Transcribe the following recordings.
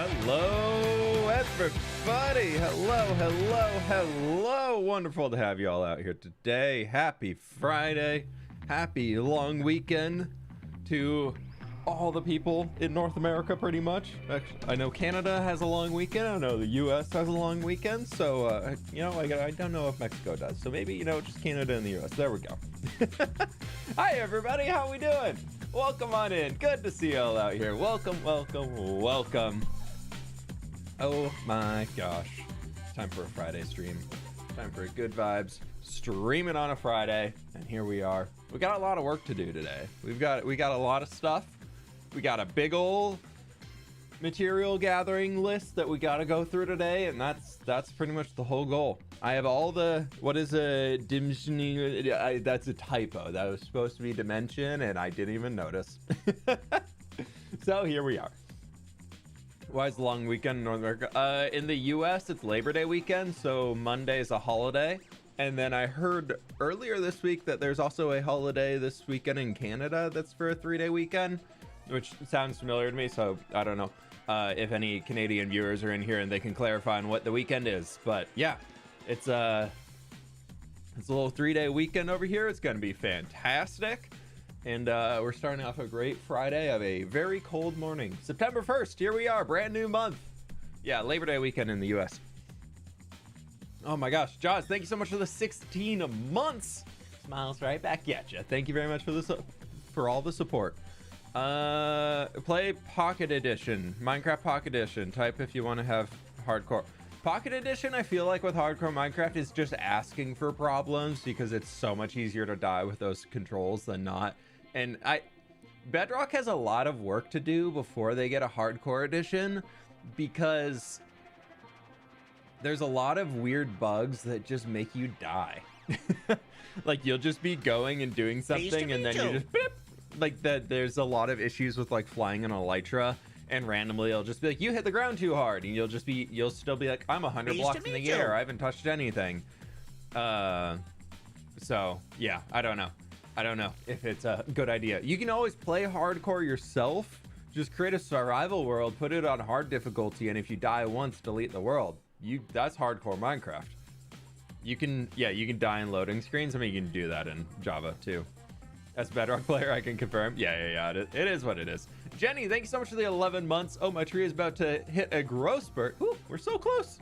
Hello, everybody. Hello. Wonderful to have you all out here today. Happy Friday. Happy long weekend to all the people in North America, pretty much. Actually, I know Canada has a long weekend. I know the US has a long weekend. So, I don't know if Mexico does. So maybe, just Canada and the US. There we go. Hi, everybody. How we doing? Welcome on in. Good to see you all out here. Welcome. Oh my gosh. Time for a Friday stream. Time for good vibes. Streaming on a Friday. And here we are. We got a lot of work to do today. We got a lot of stuff. We got a big ol' material gathering list that we got to go through today, and that's pretty much the whole goal. I have all the that's a typo. That was supposed to be dimension, and I didn't even notice. So here we are. Why is the long weekend in North America? In the US, it's Labor Day weekend, so Monday is a holiday. And then I heard earlier this week that there's also a holiday this weekend in Canada that's for a 3-day weekend, which sounds familiar to me, so I don't know if any Canadian viewers are in here and they can clarify on what the weekend is. But yeah, it's a little 3-day weekend over here. It's going to be fantastic. And we're starting off a great Friday of a very cold morning. September 1st, here we are, brand new month. Yeah, Labor Day weekend in the US. Oh my gosh, Jaws, thank you so much for the 16 months. Smiles right back at you. Thank you very much for all the support. Play Pocket Edition, Minecraft Pocket Edition. Type if you want to have hardcore. Pocket Edition, I feel like with hardcore Minecraft is just asking for problems because it's so much easier to die with those controls than not. And Bedrock has a lot of work to do before they get a hardcore edition because there's a lot of weird bugs that just make you die. Like you'll just be going and doing something and then you just like that. There's a lot of issues with like flying an elytra, and randomly it'll just be like you hit the ground too hard, and you'll still be like, I'm 100 blocks in the air, I haven't touched anything. So yeah, I don't know if it's a good idea. You can always play hardcore yourself. Just create a survival world, put it on hard difficulty, and if you die once, delete the world. That's hardcore Minecraft. You can die in loading screens. I mean, you can do that in Java too. As a Bedrock player, I can confirm. Yeah. It is what it is. Jenny, thank you so much for the 11 months. Oh, my tree is about to hit a growth spurt. Ooh, we're so close.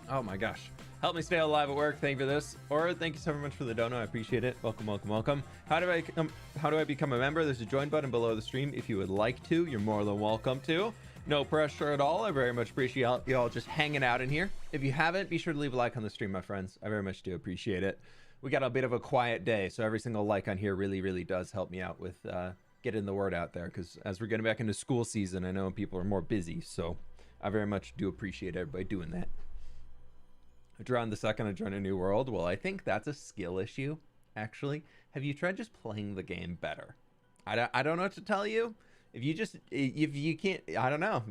Oh my gosh. Help me stay alive at work. Thank you for this. Or thank you so much for the dono. I appreciate it. Welcome. How do I become a member? There's a join button below the stream. If you would like to, you're more than welcome to. No pressure at all. I very much appreciate y'all just hanging out in here. If you haven't, be sure to leave a like on the stream, my friends. I very much do appreciate it. We got a bit of a quiet day, so every single like on here really does help me out with getting the word out there, because as we're getting back into school season, I know people are more busy, so I very much do appreciate everybody doing that. I drawn the second I join a new world. Well, I think that's a skill issue, actually. Have you tried just playing the game better? I don't know what to tell you. If you can't, I don't know.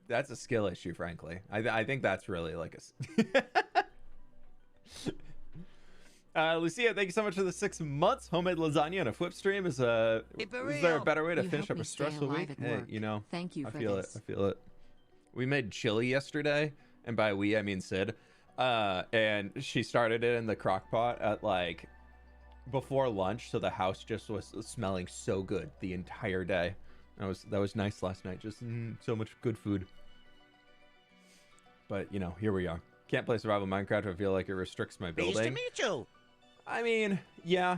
That's a skill issue, frankly. I think that's really like a... Lucia, thank you so much for the 6 months. Homemade lasagna and a fWhip stream is there a better way to finish up a stressful week? Hey, thank you for I feel it. We made chili yesterday, and by we I mean Sid. And she started it in the crock pot at like before lunch, so the house just was smelling so good the entire day. That was nice last night. Just so much good food. But here we are. Can't play survival Minecraft. I feel like it restricts my building. Nice to meet you. I mean, yeah,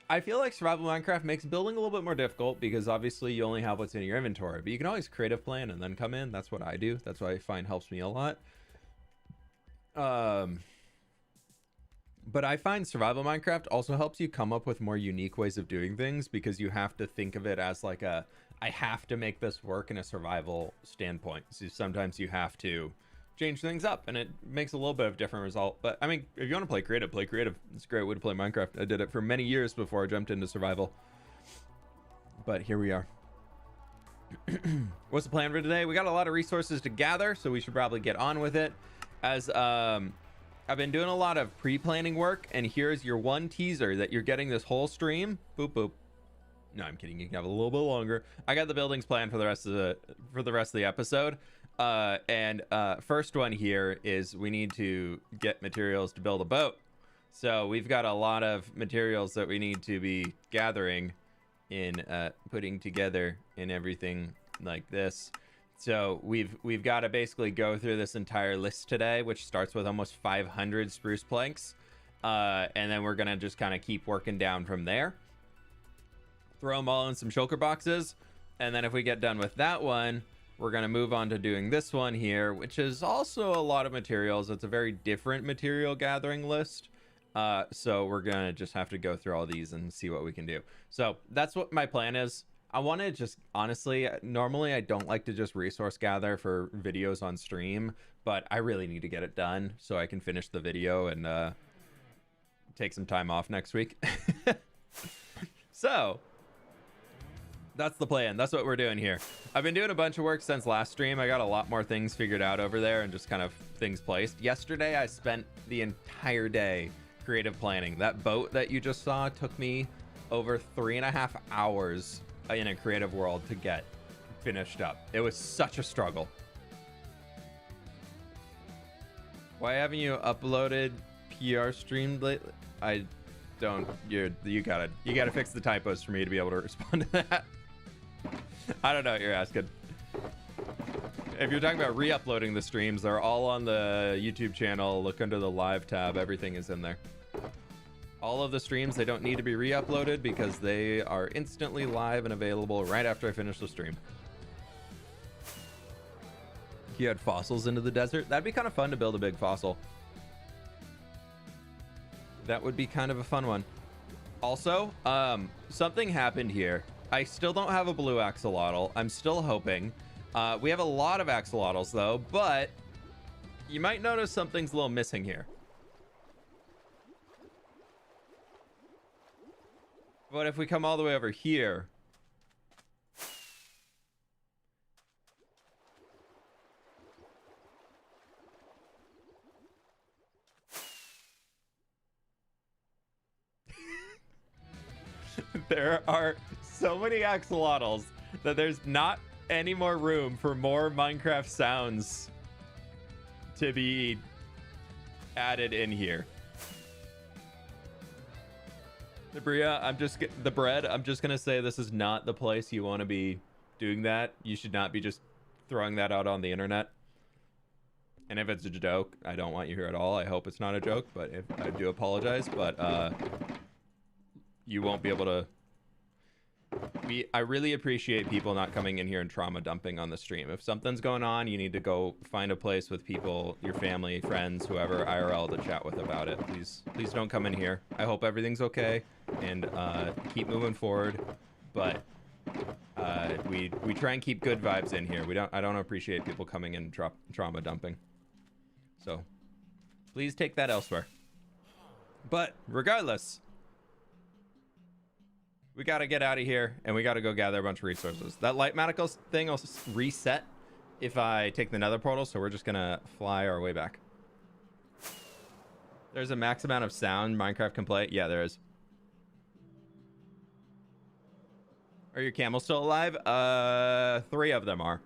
I feel like survival Minecraft makes building a little bit more difficult because obviously you only have what's in your inventory, but you can always creative plan and then come in. That's what I do. That's what I find helps me a lot. But I find survival Minecraft also helps you come up with more unique ways of doing things, because you have to think of it as like I have to make this work in a survival standpoint. So sometimes you have to change things up, and it makes a little bit of a different result. But I mean, if you want to play creative, play creative. It's a great way to play Minecraft. I did it for many years before I jumped into survival. But here we are. What's the plan for today? We got a lot of resources to gather, so we should probably get on with it. As I've been doing a lot of pre-planning work, and here's your one teaser that you're getting this whole stream. Boop boop. No, I'm kidding. You can have a little bit longer. I got the buildings planned for the rest of the episode. First one here is we need to get materials to build a boat. So we've got a lot of materials that we need to be gathering in putting together and everything like this. So we've got to basically go through this entire list today, which starts with almost 500 spruce planks. And then we're going to just kind of keep working down from there. Throw them all in some shulker boxes. And then if we get done with that one, we're going to move on to doing this one here, which is also a lot of materials. It's a very different material gathering list. So we're going to just have to go through all these and see what we can do. So that's what my plan is. I want to just, honestly, normally I don't like to just resource gather for videos on stream, but I really need to get it done so I can finish the video and take some time off next week. So that's the plan. That's what we're doing here. I've been doing a bunch of work since last stream. I got a lot more things figured out over there and just kind of things placed. Yesterday, I spent the entire day creative planning. That boat that you just saw took me over 3.5 hours in a creative world to get finished up. It was such a struggle. Why haven't you uploaded PR streamed lately? I don't. You gotta fix the typos for me to be able to respond to that. I don't know what you're asking. If you're talking about re-uploading the streams, they're all on the YouTube channel. Look under the live tab. Everything is in there. All of the streams, they don't need to be re-uploaded because they are instantly live and available right after I finish the stream. You had fossils into the desert? That'd be kind of fun to build a big fossil. That would be kind of a fun one. Also, something happened here. I still don't have a blue axolotl. I'm still hoping. We have a lot of axolotls though, but you might notice something's a little missing here. But if we come all the way over here, there are so many axolotls that there's not any more room for more Minecraft sounds to be added in here. Sabria, I'm just gonna say this is not the place you want to be doing that. You should not be just throwing that out on the internet. And if it's a joke, I don't want you here at all. I hope it's not a joke, but if I do apologize, but you won't be able to. I really appreciate people not coming in here and trauma dumping on the stream. If something's going on, you need to go find a place with people, your family, friends, whoever, IRL to chat with about it. Please don't come in here. I hope everything's okay and keep moving forward. But we try and keep good vibes in here. I don't appreciate people coming in and trauma dumping. So please take that elsewhere. But regardless, we got to get out of here and we got to go gather a bunch of resources. That light manacles thing will reset if I take the nether portal, so we're just gonna fly our way back. There's a max amount of sound Minecraft can play. Yeah, there is. Are your camels still alive? 3 of them are.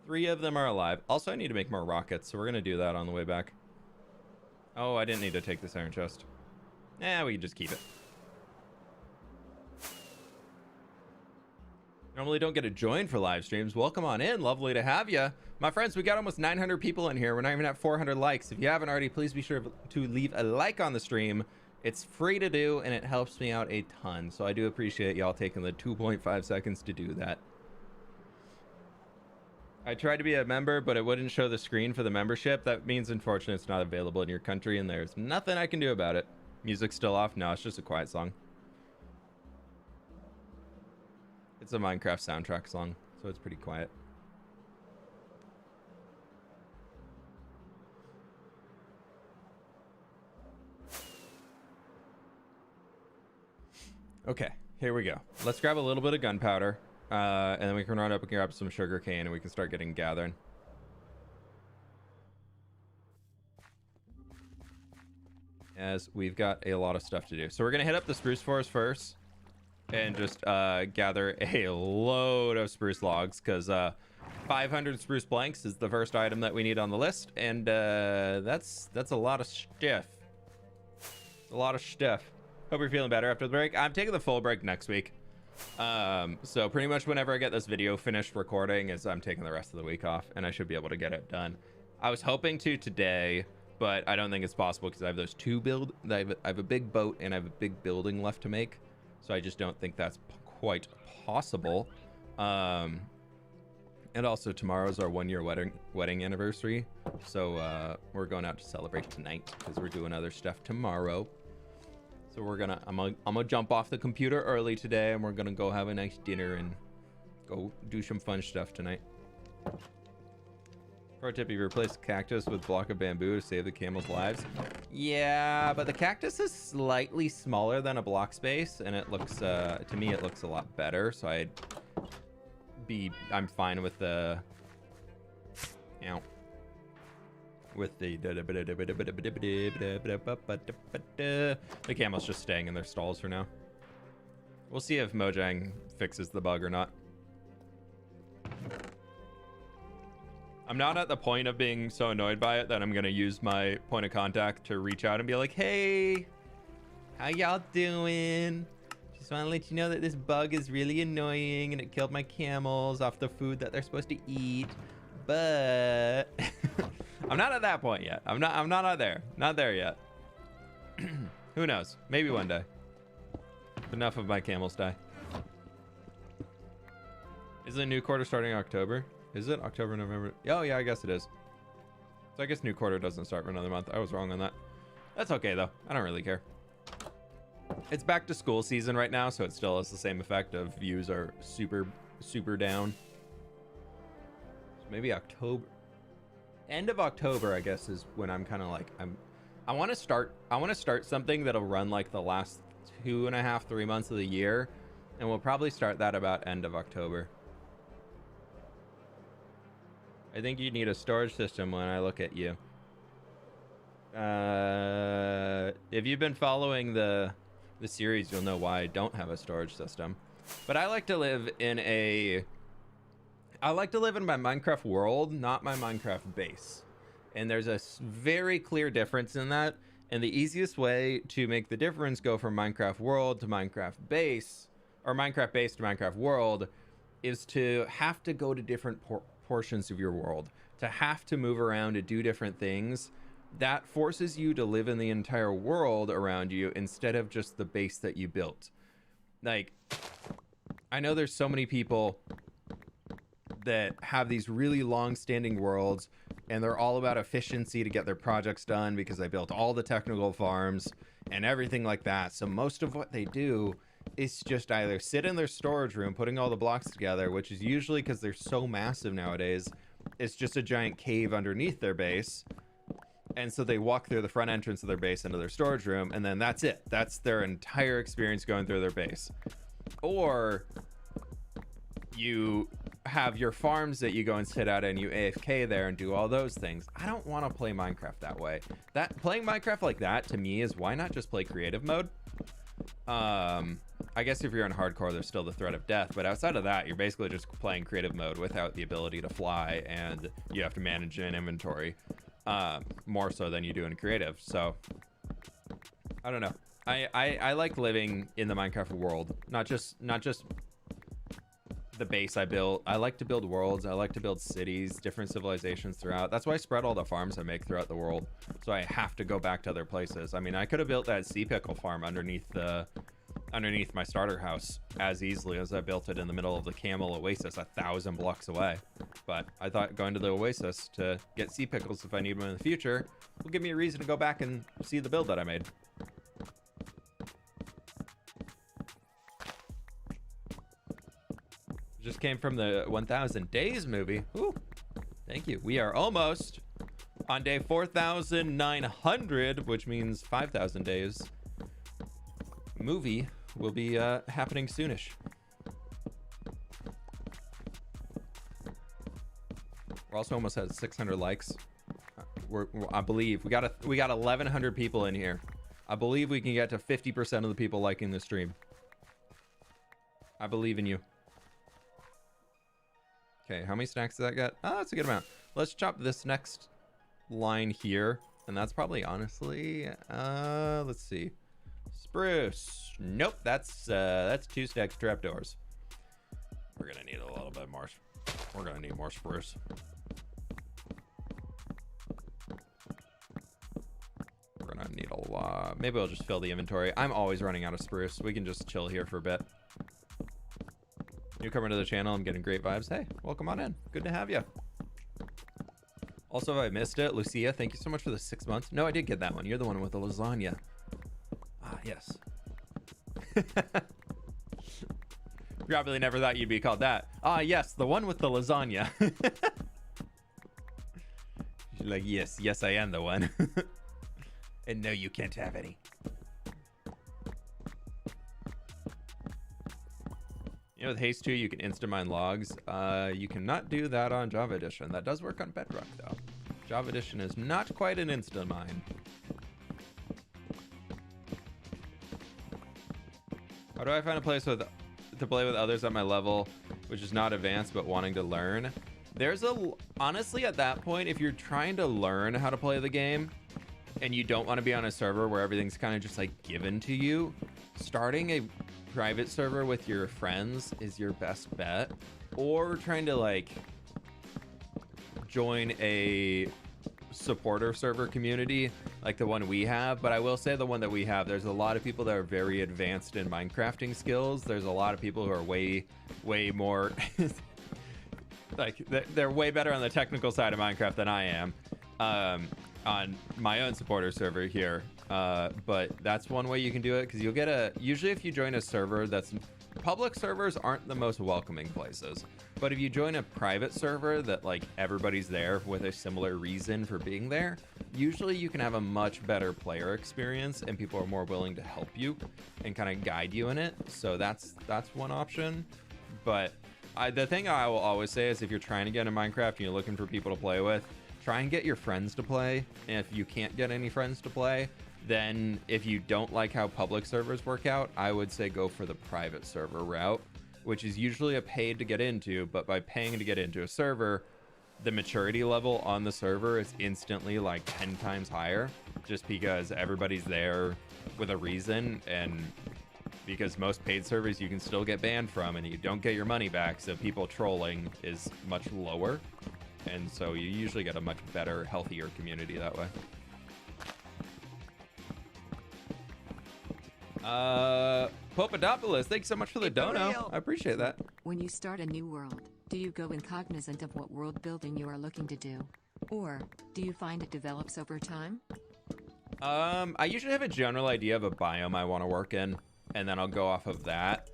3 of them are alive. Also, I need to make more rockets, so we're gonna do that on the way back. Oh, I didn't need to take this iron chest. We can just keep it. Normally don't get to join for live streams. Welcome on in. Lovely to have you. My friends, we got almost 900 people in here. We're not even at 400 likes. If you haven't already, please be sure to leave a like on the stream. It's free to do, and it helps me out a ton. So I do appreciate y'all taking the 2.5 seconds to do that. I tried to be a member, but it wouldn't show the screen for the membership. That means, unfortunately, it's not available in your country, and there's nothing I can do about it. Music's still off? No, it's just a quiet song. It's a Minecraft soundtrack song, so it's pretty quiet. Okay, here we go. Let's grab a little bit of gunpowder, and then we can run up and grab some sugar cane, and we can start getting gathering. as we've got a lot of stuff to do. So we're gonna hit up the spruce forest first and just gather a load of spruce logs, because 500 spruce planks is the first item that we need on the list, and that's a lot of stuff. A lot of stuff. Hope you're feeling better after the break. I'm taking the full break next week. So pretty much whenever I get this video finished recording is I'm taking the rest of the week off, and I should be able to get it done. I was hoping to today, but I don't think it's possible because I have those I have a big boat and I have a big building left to make, so I just don't think that's quite possible. And also tomorrow's our 1-year wedding anniversary, so we're going out to celebrate tonight because we're doing other stuff tomorrow. So I'm gonna jump off the computer early today, and we're gonna go have a nice dinner and go do some fun stuff tonight. Pro tip: if you replace the cactus with a block of bamboo to save the camel's lives. Yeah, but the cactus is slightly smaller than a block space, and it looks to me it looks a lot better. So I'm fine with the the camels just staying in their stalls for now. We'll see if Mojang fixes the bug or not. I'm not at the point of being so annoyed by it that I'm gonna use my point of contact to reach out and be like, hey, how y'all doing? Just want to let you know that this bug is really annoying and it killed my camels off the food that they're supposed to eat. But I'm not at that point yet. I'm not out there. Not there yet. Who knows? Maybe one day. Enough of my camels die. Is the new quarter starting in October? Is it October, November? Oh yeah, I guess it is. So I guess new quarter doesn't start for another month. I was wrong on that. That's okay though. I don't really care. It's back to school season right now, so it still has the same effect of views are super down. So maybe October, end of October, I guess, is when I'm kind of like I want to start something that'll run like the last 2.5-3 months of the year, and we'll probably start that about end of October. I think you need a storage system when I look at you. If you've been following the series, you'll know why I don't have a storage system. But I like to live in my Minecraft world, not my Minecraft base. And there's a very clear difference in that. And the easiest way to make the difference go from Minecraft world to Minecraft base, or Minecraft base to Minecraft world, is to have to go to different portions of your world, to have to move around to do different things. That forces you to live in the entire world around you instead of just the base that you built. Like, I know there's so many people that have these really long-standing worlds, and they're all about efficiency to get their projects done because they built all the technical farms and everything like that. So most of what they do is just either sit in their storage room putting all the blocks together, which is usually, because they're so massive nowadays, it's just a giant cave underneath their base. And so they walk through the front entrance of their base into their storage room, and then that's it. That's their entire experience going through their base. Or you have your farms that you go and sit at and you AFK there and do all those things. I don't want to play Minecraft that way. Playing Minecraft like that to me is, why not just play creative mode? I guess if you're in hardcore, there's still the threat of death, but outside of that, you're basically just playing creative mode without the ability to fly, and you have to manage an inventory more so than you do in creative. So I don't know. I like living in the Minecraft world, not just the base I built. I like to build worlds. I like to build cities, different civilizations throughout. That's why I spread all the farms I make throughout the world, so I have to go back to other places. I mean, I could have built that sea pickle farm underneath my starter house as easily as I built it in the middle of the camel oasis 1,000 blocks away. But I thought going to the oasis to get sea pickles if I need them in the future will give me a reason to go back and see the build that I made. Just came from the 1000 Days movie. Ooh, thank you. We are almost on day 4,900, which means 5,000 days. Movie will be happening soonish. We're also almost at 600 likes. I believe we got 1,100 people in here. I believe we can get to 50% of the people liking the stream. I believe in you. Okay, how many snacks did that get? Oh, that's a good amount. Let's chop this next line here. And that's probably, honestly, let's see. Spruce. Nope, that's 2 stacks trapdoors. We're gonna need a little bit more. We're gonna need more spruce. We're gonna need a lot. Maybe I'll just fill the inventory. I'm always running out of spruce. We can just chill here for a bit. Newcomer to the channel, I'm getting great vibes. Hey, welcome on in. Good to have you. Also, if I missed it, Lucia, thank you so much for the 6 months. No, I did get that one. You're the one with the lasagna. Ah, yes. Probably never thought you'd be called that. Ah, yes, the one with the lasagna. She's like, yes, I am the one. And no, you can't have any. You know, with Haste 2, you can insta-mine logs. You cannot do that on Java Edition. That does work on Bedrock, though. Java Edition is not quite an insta-mine. How do I find a place to play with others at my level, which is not advanced, but wanting to learn? Honestly, at that point, if you're trying to learn how to play the game, and you don't want to be on a server where everything's kind of just like given to you, starting a private server with your friends is your best bet, or trying to like join a supporter server community like the one we have. But I will say the one that we have, there's a lot of people that are very advanced in Minecrafting skills. There's a lot of people who are way more like they're way better on the technical side of Minecraft than I am on my own supporter server here. But that's one way you can do it, because you'll get usually if you join a server public servers aren't the most welcoming places, but if you join a private server that like everybody's there with a similar reason for being there, usually you can have a much better player experience and people are more willing to help you and kind of guide you in it. So that's one option. But the thing I will always say is, if you're trying to get in Minecraft and you're looking for people to play with, try and get your friends to play. And if you can't get any friends to play, then if you don't like how public servers work out, I would say go for the private server route, which is usually a paid to get into, but by paying to get into a server, the maturity level on the server is instantly like 10 times higher, just because everybody's there with a reason, and because most paid servers you can still get banned from and you don't get your money back, so people trolling is much lower, and so you usually get a much better, healthier community that way. Popadopoulos, thanks so much for the dono. I appreciate that. When you start a new world, do you go in cognizant of what world building you are looking to do? Or do you find it develops over time? I usually have a general idea of a biome I want to work in, and then I'll go off of that.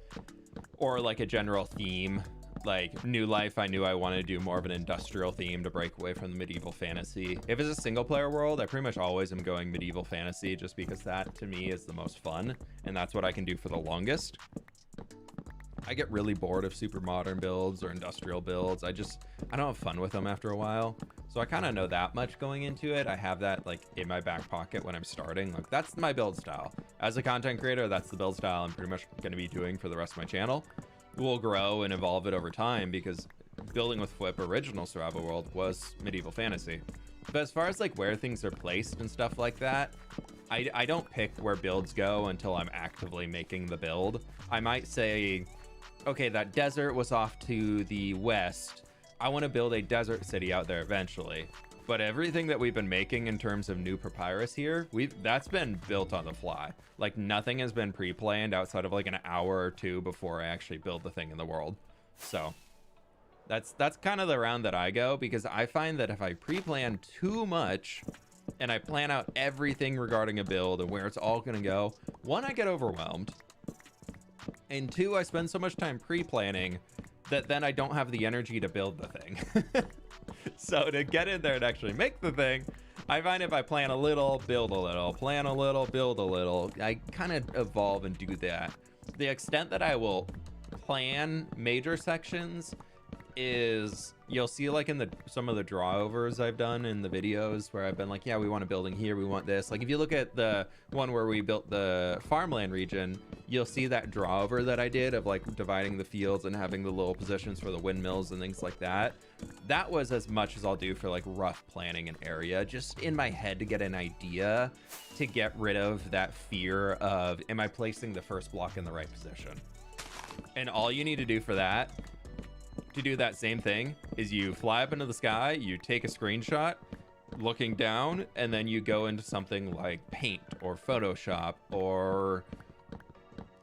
Or like a general theme. Like New Life, I knew I wanted to do more of an industrial theme to break away from the medieval fantasy. If it's a single player world, I pretty much always am going medieval fantasy, just because that to me is the most fun, and that's what I can do for the longest. I get really bored of super modern builds or industrial builds. I don't have fun with them after a while. So I kind of know that much going into it. I have that like in my back pocket when I'm starting. Like that's my build style. As a content creator, that's the build style I'm pretty much going to be doing for the rest of my channel. We'll grow and evolve it over time, because building with fWhip original survival world was medieval fantasy. But as far as like where things are placed and stuff like that, I don't pick where builds go until I'm actively making the build. I might say, okay, that desert was off to the west. I want to build a desert city out there eventually. But everything that we've been making in terms of new papyrus here, that's been built on the fly. Like nothing has been pre-planned outside of like an hour or two before I actually build the thing in the world. So that's kind of the round that I go, because I find that if I pre-plan too much and I plan out everything regarding a build and where it's all going to go, one, I get overwhelmed. And two, I spend so much time pre-planning that then I don't have the energy to build the thing. So to get in there and actually make the thing, I find if I plan a little, build a little, plan a little, build a little, I kind of evolve and do that. The extent that I will plan major sections is you'll see like in the some of the drawovers I've done in the videos where I've been like, yeah, we want a building here, we want this. Like if you look at the one where we built the farmland region, you'll see that drawover that I did of like dividing the fields and having the little positions for the windmills and things like that. That was as much as I'll do for like rough planning an area, just in my head to get an idea, to get rid of that fear of, am I placing the first block in the right position? And all you need to do for that, to do that same thing, is you fly up into the sky, you take a screenshot looking down, and then you go into something like Paint or Photoshop or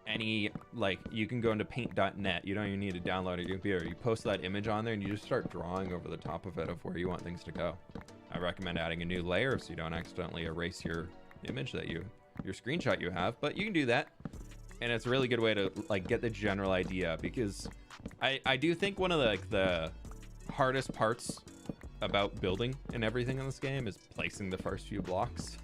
any, like, you can go into paint.net. You don't even need to download it on your computer. You post that image on there and you just start drawing over the top of it of where you want things to go. I recommend adding a new layer so you don't accidentally erase your image that your screenshot you have, but you can do that. And it's a really good way to like get the general idea, because I do think one of the hardest parts about building and everything in this game is placing the first few blocks.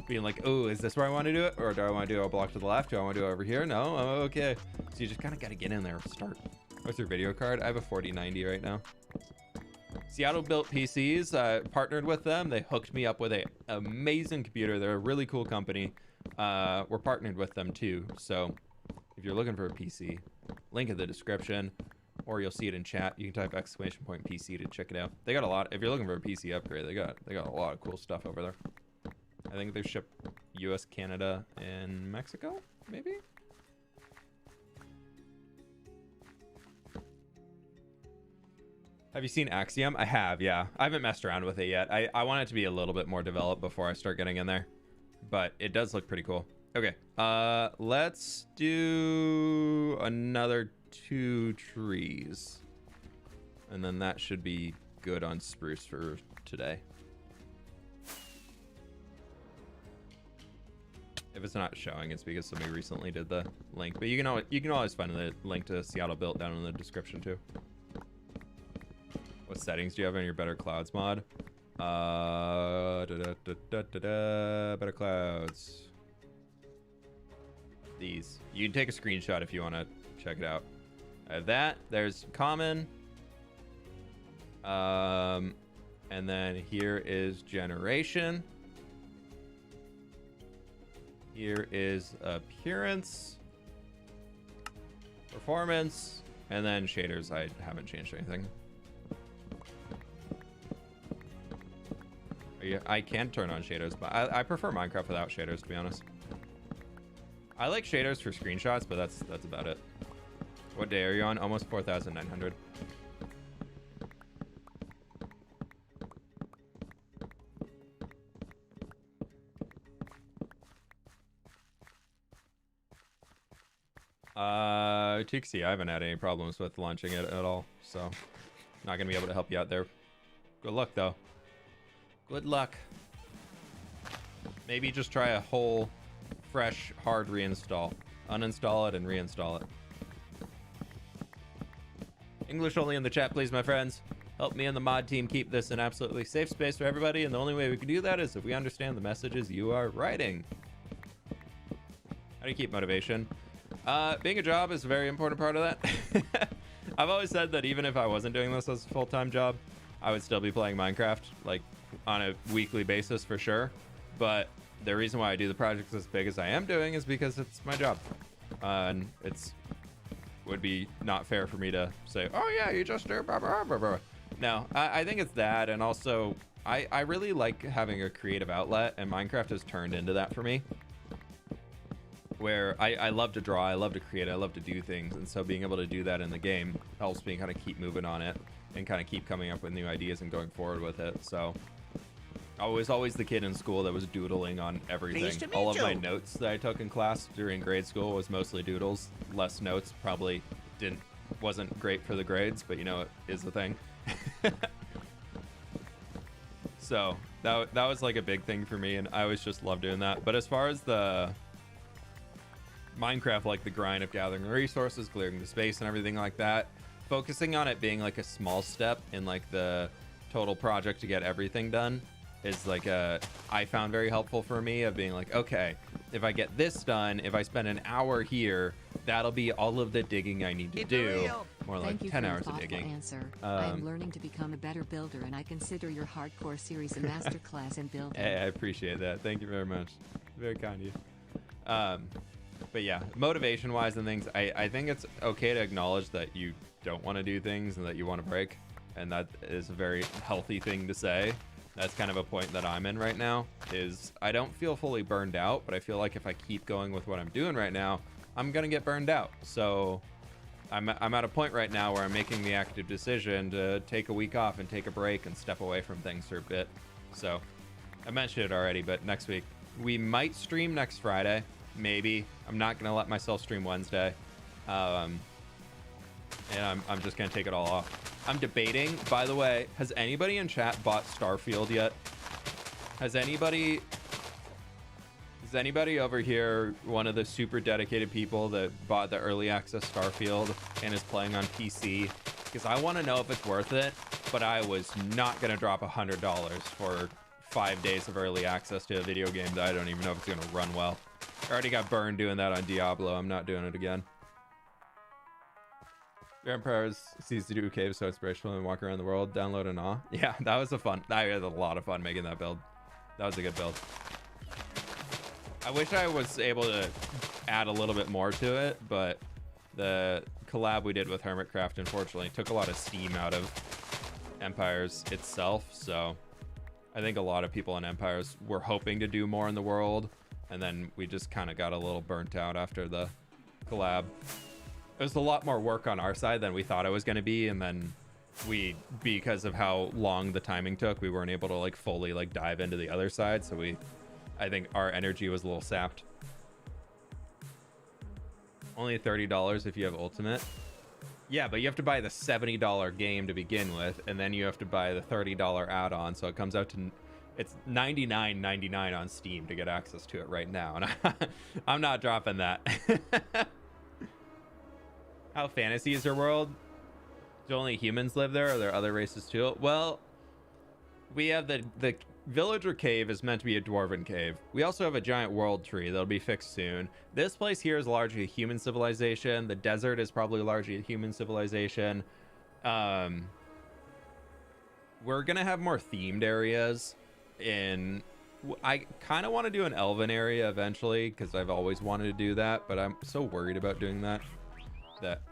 Being like, oh, is this where I want to do it? Or do I want to do a block to the left? Do I want to do it over here? No? Oh, okay. So you just kind of got to get in there and start. What's your video card? I have a 4090 right now. Seattle built PCs, partnered with them. They hooked me up with an amazing computer. They're a really cool company. We're partnered with them too. So if you're looking for a PC, link in the description, or you'll see it in chat. You can type !PC to check it out. They got a lot. If you're looking for a PC upgrade, they got a lot of cool stuff over there. I think they ship US, Canada, and Mexico, maybe? Have you seen Axiom? I have, yeah. I haven't messed around with it yet. I want it to be a little bit more developed before I start getting in there. But it does look pretty cool. Okay, let's do another 2 trees. And then that should be good on spruce for today. If it's not showing, it's because somebody recently did the link. But you can always find the link to Seattle Built down in the description too. What settings do you have in your Better Clouds mod? Better Clouds. These. You can take a screenshot if you want to check it out. I have that. There's common. And then here is generation. Here is appearance, performance, and then shaders. I haven't changed anything. I can turn on shaders, but I prefer Minecraft without shaders, to be honest. I like shaders for screenshots, but that's about it. What day are you on? Almost 4,900. Tixie, I haven't had any problems with launching it at all, so not gonna be able to help you out there. Good luck, though. Good luck. Maybe just try a whole, fresh, hard reinstall. Uninstall it and reinstall it. English only in the chat, please, my friends. Help me and the mod team keep this an absolutely safe space for everybody, and the only way we can do that is if we understand the messages you are writing. How do you keep motivation? Being a job is a very important part of that. I've always said that even if I wasn't doing this as a full-time job, I would still be playing Minecraft, like, on a weekly basis for sure. But the reason why I do the projects as big as I am doing is because it's my job. And would be not fair for me to say, oh yeah, you just do blah, blah, blah, blah. No, I think it's that, and also I really like having a creative outlet, and Minecraft has turned into that for me. Where I love to draw, I love to create, I love to do things, and so being able to do that in the game helps me kind of keep moving on it and kind of keep coming up with new ideas and going forward with it. So I was always the kid in school that was doodling on everything. All of my notes that I took in class during grade school was mostly doodles. Less notes, probably wasn't great for the grades, but you know, it is the thing. So that was like a big thing for me, and I always just loved doing that. But as far as the Minecraft, like the grind of gathering resources, clearing the space and everything like that, focusing on it being like a small step in like the total project to get everything done is like I found very helpful for me, of being like, okay, if I get this done, if I spend an hour here, that'll be all of the digging I need to do. More like Thank you 10 for your hours of thoughtful digging. answer. I am learning to become a better builder, and I consider your hardcore series a masterclass in building. Hey, I appreciate that. Thank you very much. Very kind of you. But yeah, motivation wise and things, I think it's okay to acknowledge that you don't want to do things and that you want to break, and that is a very healthy thing to say. That's kind of a point that I'm in right now, is I don't feel fully burned out, but I feel like if I keep going with what I'm doing right now, I'm gonna get burned out. So I'm at a point right now where I'm making the active decision to take a week off and take a break and step away from things for a bit. So I mentioned it already, but next week we might stream next Friday, maybe. I'm not gonna let myself stream Wednesday, and I'm just gonna take it all off. I'm debating. By the way, has anybody in chat bought Starfield yet? Has anybody over here one of the super dedicated people that bought the early access Starfield and is playing on PC? Because I want to know if it's worth it, but I was not going to drop $100 for 5 days of early access to a video game that I don't even know if it's going to run well. I already got burned doing that on Diablo. I'm not doing it again. Vampires sees to do caves so inspirational and walk around the world. Download and awe. Yeah, that was I had a lot of fun making that build. That was a good build. I wish I was able to add a little bit more to it, but the collab we did with Hermitcraft unfortunately took a lot of steam out of Empires itself. So I think a lot of people in Empires were hoping to do more in the world, and then we just kind of got a little burnt out after the collab. It was a lot more work on our side than we thought it was going to be, and then because of how long the timing took, we weren't able to like fully like dive into the other side, so I think our energy was a little sapped. Only $30 if you have Ultimate. Yeah, but you have to buy the $70 game to begin with, and then you have to buy the $30 add-on, so it comes out to it's $99.99 on Steam to get access to it right now, and I'm not dropping that. How fantasy is your world? Do only humans live there? Are there other races too? Well, we have the villager cave is meant to be a dwarven cave. We also have a giant world tree that'll be fixed soon. This place here is largely a human civilization. The desert is probably largely a human civilization. We're gonna have more themed areas. I kind of want to do an elven area eventually because I've always wanted to do that, but I'm so worried about doing that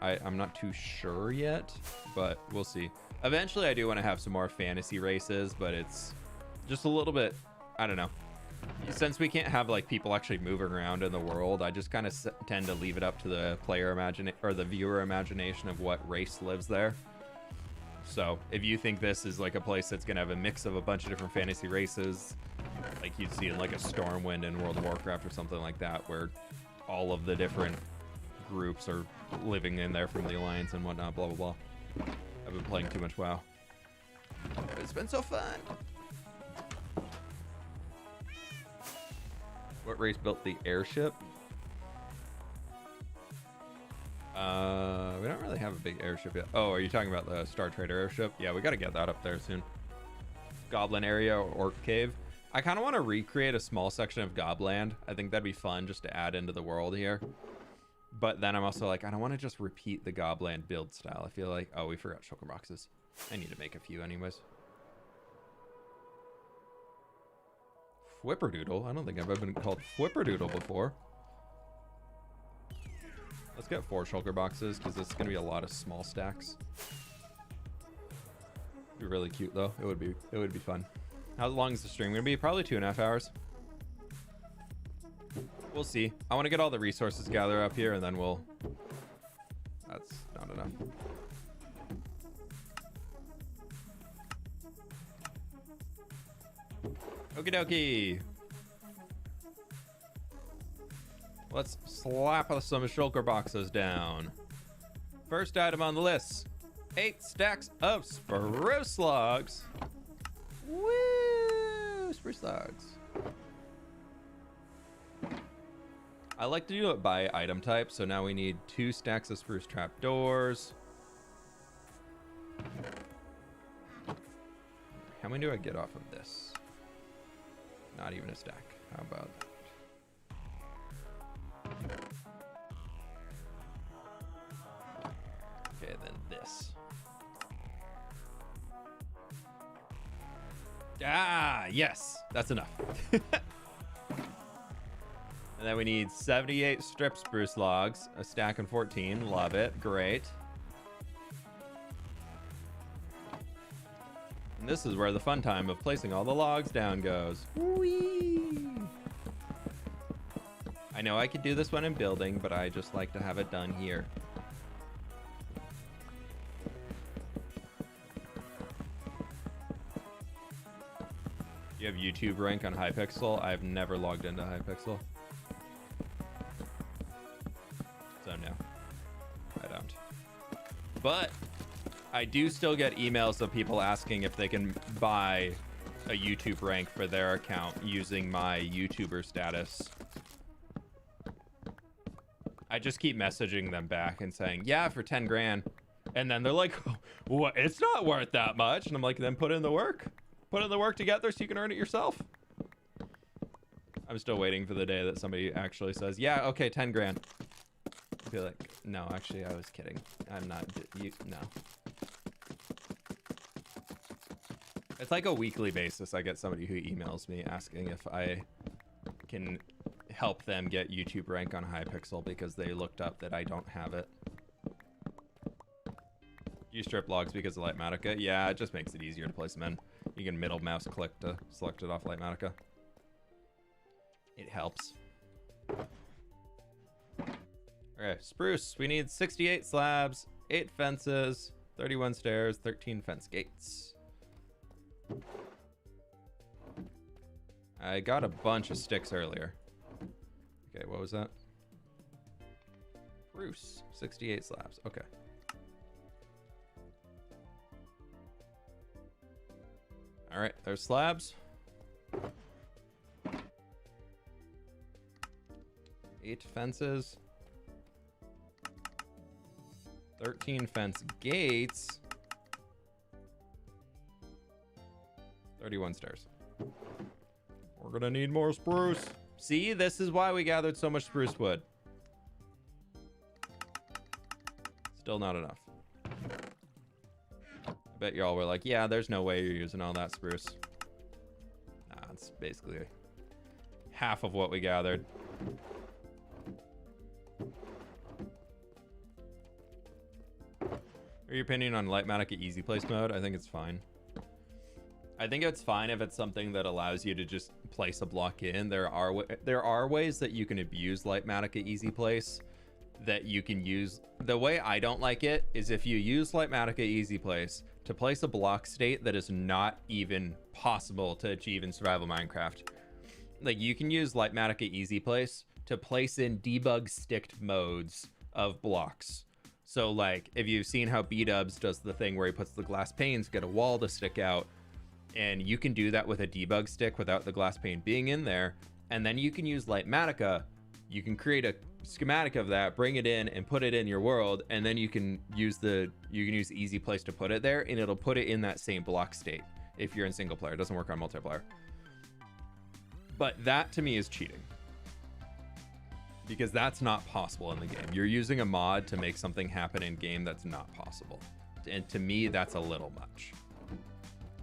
I'm not too sure yet, but we'll see. Eventually I do want to have some more fantasy races, but it's just a little bit, I don't know. Since we can't have like people actually moving around in the world, I just kind of tend to leave it up to the player or the viewer imagination of what race lives there. So if you think this is like a place that's gonna have a mix of a bunch of different fantasy races, like you'd see in like a Stormwind in World of Warcraft or something like that, where all of the different groups are living in there from the Alliance and whatnot, blah blah blah. I've been playing too much WoW. It's been so fun. What race built the airship? We don't really have a big airship yet. Oh, are you talking about the Star Trader airship? Yeah, we got to get that up there soon. Goblin area or Orc Cave. I kind of want to recreate a small section of Gobland. I think that'd be fun just to add into the world here. But then I'm also like, I don't want to just repeat the Gobland build style. I feel like, oh, we forgot shulker boxes. I need to make a few anyways. Fwhipperdoodle? I don't think I've ever been called Fwhipperdoodle before. Let's get 4 shulker boxes because it's going to be a lot of small stacks. It'd be really cute though. It would be fun. How long is the stream going to be? Probably 2.5 hours. We'll see. I want to get all the resources gathered up here and then that's not enough. Okie dokie. Let's slap some shulker boxes down. First item on the list. 8 stacks of spruce logs. Woo! Spruce logs. I like to do it by item type, so now we need 2 stacks of spruce trapdoors. How many do I get off of this? Not even a stack. How about that? this. Ah, yes, that's enough. And then we need 78 strip spruce logs, a stack and 14. Love it. Great. And this is where the fun time of placing all the logs down goes. Whee! I know I could do this when I'm building, but I just like to have it done here. You have YouTube rank on Hypixel? I've never logged into Hypixel. So no, I don't. But I do still get emails of people asking if they can buy a YouTube rank for their account using my YouTuber status. I just keep messaging them back and saying, yeah, for 10 grand. And then they're like, what? It's not worth that much. And I'm like, then put in the work. Put in the work to get there so you can earn it yourself. I'm still waiting for the day that somebody actually says, yeah, okay, 10 grand. I'd be like, no, actually, I was kidding. I'm not, no. It's like a weekly basis. I get somebody who emails me asking if I can help them get YouTube rank on Hypixel because they looked up that I don't have it. You strip logs because of Lightmatica? Yeah, it just makes it easier to place them in. You can middle mouse click to select it off Lightmatica. It helps. Okay, spruce. We need 68 slabs, 8 fences, 31 stairs, 13 fence gates. I got a bunch of sticks earlier. Okay, what was that? Spruce, 68 slabs. Okay. All right, there's slabs. 8 fences. 13 fence gates. 31 stairs. We're gonna need more spruce. See, this is why we gathered so much spruce wood. Still not enough. I bet y'all were like, yeah, there's no way you're using all that spruce. Nah, it's basically half of what we gathered. What are your opinion on Lightmatica Easy Place mode? I think it's fine. I think it's fine if it's something that allows you to just place a block in. There are ways that you can abuse Lightmatica Easy Place that you can use. The way I don't like it is if you use Lightmatica Easy Place to place a block state that is not even possible to achieve in survival Minecraft. Like, you can use Lightmatica Easy Place to place in debug sticked modes of blocks. So like, if you've seen how B-Dubs does the thing where he puts the glass panes, get a wall to stick out, and you can do that with a debug stick without the glass pane being in there. And then you can use Lightmatica. You can create a schematic of that, bring it in and put it in your world. And then you can use Easy Place to put it there, and it'll put it in that same block state. If you're in single player, it doesn't work on multiplayer. But that to me is cheating, because that's not possible in the game. You're using a mod to make something happen in game that's not possible. And to me, that's a little much.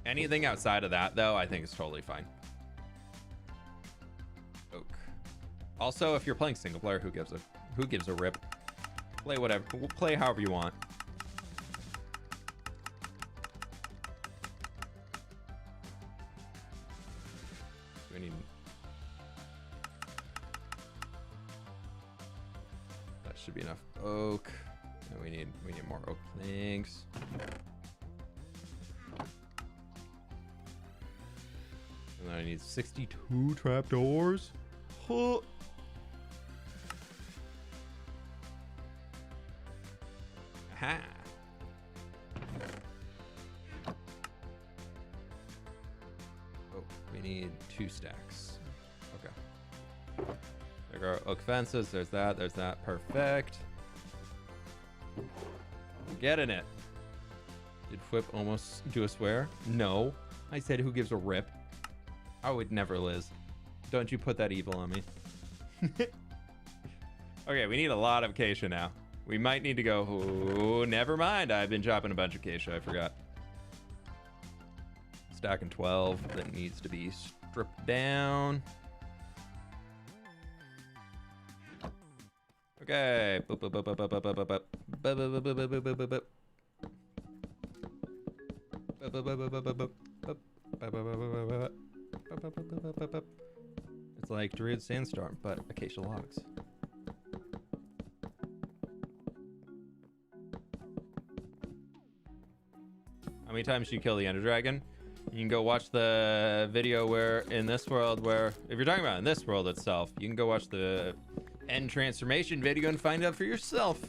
Anything outside of that, though, I think is totally fine. Oak. Also, if you're playing single player, who gives a rip? Play whatever. Play however you want. We need. That should be enough oak. And we need more oak planks. And then I need 62 trapdoors. Huh. Aha. Oh, we need 2 stacks. Okay. There go oak fences. There's that. There's that. Perfect. Getting it. Did fWhip almost do a swear? No. I said who gives a rip. I would never, Liz. Don't you put that evil on me. Okay, we need a lot of acacia now. We might need to go. Oh, never mind. I've been chopping a bunch of acacia. I forgot. Stacking 12 that needs to be stripped down. Okay. It's like Druid Sandstorm, but acacia logs. How many times do you kill the Ender Dragon? You can go watch the video where in this world, where if you're talking about in this world itself, you can go watch the end transformation video and find out for yourself.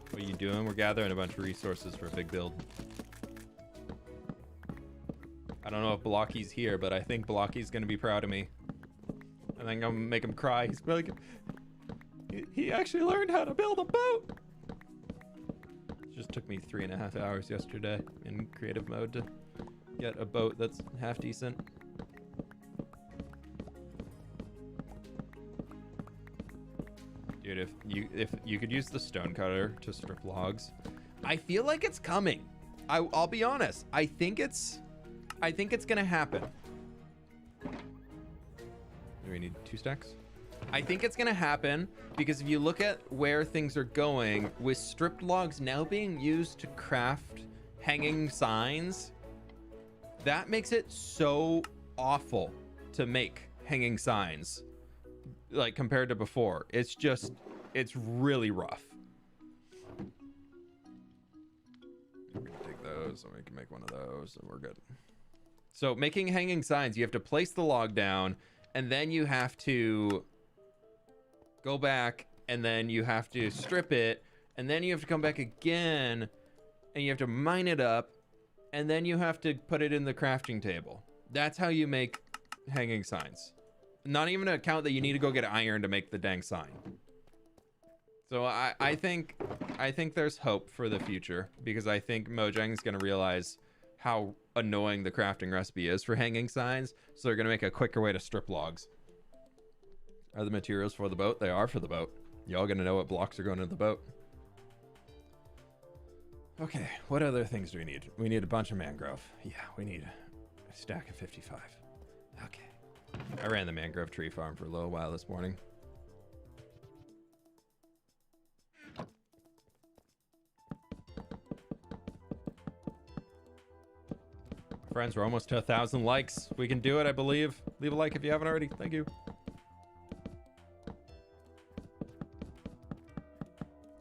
What are you doing? We're gathering a bunch of resources for a big build. I don't know if Blocky's here, but I think Blocky's gonna be proud of me. I think I'm gonna make him cry. He's like, he actually learned how to build a boat. It just took me 3.5 hours yesterday in creative mode to get a boat that's half decent. Dude, if you could use the stone cutter to strip logs, I feel like it's coming. I'll be honest. I think it's gonna happen. Do we need 2 stacks? I think it's gonna happen because if you look at where things are going, with stripped logs now being used to craft hanging signs, that makes it so awful to make hanging signs, like compared to before. It's really rough. We can take those and we can make one of those and we're good. So making hanging signs, you have to place the log down, and then you have to go back, and then you have to strip it, and then you have to come back again, and you have to mine it up, and then you have to put it in the crafting table. That's how you make hanging signs. Not even to count that you need to go get iron to make the dang sign. So I think there's hope for the future, because I think Mojang's gonna realize how annoying the crafting recipe is for hanging signs, so they're gonna make a quicker way to strip logs. Are the materials for the boat? They are for the boat. Y'all gonna know what blocks are going into the boat. Okay, what other things do we need? We need a bunch of mangrove. Yeah, we need a stack of 55. Okay. I ran the mangrove tree farm for a little while this morning. Friends, we're almost to 1,000 likes. We can do it, I believe. Leave a like if you haven't already. Thank you.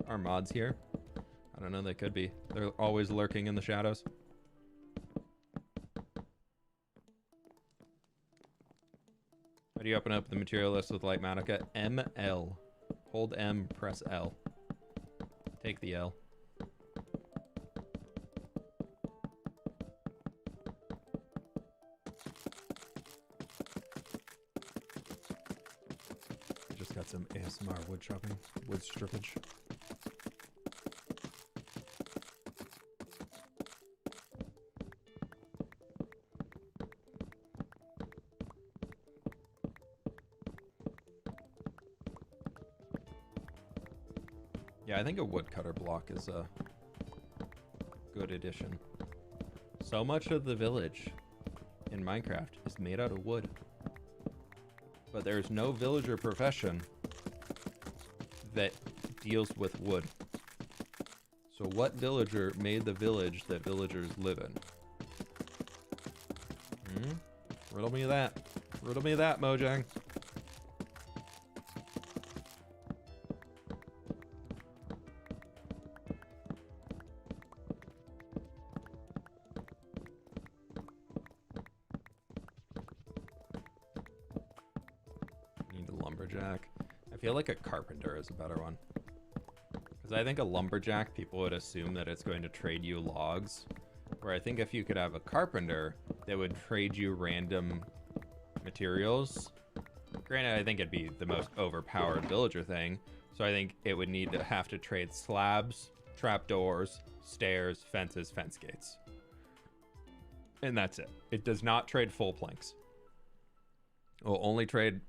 Are mods here? I don't know, they could be. They're always lurking in the shadows. How do you open up the material list with Light Manica? ML. Hold M, press L. Take the L. Just got some ASMR wood chopping, wood strippage. Yeah, I think a woodcutter block is a good addition. So much of the village in Minecraft is made out of wood. But there's no villager profession that deals with wood. So what villager made the village that villagers live in? Riddle me that. Riddle me that, Mojang. I feel like a carpenter is a better one. Because I think a lumberjack, people would assume that it's going to trade you logs. Where I think if you could have a carpenter that would trade you random materials. Granted, I think it'd be the most overpowered villager thing. So I think it would need to have to trade slabs, trapdoors, stairs, fences, fence gates. And that's it. It does not trade full planks. It will only trade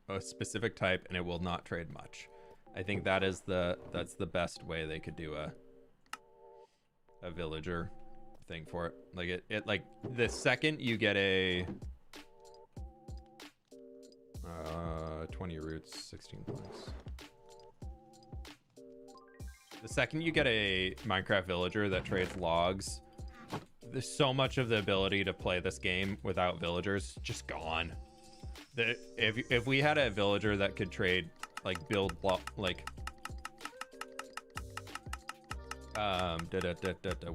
a specific type, and it will not trade much. I think that's the best way they could do a villager thing for it. Like it like the second you get a 20 roots, 16 planks. The second you get a Minecraft villager that trades logs, there's so much of the ability to play this game without villagers just gone. If we had a villager that could trade like build like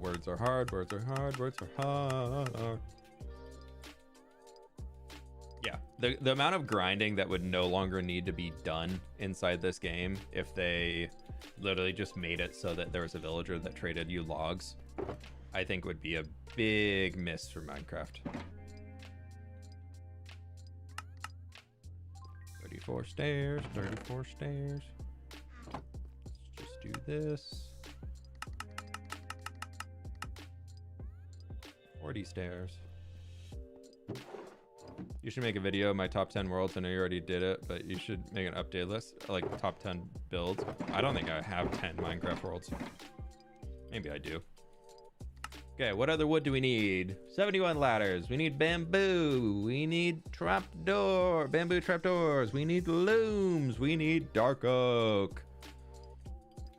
words are hard, words are hard, words are hard. Yeah, the amount of grinding that would no longer need to be done inside this game if they literally just made it so that there was a villager that traded you logs, I think would be a big miss for Minecraft. 34 stairs, 34 stairs. Let's just do this. 40 stairs. You should make a video of my top 10 worlds. I know you already did it, but you should make an update list, like top 10 builds. I don't think I have 10 Minecraft worlds. Maybe I do. Okay, what other wood do we need? 71 ladders. We need bamboo. We need bamboo trapdoors. We need looms. We need dark oak.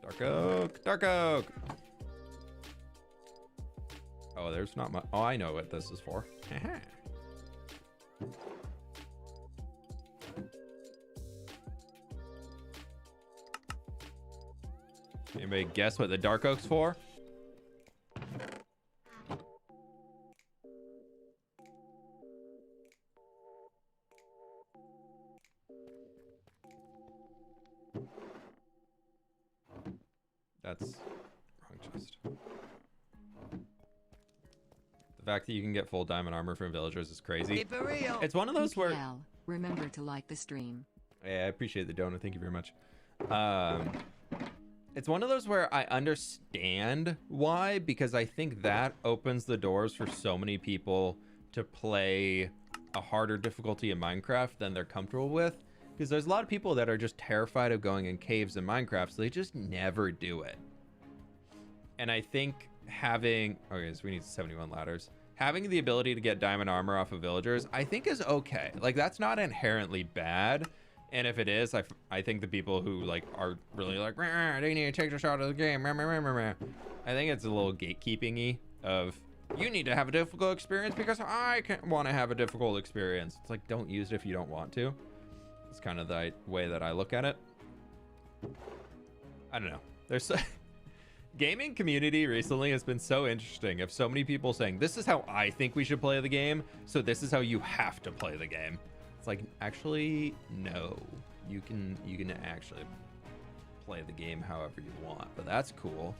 Dark oak. Dark oak. Oh, there's not much. Oh, I know what this is for. Anybody guess what the dark oak's for? That's wrong chest. The fact that you can get full diamond armor from villagers is crazy. It's one of those where... Remember to like the stream. Yeah, I appreciate the donut. Thank you very much. It's one of those where I understand why, because I think that opens the doors for so many people to play a harder difficulty in Minecraft than they're comfortable with. Because there's a lot of people that are just terrified of going in caves in Minecraft, so they just never do it. And I think having... Okay, so we need 71 ladders. Having the ability to get diamond armor off of villagers, I think is okay. Like, that's not inherently bad. And if it is, I think the people who like are really like, they need to take the shot of the game. I think it's a little gatekeeping-y of, you need to have a difficult experience because I want to have a difficult experience. It's like, don't use it if you don't want to. It's kind of the way that I look at it. I don't know. There's gaming community recently has been so interesting of so many people saying, this is how I think we should play the game, so this is how you have to play the game. It's like, actually, no. You can actually play the game however you want, but that's cool.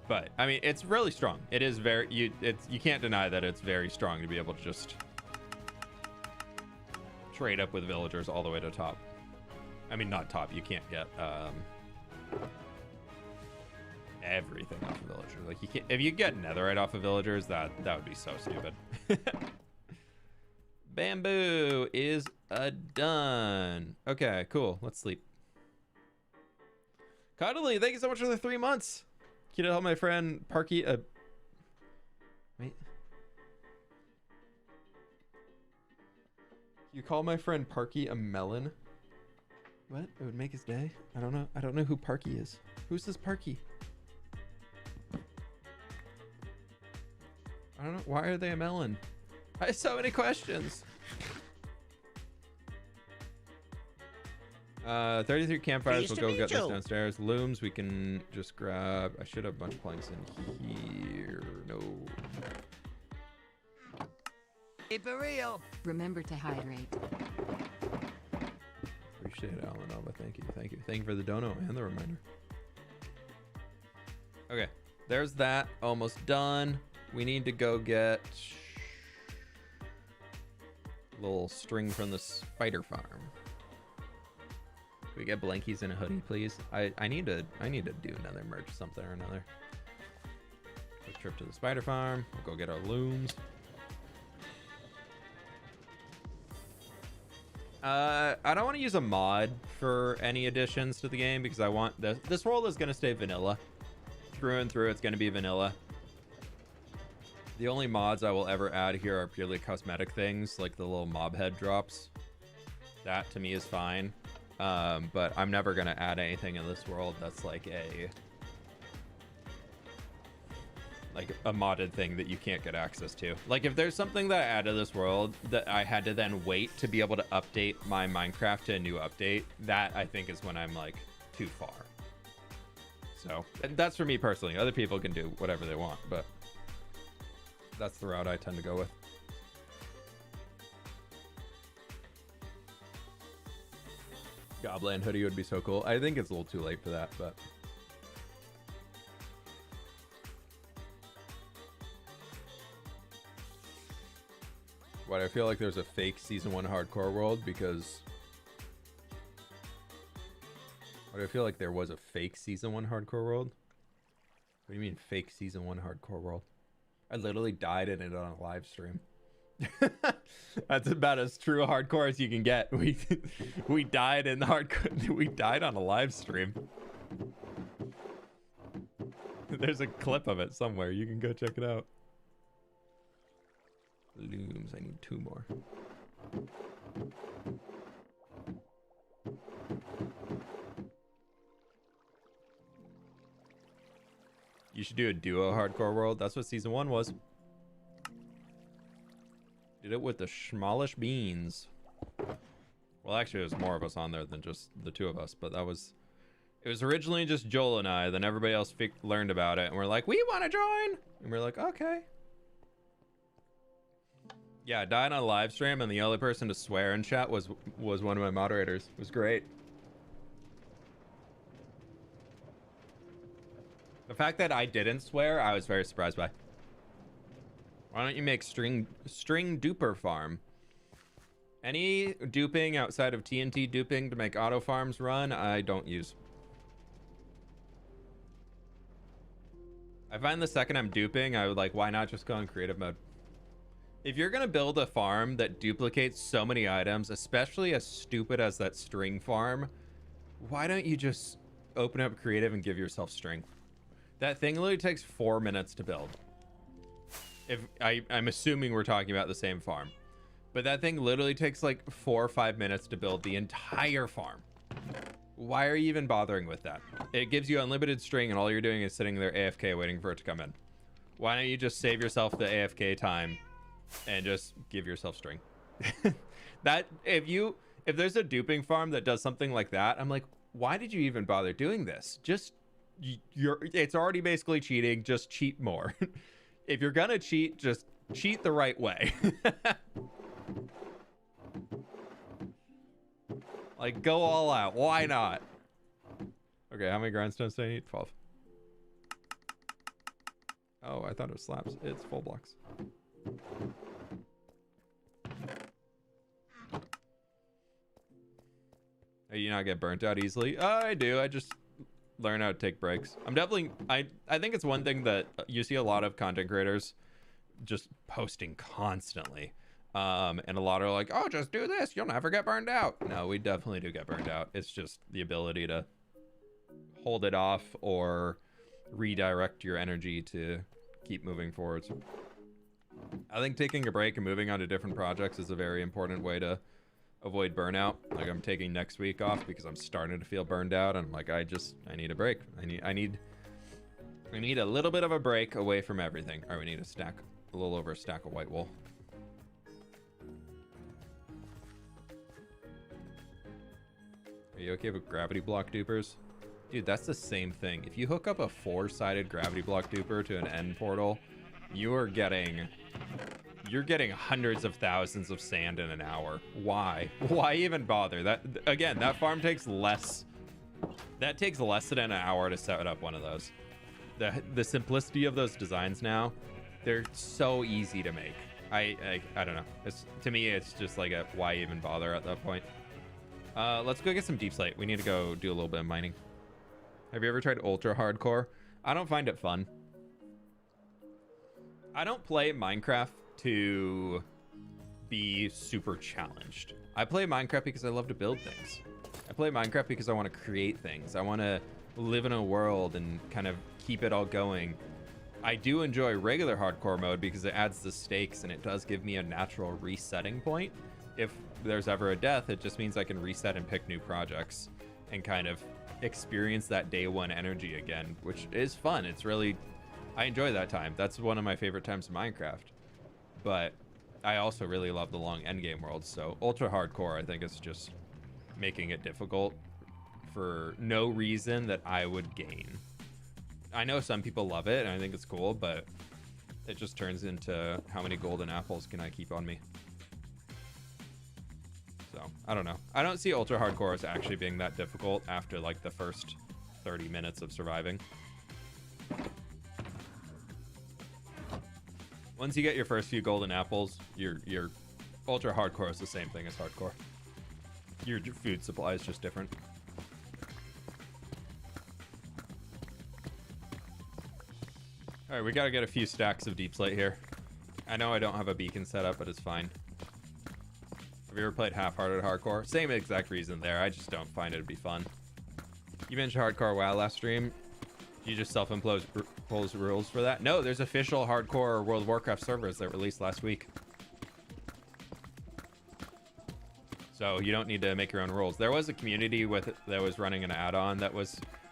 But I mean, it's really strong. It is very you can't deny that it's very strong to be able to just trade up with villagers all the way to top. I mean, not top. You can't get everything off of villagers. Like, you can't, if you get netherite off of villagers, that would be so stupid. Bamboo is done. Okay, cool. Let's sleep. Cuddly, thank you so much for the 3 months. Can you help my friend Parky? Wait. You call my friend Parky a melon? What? It would make his day? I don't know. I don't know who Parky is. Who's this Parky? I don't know. Why are they a melon? I have so many questions. 33 campfires. We'll go get this downstairs. Looms, we can just grab. I should have a bunch of planks in here. No. Keep it real. Remember to hydrate. Appreciate it, Alanova. Thank you. Thank you. Thank you for the dono and the reminder. Okay. There's that. Almost done. We need to go get a little string from the spider farm. We get blankies and a hoodie, please. I need to do another merch, something or another. Quick trip to the spider farm. We'll go get our looms. I don't want to use a mod for any additions to the game because I want this world is going to stay vanilla. Through and through, it's going to be vanilla. The only mods I will ever add here are purely cosmetic things, like the little mob head drops. That to me is fine. But I'm never going to add anything in this world that's like a modded thing that you can't get access to. Like if there's something that I add to this world that I had to then wait to be able to update my Minecraft to a new update, that I think is when I'm like too far. So that's for me personally. Other people can do whatever they want, but that's the route I tend to go with. Goblin hoodie would be so cool. I think it's a little too late for that, but what, I feel like there's a fake season 1 hardcore world because what, I feel like there was a fake season 1 hardcore world. What do you mean fake season 1 hardcore world? I literally died in it on a live stream. That's about as true hardcore as you can get. We died in the hardcore. We died on a live stream. There's a clip of it somewhere. You can go check it out. Looms. I need 2 more. You should do a duo hardcore world. That's what season 1 was. Did it with the Schmalish Beans. Well, actually, there's more of us on there than just the 2 of us, but it was originally just Joel and I. Then everybody else learned about it, and we're like, we want to join. And we're like, okay. Yeah, I died on a live stream, and the only person to swear in chat was one of my moderators. It was great. The fact that I didn't swear, I was very surprised by. Why don't you make string duper farm? Any duping outside of TNT duping to make auto farms run, I don't use. I find the second I'm duping, I would like, why not just go in creative mode? If you're gonna build a farm that duplicates so many items, especially as stupid as that string farm, why don't you just open up creative and give yourself string? That thing literally takes 4 minutes to build. If I'm assuming we're talking about the same farm, but that thing literally takes like 4 or 5 minutes to build the entire farm. Why are you even bothering with that? It gives you unlimited string and all you're doing is sitting there AFK waiting for it to come in. Why don't you just save yourself the AFK time and just give yourself string? That if there's a duping farm that does something like that, I'm like, why did you even bother doing this? Just it's already basically cheating, just cheat more. If you're gonna cheat, just cheat the right way. Like, go all out. Why not? Okay, how many grindstones do I need? 12. Oh, I thought it was slabs. It's full blocks. Do you not get burnt out easily? I do. I just learn how to take breaks. I'm definitely... I think it's one thing that you see a lot of content creators just posting constantly. And a lot are like, oh, just do this. You'll never get burned out. No, we definitely do get burned out. It's just the ability to hold it off or redirect your energy to keep moving forwards. I think taking a break and moving on to different projects is a very important way to avoid burnout. Like, I'm taking next week off because I'm starting to feel burned out. And I'm like, I need a break. I need a little bit of a break away from everything. All right, we need a little over a stack of white wool. Are you okay with gravity block dupers? Dude, that's the same thing. If you hook up a 4-sided gravity block duper to an end portal, you're getting hundreds of thousands of sand in an hour. Why? Why even bother? That farm takes less. That takes less than an hour to set up one of those. The simplicity of those designs now, they're so easy to make. I don't know. To me, it's just like a why even bother at that point. Let's go get some deep slate. We need to go do a little bit of mining. Have you ever tried ultra hardcore? I don't find it fun. I don't play Minecraft to be super challenged. I play Minecraft because I love to build things. I play Minecraft because I want to create things. I want to live in a world and kind of keep it all going. I do enjoy regular hardcore mode because it adds the stakes and it does give me a natural resetting point. If there's ever a death, it just means I can reset and pick new projects and kind of experience that day one energy again, which is fun. It's really, I enjoy that time. That's one of my favorite times in Minecraft. But I also really love the long endgame worlds. So ultra hardcore, I think, is just making it difficult for no reason that I would gain. I know some people love it and I think it's cool, but it just turns into how many golden apples can I keep on me? So I don't know. I don't see ultra hardcore as actually being that difficult after like the first 30 minutes of surviving. Once you get your first few golden apples, your ultra hardcore is the same thing as hardcore. Your food supply is just different. All right, we gotta get a few stacks of deep slate here. I know I don't have a beacon set up, but it's fine. Have you ever played half-hearted hardcore? Same exact reason there. I just don't find it to be fun. You mentioned hardcore WoW last stream. You just self-impose rules for that? No, there's official hardcore World of Warcraft servers that released last week. So you don't need to make your own rules. There was a community that was running an add-on that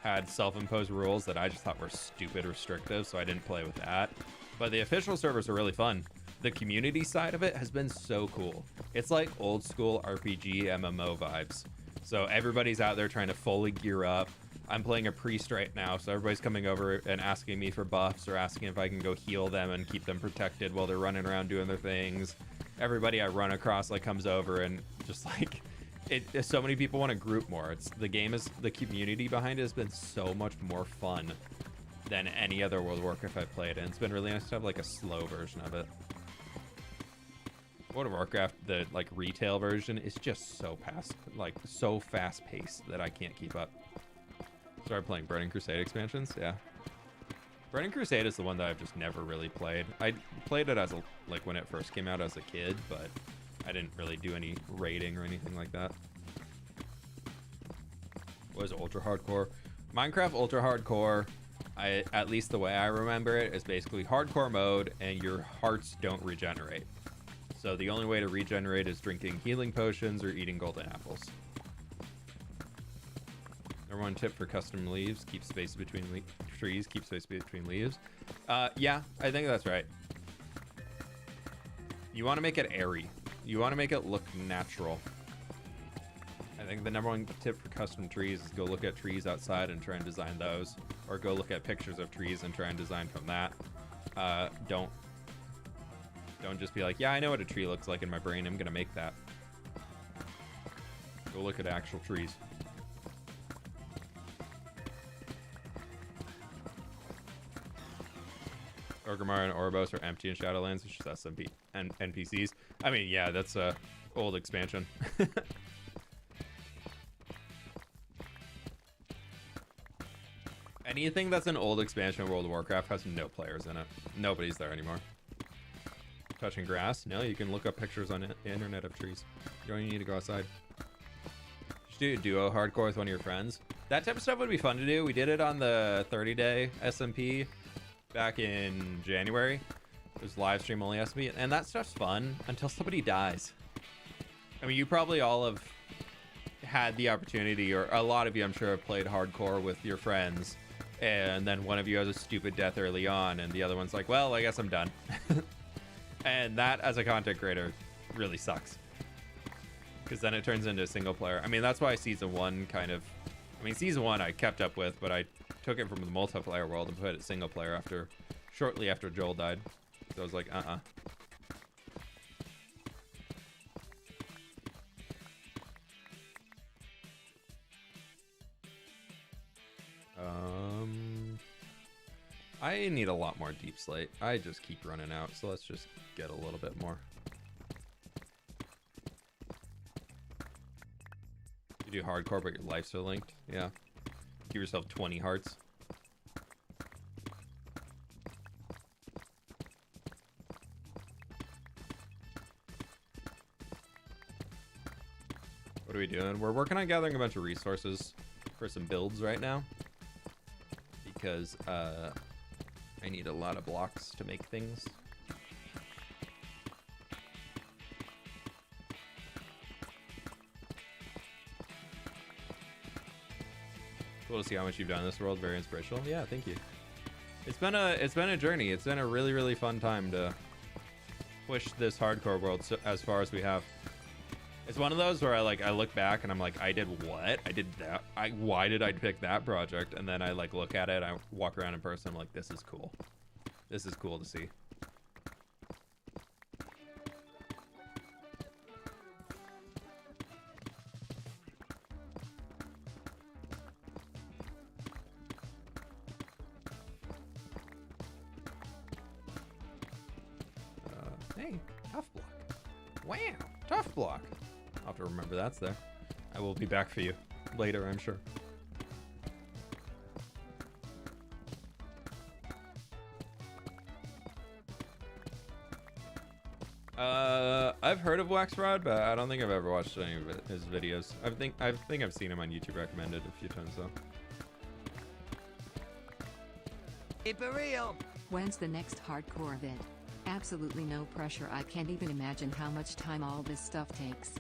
had self-imposed rules that I just thought were stupid restrictive, so I didn't play with that. But the official servers are really fun. The community side of it has been so cool. It's like old school RPG MMO vibes. So everybody's out there trying to fully gear up. I'm playing a priest right now, so everybody's coming over and asking me for buffs or asking if I can go heal them and keep them protected while they're running around doing their things. Everybody I run across like comes over and just like so many people want to group more. The community behind it has been so much more fun than any other World of Warcraft I've played, and it's been really nice to have like a slow version of it. World of Warcraft, the like retail version, is just so fast paced that I can't keep up. Started playing Burning Crusade expansions. Yeah, Burning Crusade is the one that I've just never really played. I played it as when it first came out as a kid, but I didn't really do any raiding or anything like that. What is ultra hardcore? Minecraft ultra hardcore, at least the way I remember it, is basically hardcore mode and your hearts don't regenerate. So the only way to regenerate is drinking healing potions or eating golden apples. Number one tip for custom leaves: keep space between trees, keep space between leaves. Yeah, I think that's right. You want to make it airy. You want to make it look natural. I think the number one tip for custom trees is go look at trees outside and try and design those, or go look at pictures of trees and try and design from that. Don't just be like, yeah, I know what a tree looks like in my brain, I'm gonna make that. Go look at actual trees. Orgrimmar and Oribos are empty in Shadowlands. It's just SMP and NPCs. I mean, yeah, that's a old expansion. Anything that's an old expansion of World of Warcraft has no players in it. Nobody's there anymore. Touching grass? No, you can look up pictures on the internet of trees. You don't even need to go outside. You should do a duo hardcore with one of your friends. That type of stuff would be fun to do. We did it on the 30-day SMP back in January. It was live stream only SMP, and that stuff's fun until somebody dies. I mean, you probably all have had the opportunity, or a lot of you I'm sure have played hardcore with your friends, and then one of you has a stupid death early on and the other one's like, well, I guess I'm done. And that, as a content creator, really sucks, because then it turns into a single player. I mean, that's why season one season one I kept up with, but I took it from the multiplayer world and put it single player shortly after Joel died. So I was like, I need a lot more deep slate. I just keep running out, so let's just get a little bit more. You do hardcore, but your lives are linked. Yeah. Give yourself 20 hearts. What are we doing? We're working on gathering a bunch of resources for some builds right now. Because I need a lot of blocks to make things. Cool to see how much you've done in this world. Very inspirational. Yeah, thank you. It's been a journey. It's been a really, really fun time to push this hardcore world as far as we have. It's one of those where I look back and I'm like, I did what? I did that. Why did I pick that project? And then I like look at it. I walk around in person. I'm like, this is cool. This is cool to see. Hey, tough block. Wow, tough block. I'll have to remember that's there. I will be back for you later, I'm sure. I've heard of Wax Rod, but I don't think I've ever watched any of his videos. I think I've seen him on YouTube recommended a few times though. Keep it real. When's the next hardcore vid? Absolutely no pressure. I can't even imagine how much time all this stuff takes.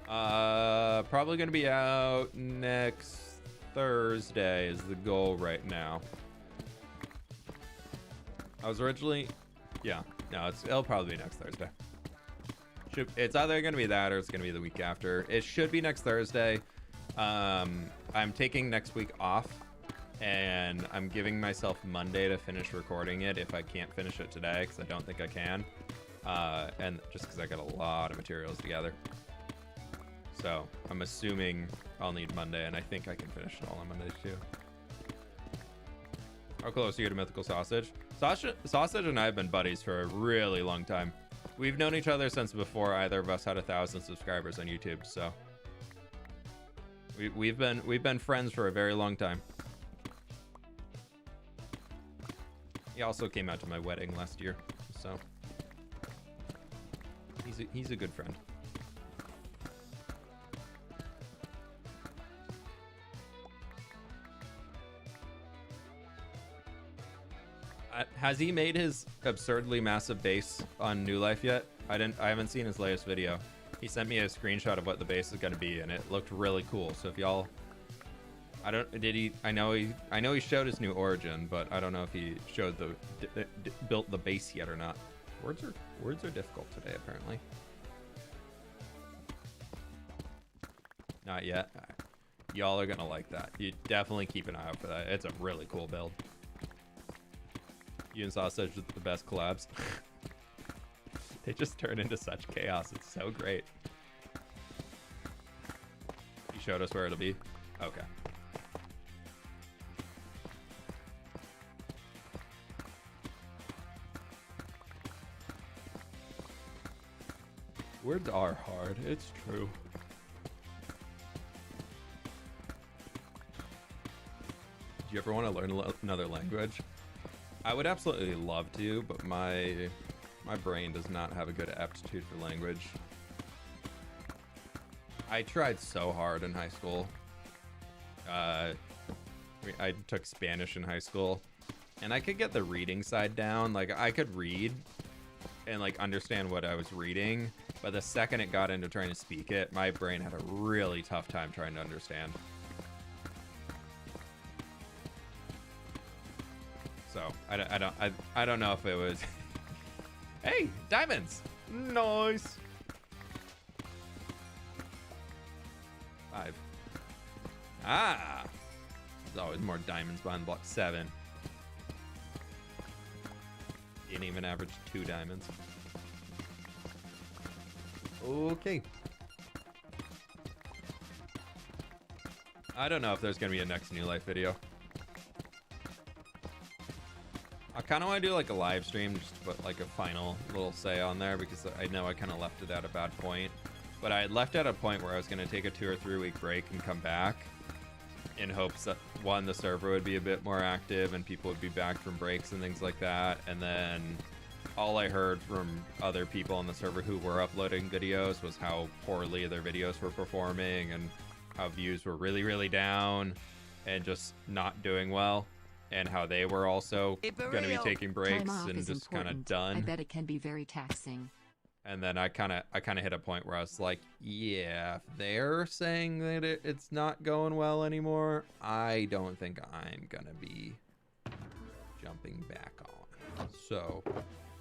Probably gonna be out next Thursday is the goal right now. I was originally, yeah, no, it'll probably be next Thursday. It's either gonna be that or it's gonna be the week after. It should be next Thursday. I'm taking next week off, and I'm giving myself Monday to finish recording it if I can't finish it today, because I don't think I can. And just because I got a lot of materials together. So I'm assuming I'll need Monday, and I think I can finish it all on Monday too. How close are you to Mythical Sausage? Sausage and I have been buddies for a really long time. We've known each other since before either of us had 1,000 subscribers on YouTube, so we've been friends for a very long time. He also came out to my wedding last year, so he's a good friend. Has he made his absurdly massive base on New Life yet? I haven't seen his latest video. He sent me a screenshot of what the base is going to be, and it looked really cool. So if y'all, I know he showed his new origin, but I don't know if he showed built the base yet or not. Words are difficult today, apparently. Not yet. All right. Y'all are gonna like that. You definitely keep an eye out for that. It's a really cool build. You and Sausage with the best collabs. They just turn into such chaos. It's so great. You showed us where it'll be? Okay. Words are hard. It's true. Do you ever want to learn another language? I would absolutely love to, but my brain does not have a good aptitude for language. I tried so hard in high school. I took Spanish in high school, and I could get the reading side down. Like, I could read and like understand what I was reading, but the second it got into trying to speak it, my brain had a really tough time trying to understand. So I don't know if it was. Hey, diamonds! Nice. 5. Ah, there's always more diamonds behind block 7. Didn't even average 2 diamonds. Okay. I don't know if there's gonna be a next New Life video. I kind of want to do like a live stream, just to put like a final little say on there, because I know I kind of left it at a bad point. but I had left at a point where I was going to take a 2 or 3 week break and come back in hopes that, one, the server would be a bit more active and people would be back from breaks and things like that. And then all I heard from other people on the server who were uploading videos was how poorly their videos were performing and how views were really, really down and just not doing well, and how they were also going to be taking breaks and just kind of done. I bet it can be very taxing. And then I kind of hit a point where I was like, yeah, if they're saying that it's not going well anymore, I don't think I'm going to be jumping back on. So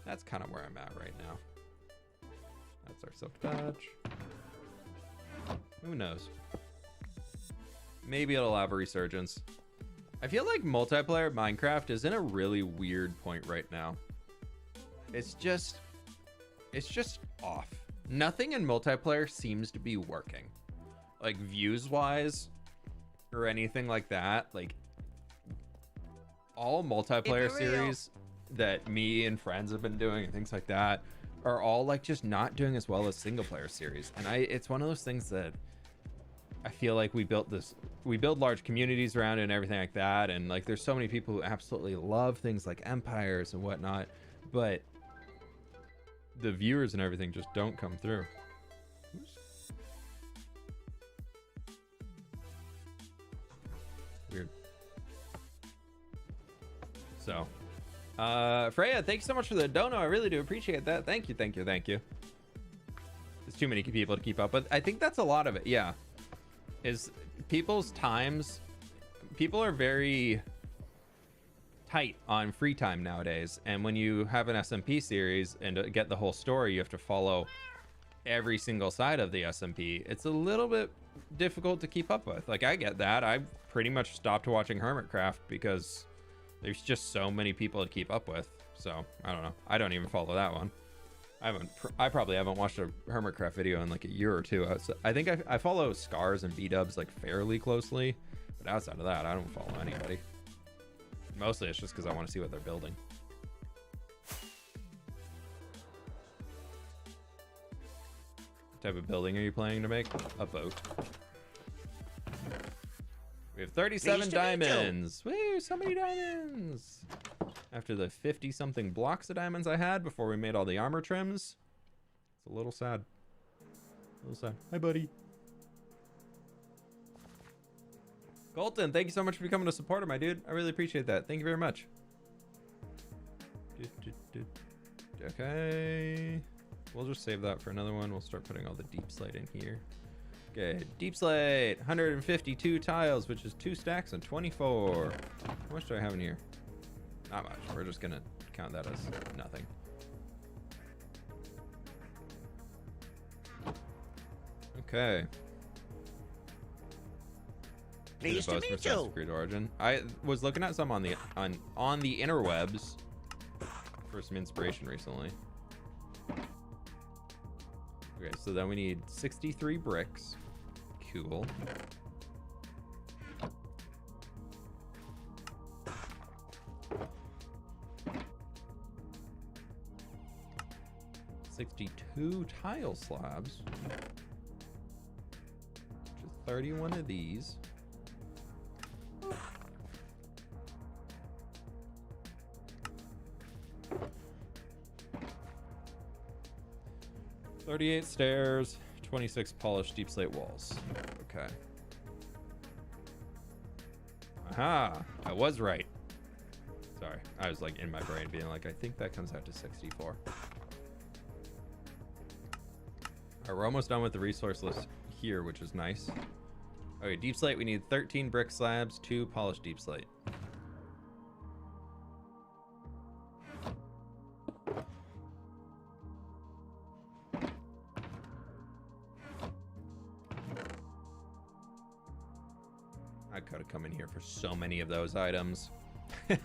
that's kind of where I'm at right now. That's our silk touch. Who knows? Maybe it'll have a resurgence. I feel like multiplayer Minecraft is in a really weird point right now. It's just off. Nothing in multiplayer seems to be working. Like views wise or anything like that. Like all multiplayer series that me and friends have been doing and things like that are all like just not doing as well as single player series. And it's one of those things that I feel like we build large communities around it and everything like that. And like, there's so many people who absolutely love things like empires and whatnot, but the viewers and everything just don't come through. Weird. So, Freya, thank you so much for the dono. I really do appreciate that. Thank you, thank you, thank you. There's too many people to keep up with. I think that's a lot of it. Yeah. Is people's times, people are very tight on free time nowadays, and when you have an SMP series and to get the whole story, you have to follow every single side of the SMP. It's a little bit difficult to keep up with. Like, I get that. I pretty much stopped watching Hermitcraft because there's just so many people to keep up with. So I don't know. I don't even follow that one. I probably haven't watched a Hermitcraft video in like a year or two. I think I follow Scars and B-dubs like fairly closely, but outside of that, I don't follow anybody. Mostly it's just because I want to see what they're building. What type of building are you planning to make? A boat. We have 37 diamonds. Woo, so many diamonds. After the 50-something blocks of diamonds I had before we made all the armor trims. It's a little sad. A little sad. Hi, buddy. Colton, thank you so much for becoming a supporter, my dude. I really appreciate that. Thank you very much. Okay. We'll just save that for another one. We'll start putting all the deep slate in here. Okay, deep slate. 152 tiles, which is 2 stacks and 24. How much do I have in here? Not much. We're just going to count that as nothing. Okay. Pleased to meet you. Crude origin. I was looking at some on the interwebs for some inspiration recently. Okay, so then we need 63 bricks. Cool. $62 tile slabs. Which is 31 of these. 38 stairs, 26 polished deep slate walls. Okay. Aha! I was right. Sorry, I was like in my brain being like, I think that comes out to 64. Alright, we're almost done with the resource list here, which is nice. Okay, deep slate, we need 13 brick slabs, 2 polished deep slate. I could have come in here for so many of those items. Okay,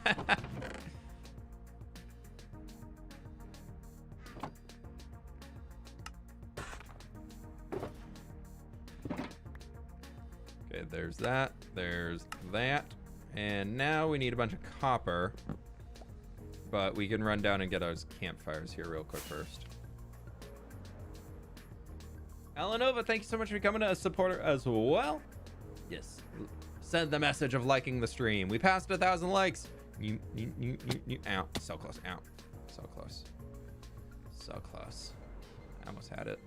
there's that. There's that. And now we need a bunch of copper. But we can run down and get those campfires here real quick first. Alanova, thank you so much for becoming a supporter as well. Yes. Send the message of liking the stream. We passed 1,000 likes. Ow. So close. Ow. So close. So close. I almost had it.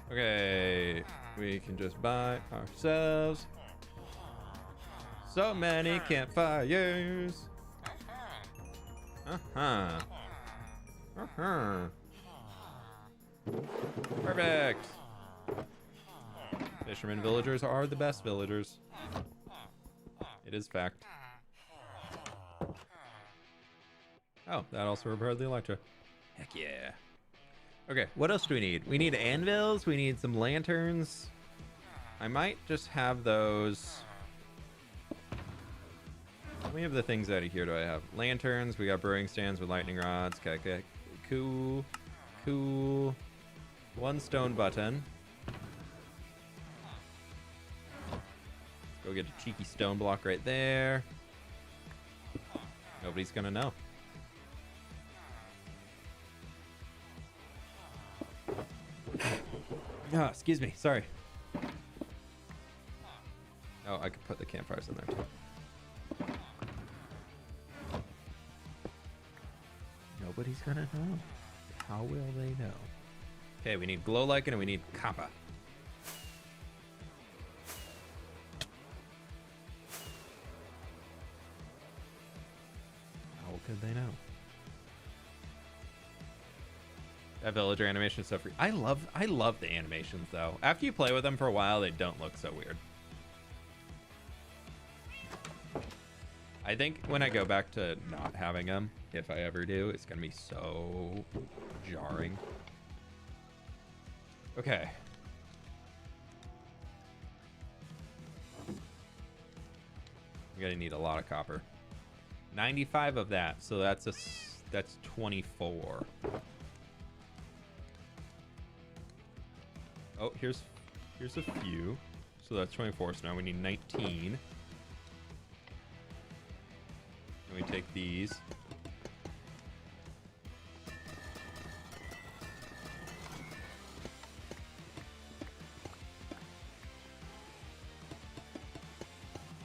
Okay, we can just buy ourselves so many campfires. Perfect. Fishermen villagers are the best villagers. It is fact. Oh, that also repaired the Electra. Heck yeah. Okay, what else do we need? We need anvils, we need some lanterns. I might just have those. How many of the things out of here do I have? Lanterns, we got brewing stands with lightning rods. Okay, cool. Cool. One stone button. Go get a cheeky stone block right there. Nobody's gonna know. Oh, excuse me. Sorry. Oh, I could put the campfires in there too. Nobody's gonna know. How will they know? Okay, we need glow lichen and we need copper. How could they know? That villager animation is so free. I love the animations though. After you play with them for a while, they don't look so weird. I think when I go back to not having them, if I ever do, it's gonna be so jarring. Okay. We're gonna need a lot of copper. 95 of that, so that's 24. Oh, here's a few. So that's 24. So now we need 19. And we take these.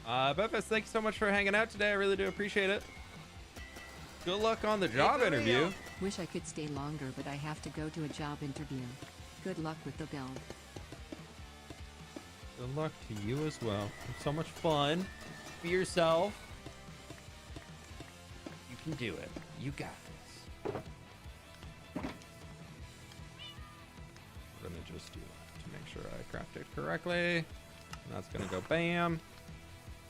Buffus, thank you so much for hanging out today. I really do appreciate it. Good luck on the job interview. Wish I could stay longer, but I have to go to a job interview. Good luck with the build. Good luck to you as well. It's so much fun. Be yourself. You can do it. You got this. We're gonna just do that to make sure I craft it correctly. And that's gonna go bam.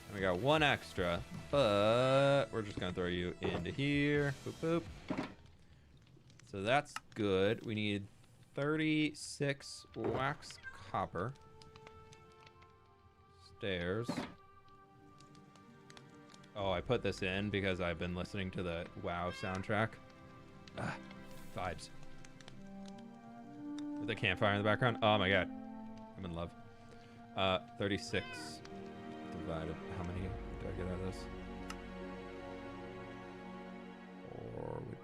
And we got one extra, but we're just gonna throw you into here. Boop, boop. So that's good. We need 36 wax copper. Stairs. Oh, I put this in because I've been listening to the WoW soundtrack. Ah, vibes. With the campfire in the background. Oh my god. I'm in love. 36 divided. How many do I get out of this? 4 would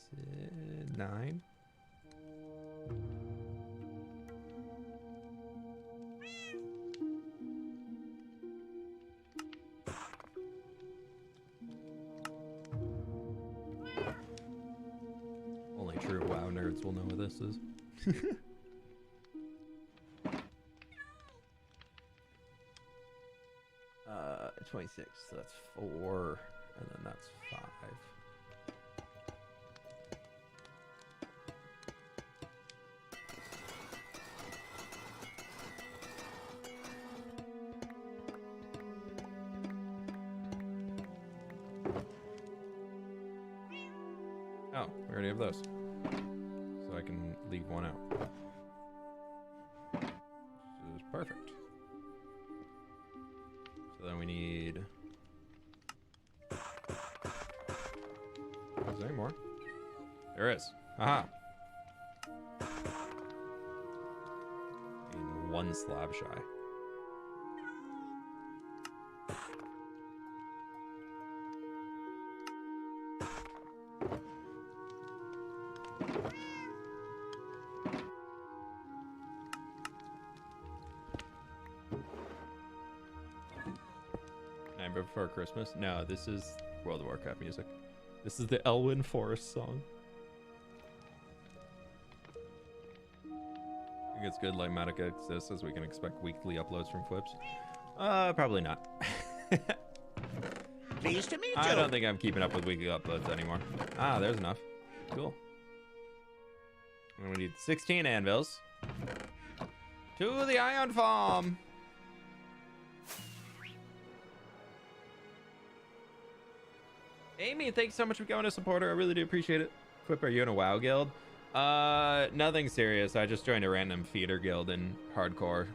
be 9. Only true WoW nerds will know what this is. 26, so that's 4, and then that's 5. Oh, we already have those. So I can leave one out. This is perfect. So then we need... Is there any more? There is. Aha. one slab shy. Nightmare Before Christmas? No, this is World of Warcraft music. This is the Elwyn Forest song. I think it's good like Matica exists as we can expect weekly uploads from fWhips. Probably not. Pleased to meet you. I don't think I'm keeping up with weekly uploads anymore. Ah, there's enough. Cool. And we need 16 anvils. To the iron farm. Amy, thanks so much for going to supporter. I really do appreciate it. fWhip, are you in a WoW guild? Nothing serious. I just joined a random feeder guild in hardcore.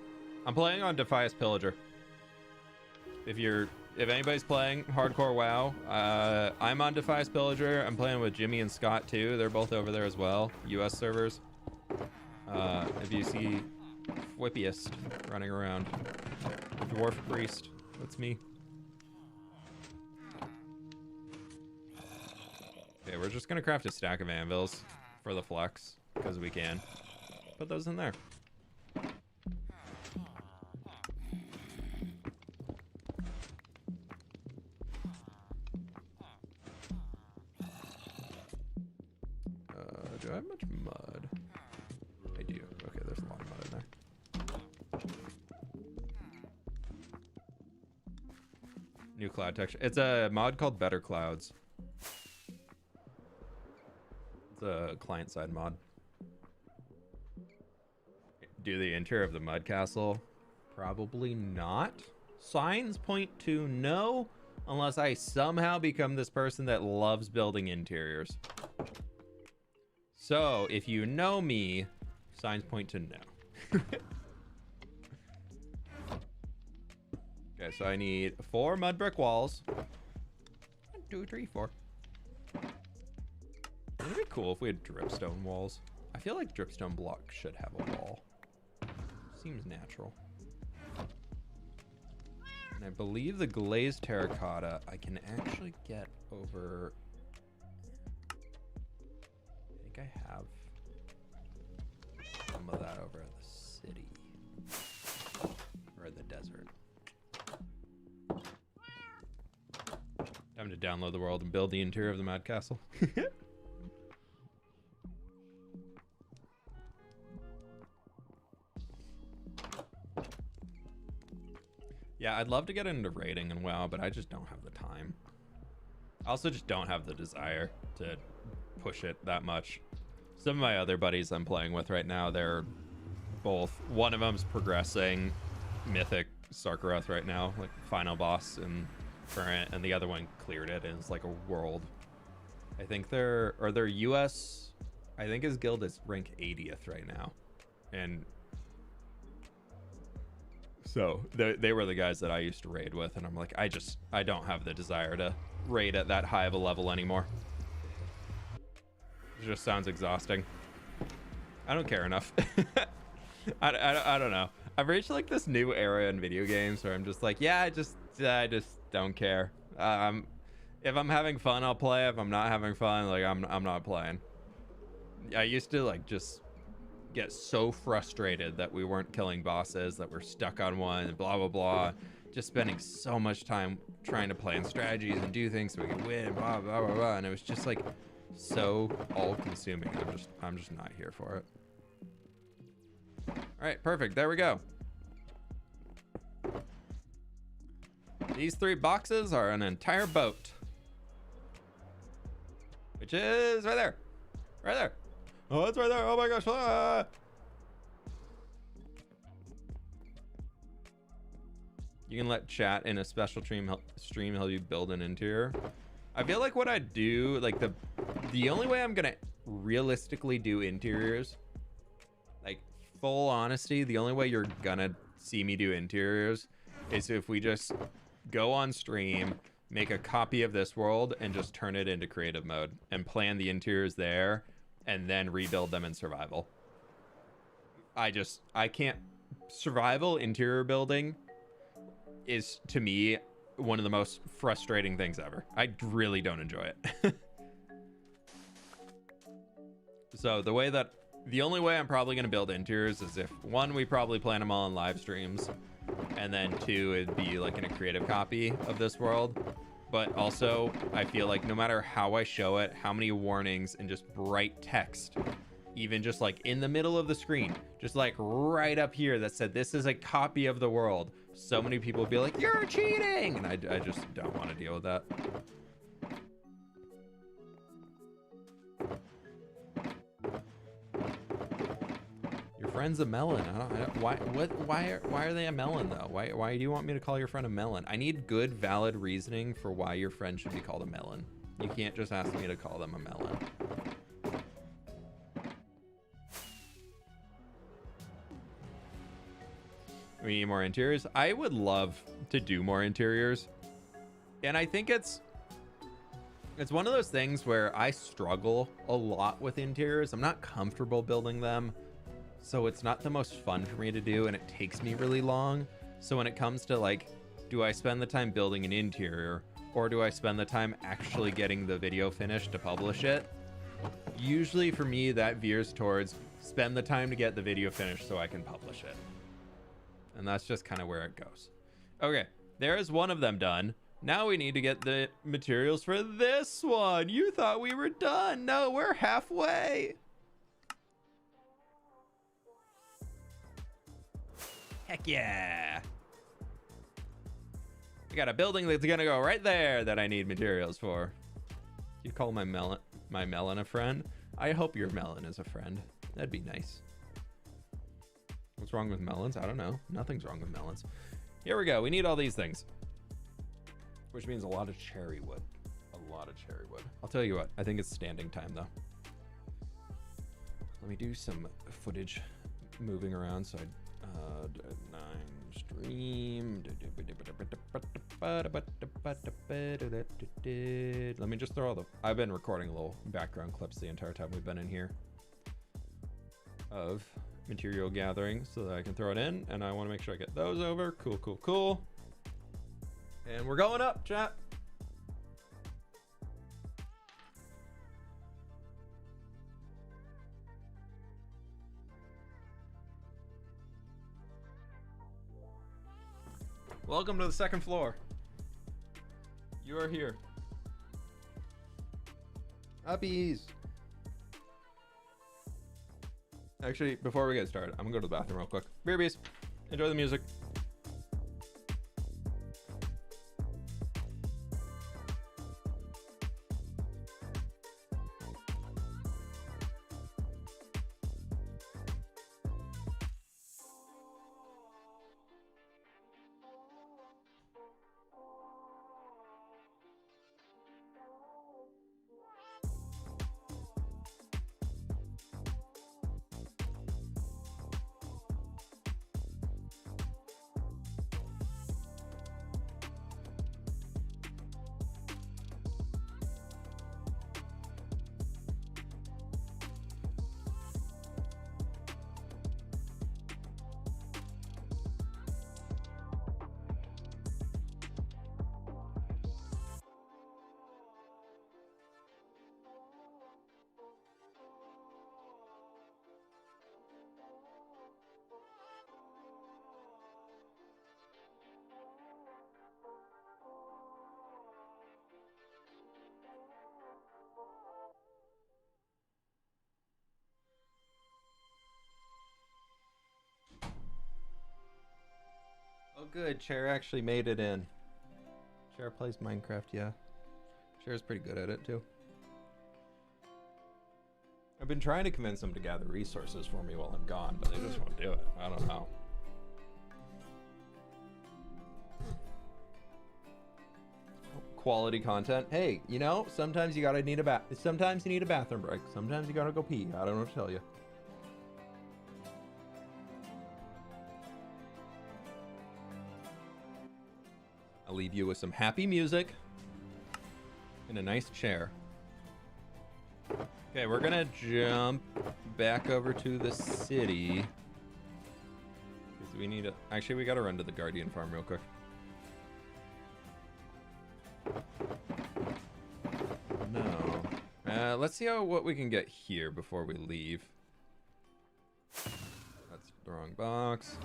I'm playing on Defias Pillager. If anybody's playing hardcore WoW, I'm on Defias Pillager. I'm playing with Jimmy and Scott too. They're both over there as well. US servers. If you see fWhippiest running around, Dwarf Priest, that's me. Okay, we're just gonna craft a stack of anvils for the flex, because we can. Put those in there. Do I have much mud? I do. Okay, there's a lot of mud in there. New cloud texture. It's a mod called Better Clouds. It's a client-side mod. Do the interior of the mud castle? Probably not. Signs point to no, unless I somehow become this person that loves building interiors. So, if you know me, signs point to no. Okay, so I need 4 mud brick walls. 1, 2, 3, 4. It'd be cool if we had dripstone walls. I feel like dripstone block should have a wall. Seems natural. And I believe the glazed terracotta I can actually get over. I think I have some of that over at the city or the desert. Time to download the world and build the interior of the Mad Castle. Yeah, I'd love to get into raiding and WoW, but I just don't have the time. I also just don't have the desire to push it that much. Some of my other buddies I'm playing with right now, they're both, one of them's progressing Mythic Sarkaroth right now, like final boss and current, and the other one cleared it and it's like a world. I think they're US, I think his guild is rank 80th right now. And so they were the guys that I used to raid with, and I'm like, I don't have the desire to raid at that high of a level anymore. It just sounds exhausting. I don't care enough. I don't know. I've reached like this new era in video games where I'm just like, yeah, I just don't care. If I'm having fun, I'll play. If I'm not having fun, like I'm not playing. I used to like just get so frustrated that we weren't killing bosses, that we're stuck on one, blah blah blah, just spending so much time trying to plan strategies and do things so we can win, blah blah blah blah, and it was just like so all-consuming. I'm just not here for it. All right, perfect. There we go. These 3 boxes are an entire boat, which is right there, right there. Oh, it's right there. Oh my gosh. Ah. You can let chat in a special stream help you build an interior. I feel like what I do, like the only way I'm gonna realistically do interiors, like full honesty, the only way you're gonna see me do interiors is if we just go on stream, make a copy of this world and just turn it into creative mode and plan the interiors there and then rebuild them in survival. I can't survival interior building is, to me, one of the most frustrating things ever. I really don't enjoy it. So the only way I'm probably going to build interiors is if, one, we probably plan them all on live streams, and then two, it'd be like in a creative copy of this world. But also, I feel like no matter how I show it, how many warnings and just bright text, even just like in the middle of the screen, just like right up here that said this is a copy of the world, so many people would be like, you're cheating, and I just don't want to deal with that. Your friend's a melon. Why are they a melon though? Why do you want me to call your friend a melon? I need good, valid reasoning for why your friend should be called a melon. You can't just ask me to call them a melon. We need more interiors. I would love to do more interiors. And I think it's one of those things where I struggle a lot with interiors. I'm not comfortable building them. So it's not the most fun for me to do, and it takes me really long. So when it comes to like, do I spend the time building an interior, or do I spend the time actually getting the video finished to publish it? Usually for me, that veers towards spend the time to get the video finished so I can publish it. And that's just kind of where it goes. Okay, there is one of them done. Now we need to get the materials for this one. You thought we were done. No, we're halfway. Heck yeah. We got a building that's gonna go right there that I need materials for. You call my melon a friend? I hope your melon is a friend. That'd be nice. What's wrong with melons? I don't know. Nothing's wrong with melons. Here we go. We need all these things. Which means a lot of cherry wood. A lot of cherry wood. I'll tell you what. I think it's standing time, though. Let me do some footage moving around. So 9 stream. Let me just throw all the... I've been recording little background clips the entire time we've been in here of material gathering so that I can throw it in, and I want to make sure I get those over. Cool. And we're going up, chat. Welcome to the second floor. You are here. Uppies. Actually, before we get started, I'm gonna go to the bathroom real quick. Beerbies, enjoy the music. Oh good, Chair actually made it in. Chair plays Minecraft, yeah. Chair's pretty good at it too. I've been trying to convince them to gather resources for me while I'm gone, but they just won't do it. I don't know. Quality content. Hey, you know, sometimes you need a bathroom break. Sometimes you gotta go pee. I don't know what to tell you. I'll leave you with some happy music and a nice chair. Okay, we're gonna jump back over to the city. we need to... Actually, we gotta run to the Guardian farm real quick. No. Let's see what we can get here before we leave. That's the wrong box.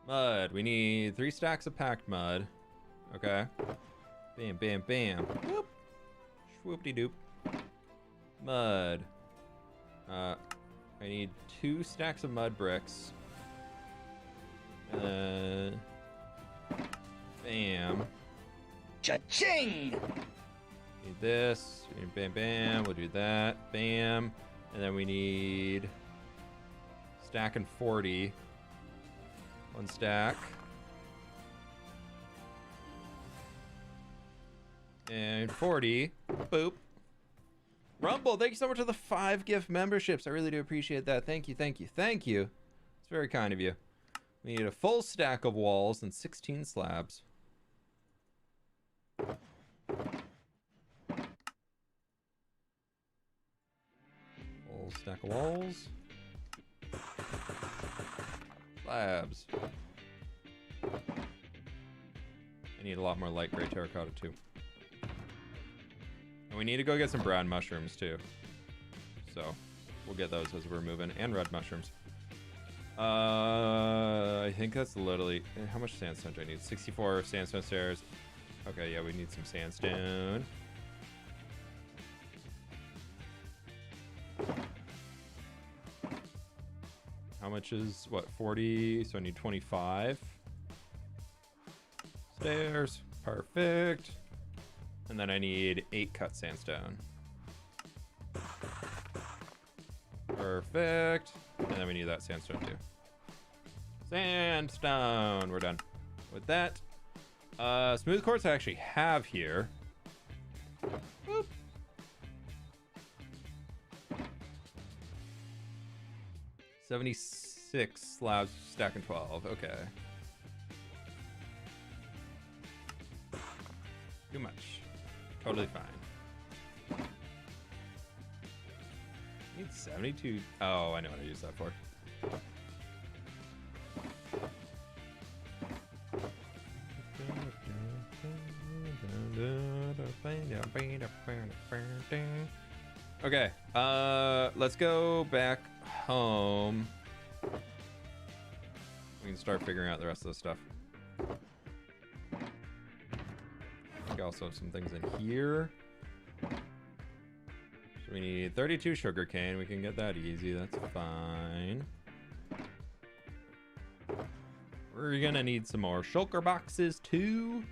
Mud. We need 3 stacks of packed mud. Okay. Bam, bam, bam. Whoop. Swoop-de-doop. Mud. I need 2 stacks of mud bricks. Bam. Cha-ching! Need this. We need bam, bam. We'll do that. Bam. And then we need stack and 40. 1 stack. And 40. Boop. Rumble, thank you so much for the 5 gift memberships. I really do appreciate that. Thank you, thank you, thank you. It's very kind of you. We need a full stack of walls and 16 slabs. Full stack of walls. Slabs. I need a lot more light gray terracotta too. And we need to go get some brown mushrooms too. So we'll get those as we're moving. And red mushrooms. I think that's literally... How much sandstone do I need? 64 sandstone stairs. Okay, yeah, we need some sandstone. How much is... What, 40? So I need 25. Stairs. Perfect. And then I need 8 cut sandstone. Perfect. And then we need that sandstone too. Sandstone. We're done with that. Smooth quartz I actually have here. Boop. $76 slabs stacking 12. Okay. Too much. Totally fine. Need 72. Oh, I know what I use that for. Okay, let's go back home. We can start figuring out the rest of the stuff. I think I also have some things in here. So we need 32 sugarcane. We can get that easy. That's fine. We're gonna need some more shulker boxes too.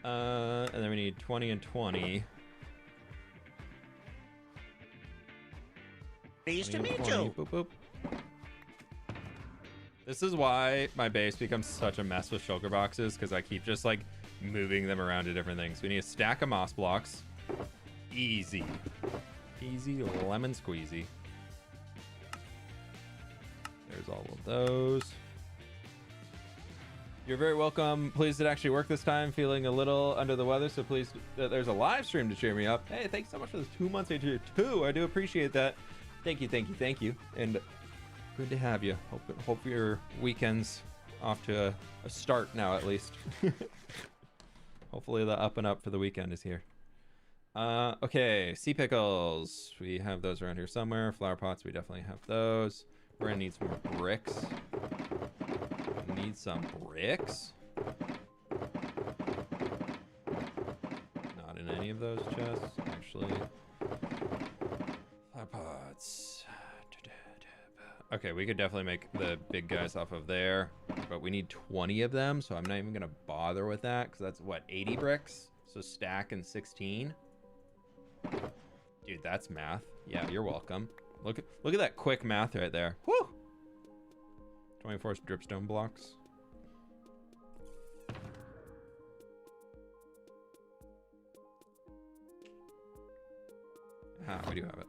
And then we need 20 and 20. Pleased to meet you. Boop, boop. This is why my base becomes such a mess with shulker boxes, because I keep just like moving them around to different things. We need a stack of moss blocks. Easy. Easy lemon squeezy. There's all of those. You're very welcome. Pleased it actually worked this time. Feeling a little under the weather, so please, there's a live stream to cheer me up. Hey, thanks so much for the 2 months into your 2. I do appreciate that. Thank you, thank you, thank you. And good to have you. Hope your weekend's off to a start now, at least. Hopefully the up and up for the weekend is here. Okay, sea pickles. We have those around here somewhere. Flower pots, we definitely have those. We're gonna need some more bricks. Need some bricks. Not in any of those chests, actually. Flower pots. Okay, we could definitely make the big guys off of there, but we need 20 of them, so I'm not even gonna bother with that, because that's what, 80 bricks? So stack and 16. Dude, that's math. Yeah, you're welcome. Look at that quick math right there. Woo! 24 dripstone blocks. Ah, we do have it.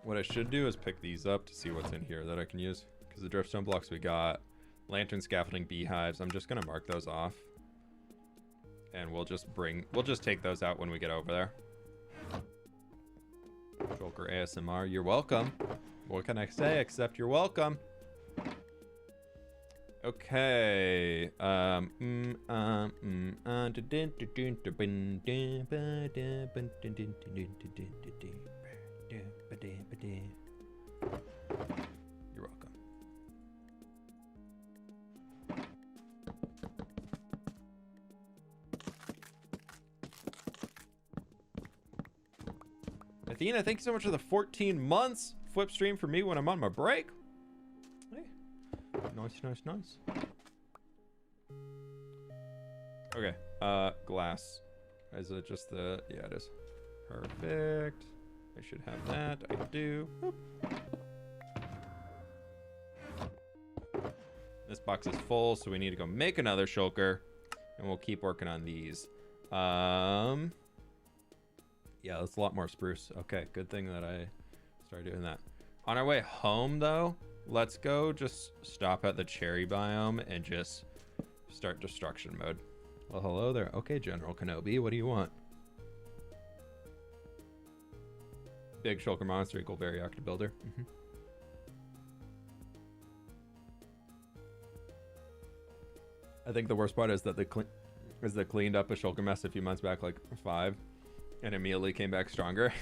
What I should do is pick these up to see what's in here that I can use. Because the dripstone blocks we got, lantern scaffolding, beehives, I'm just going to mark those off. and we'll just take those out when we get over there. Joker ASMR, you're welcome. What can I say except you're welcome? Okay. You're welcome. Athena, thank you so much for the 14 months. Flip stream for me when I'm on my break. Hey. Nice. Okay. Glass. Is it just the... Yeah, it is. Perfect. I should have that. I do. Whoop. This box is full, so we need to go make another shulker. And we'll keep working on these. Yeah, that's a lot more spruce. Okay, good thing that I started doing that. On our way home, though, let's go just stop at the cherry biome and just start destruction mode. Well, hello there. Okay, General Kenobi, what do you want? Big shulker monster equal very active builder. I think the worst part is that they cleaned up a shulker mess a few months back, like 5, and immediately came back stronger.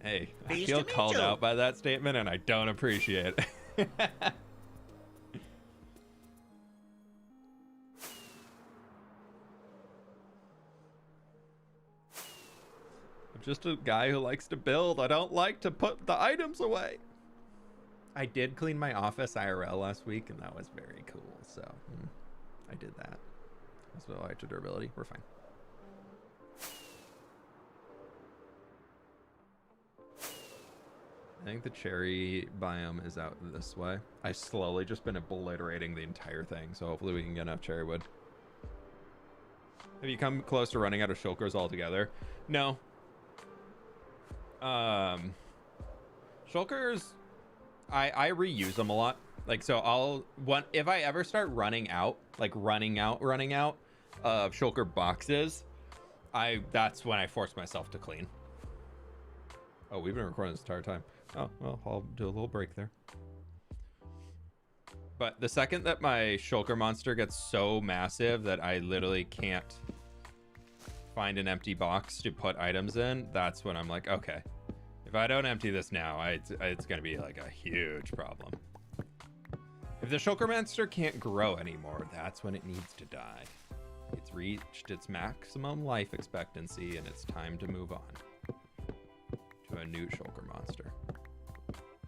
Hey, I feel called out by that statement, and I don't appreciate it. I'm just a guy who likes to build. I don't like to put the items away. I did clean my office IRL last week, and that was very cool. So I did that. That's what I like to durability. We're fine. I think the cherry biome is out this way. I've slowly just been obliterating the entire thing, so hopefully we can get enough cherry wood. Have you come close to running out of shulkers altogether? No. Shulkers, I reuse them a lot. Like, so if I ever start running out, like running out of shulker boxes, that's when I force myself to clean. Oh, we've been recording this entire time. Oh, well, I'll do a little break there. But the second that my shulker monster gets so massive that I literally can't find an empty box to put items in, that's when I'm like, okay, if I don't empty this now, it's going to be like a huge problem. If the shulker monster can't grow anymore, that's when it needs to die. It's reached its maximum life expectancy, and it's time to move on to a new shulker monster.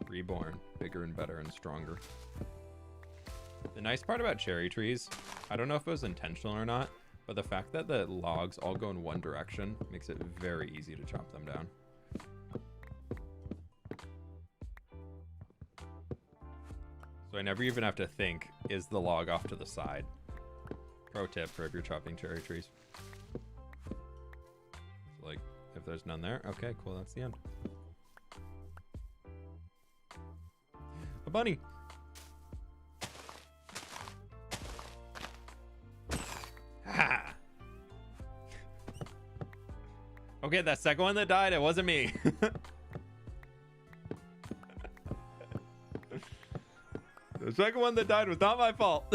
Reborn, bigger and better and stronger. The nice part about cherry trees, I don't know if it was intentional or not, but the fact that the logs all go in one direction makes it very easy to chop them down. So I never even have to think, is the log off to the side? Pro tip for if you're chopping cherry trees. So like, if there's none there, okay, cool, that's the end. A bunny. Ha! Okay, that second one that died, it wasn't me. The second one that died was not my fault.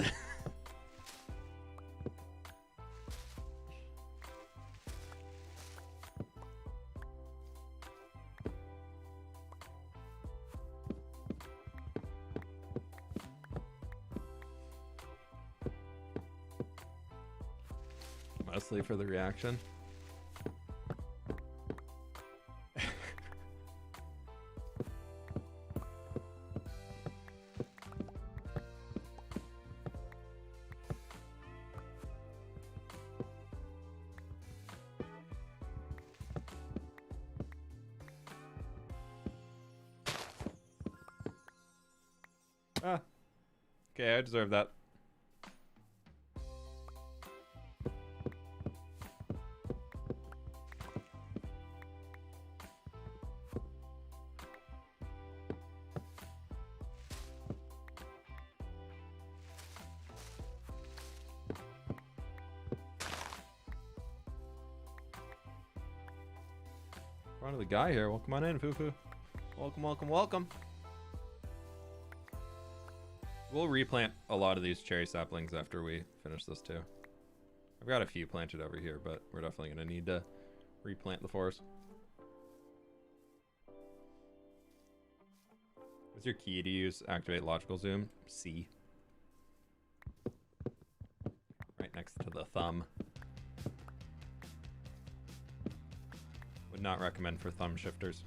Mostly for the reaction. Ah. Okay, I deserve that. Front of the guy here. Welcome on in, Fufu. Welcome, welcome, welcome. We'll replant a lot of these cherry saplings after we finish this too. I've got a few planted over here, but we're definitely going to need to replant the forest. What's your key to use activate logical zoom? C. Right next to the thumb. Would not recommend for thumb shifters.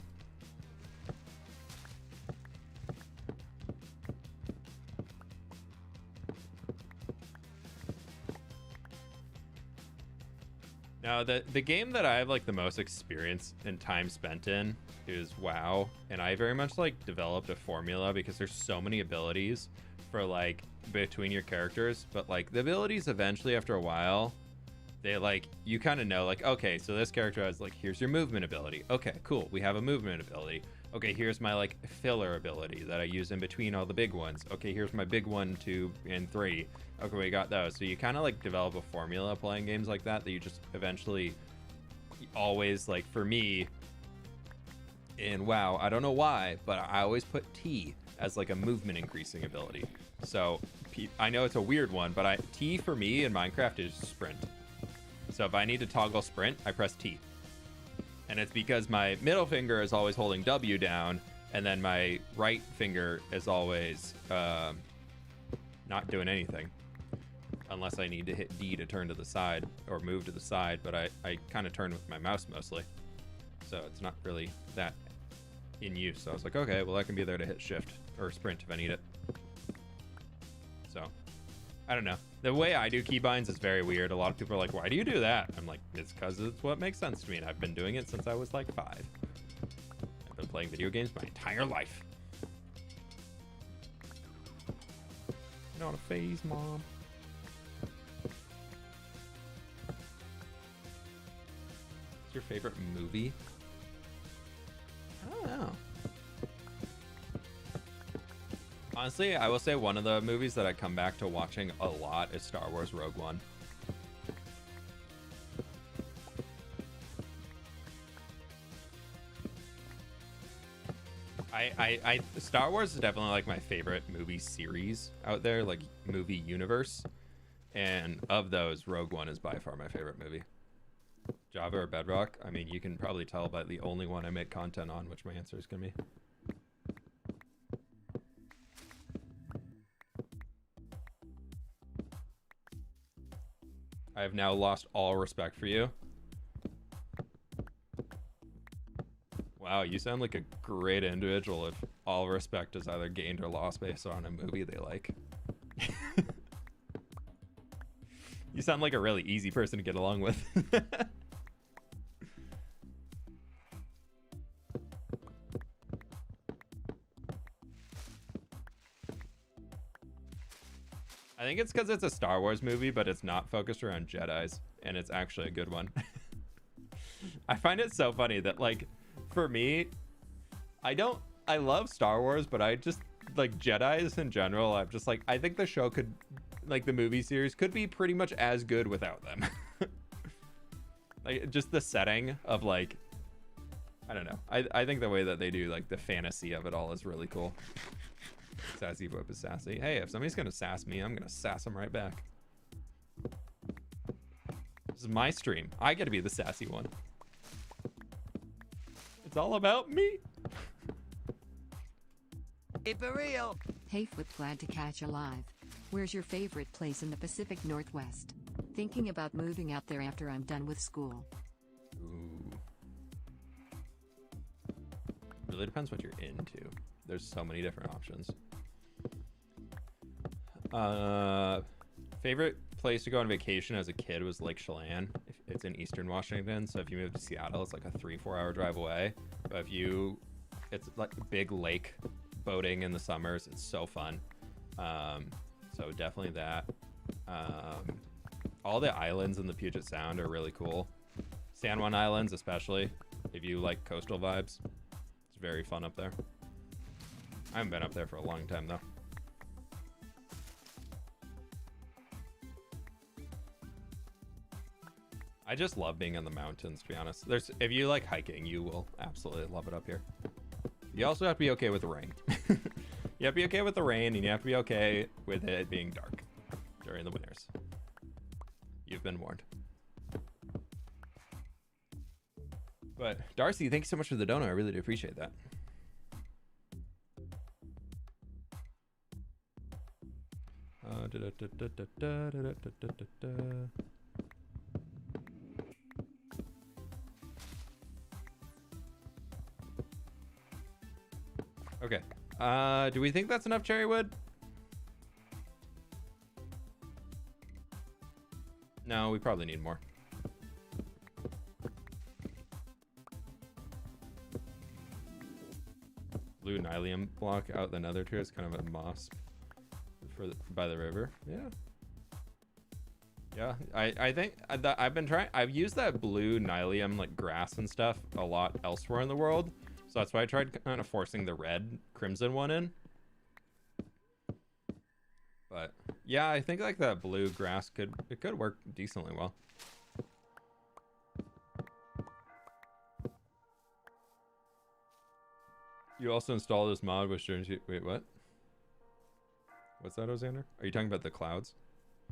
Now, the game that I have like the most experience and time spent in is WoW, and I very much like developed a formula because there's so many abilities for like between your characters, but like the abilities eventually after a while, they like, you kind of know like, okay, so this character has like, here's your movement ability. Okay, cool, we have a movement ability. Okay, here's my like filler ability that I use in between all the big ones. Okay, here's my big 1, 2, and 3. Okay, we got those. So you kind of like develop a formula playing games like that you just eventually always like, for me in WoW, I don't know why, but I always put T as like a movement increasing ability. So I know it's a weird one, but T for me in Minecraft is sprint. So if I need to toggle sprint, I press T. And it's because my middle finger is always holding W down, and then my right finger is always not doing anything. Unless I need to hit D to turn to the side or move to the side, but I kind of turn with my mouse mostly. So it's not really that in use. So I was like, okay, well I can be there to hit shift or sprint if I need it. So I don't know. The way I do keybinds is very weird. A lot of people are like, why do you do that? I'm like, it's because it's what makes sense to me, and I've been doing it since I was like 5. I've been playing video games my entire life. Not a phase, Mom. What's your favorite movie? I don't know. Honestly, I will say one of the movies that I come back to watching a lot is Star Wars Rogue One. Star Wars is definitely like my favorite movie series out there, like movie universe. And of those, Rogue One is by far my favorite movie. Java or Bedrock? I mean, you can probably tell by the only one I make content on, which my answer is going to be. I have now lost all respect for you. Wow, you sound like a great individual if all respect is either gained or lost based on a movie they like. You sound like a really easy person to get along with. I think it's because it's a Star Wars movie, but it's not focused around Jedis, and it's actually a good one. I find it so funny that, like, for me, I love Star Wars, but I just, like, Jedis in general, I'm just like, I think the show could, like, the movie series could be pretty much as good without them. Like, just the setting of, like, I don't know. I think the way that they do, like, the fantasy of it all is really cool. Sassy fWhip is sassy. Hey, if somebody's gonna sass me, I'm gonna sass them right back. This is my stream. I get to be the sassy one. It's all about me. Keep it real. Hey fWhip, glad to catch you live. Where's your favorite place in the Pacific Northwest? Thinking about moving out there after I'm done with school. Ooh. Really depends what you're into. There's so many different options. Favorite place to go on vacation as a kid was Lake Chelan. It's in Eastern Washington, so if you move to Seattle, it's like a 3-4 hour drive away. But it's like a big lake boating in the summers. It's so fun. So definitely that. All the islands in the Puget Sound are really cool. San Juan Islands, especially if you like coastal vibes. It's very fun up there. I haven't been up there for a long time though. I just love being in the mountains, to be honest. If you like hiking, you will absolutely love it up here. You also have to be okay with the rain. You have to be okay with the rain, and you have to be okay with it being dark during the winters. You've been warned. But Darcy, thank you so much for the donut. I really do appreciate that. Okay. Do we think that's enough cherry wood? No, we probably need more. Blue nylium block out the nether tier is kind of a moss by the river. Yeah, I think that I've used that blue nylium like grass and stuff a lot elsewhere in the world, so that's why I tried kind of forcing the red crimson one in. But yeah, I think like that blue grass could work decently well. You also install this mod which turns you... Wait, what? What's that, Ozander? Are you talking about the clouds?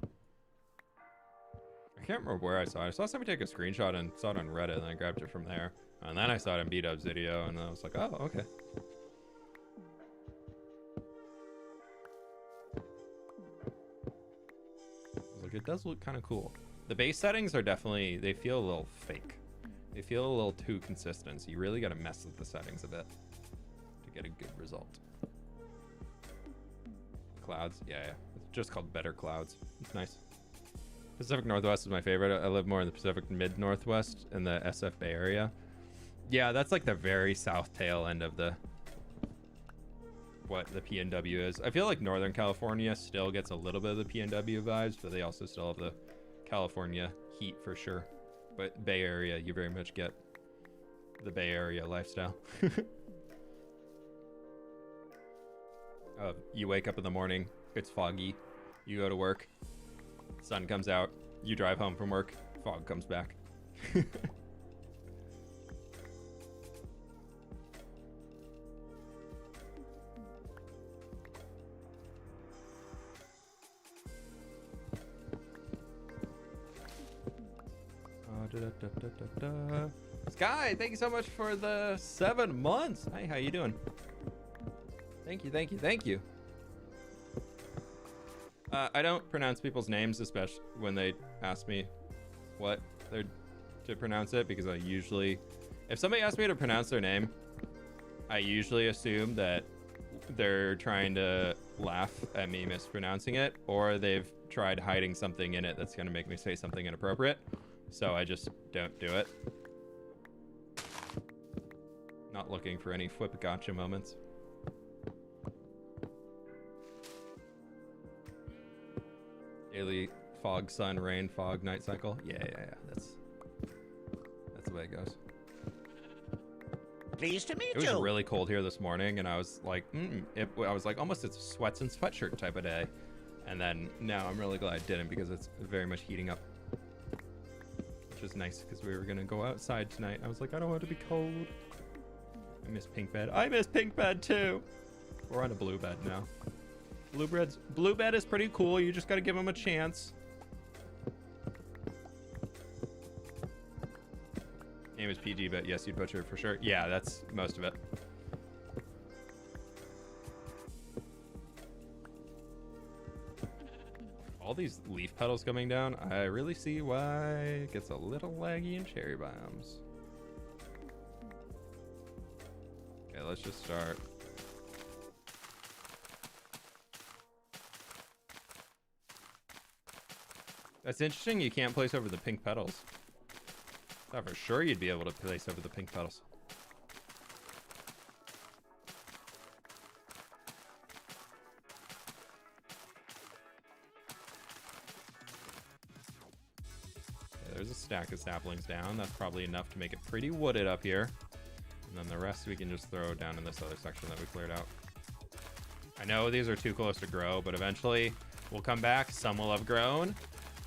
I can't remember where I saw it. I saw somebody take a screenshot and saw it on Reddit, and I grabbed it from there. And then I saw it in B-Dub's video, and I was like, oh, okay. I was like, it does look kind of cool. The base settings are definitely... They feel a little fake. They feel a little too consistent, so you really got to mess with the settings a bit get a good result. Clouds, yeah, it's just called better clouds. It's nice. Pacific Northwest is my favorite. I live more in the Pacific Mid Northwest in the SF Bay Area. Yeah, that's like the very south tail end of what the PNW is. I feel like Northern California still gets a little bit of the PNW vibes, but they also still have the California heat for sure. But Bay Area, you very much get the Bay Area lifestyle. You wake up in the morning, it's foggy, you go to work, sun comes out, you drive home from work, fog comes back. Sky, thank you so much for the 7 months. Hi, how you doing? Thank you. I don't pronounce people's names, especially when they ask me what they're to pronounce it, because if somebody asks me to pronounce their name, I usually assume that they're trying to laugh at me mispronouncing it, or they've tried hiding something in it that's going to make me say something inappropriate. So I just don't do it. Not looking for any fWhip gotcha moments. Daily fog, sun, rain, fog, night cycle. Yeah. That's the way it goes. Pleased to meet you. It was really cold here this morning, and I was like, I was like, almost it's a sweats and sweatshirt type of day. And then now I'm really glad I didn't, because it's very much heating up. Which is nice, because we were going to go outside tonight. I was like, I don't want it to be cold. I miss pink bed. I miss pink bed too. We're on a blue bed now. Blue bed is pretty cool. You just got to give them a chance. Name is PG, but yes, you'd butcher it for sure. Yeah, that's most of it. All these leaf petals coming down, I really see why it gets a little laggy in cherry biomes. Okay, let's just start. That's interesting, you can't place over the pink petals. I thought for sure you'd be able to place over the pink petals. Okay, there's a stack of saplings down. That's probably enough to make it pretty wooded up here. And then the rest we can just throw down in this other section that we cleared out. I know these are too close to grow, but eventually we'll come back. Some will have grown.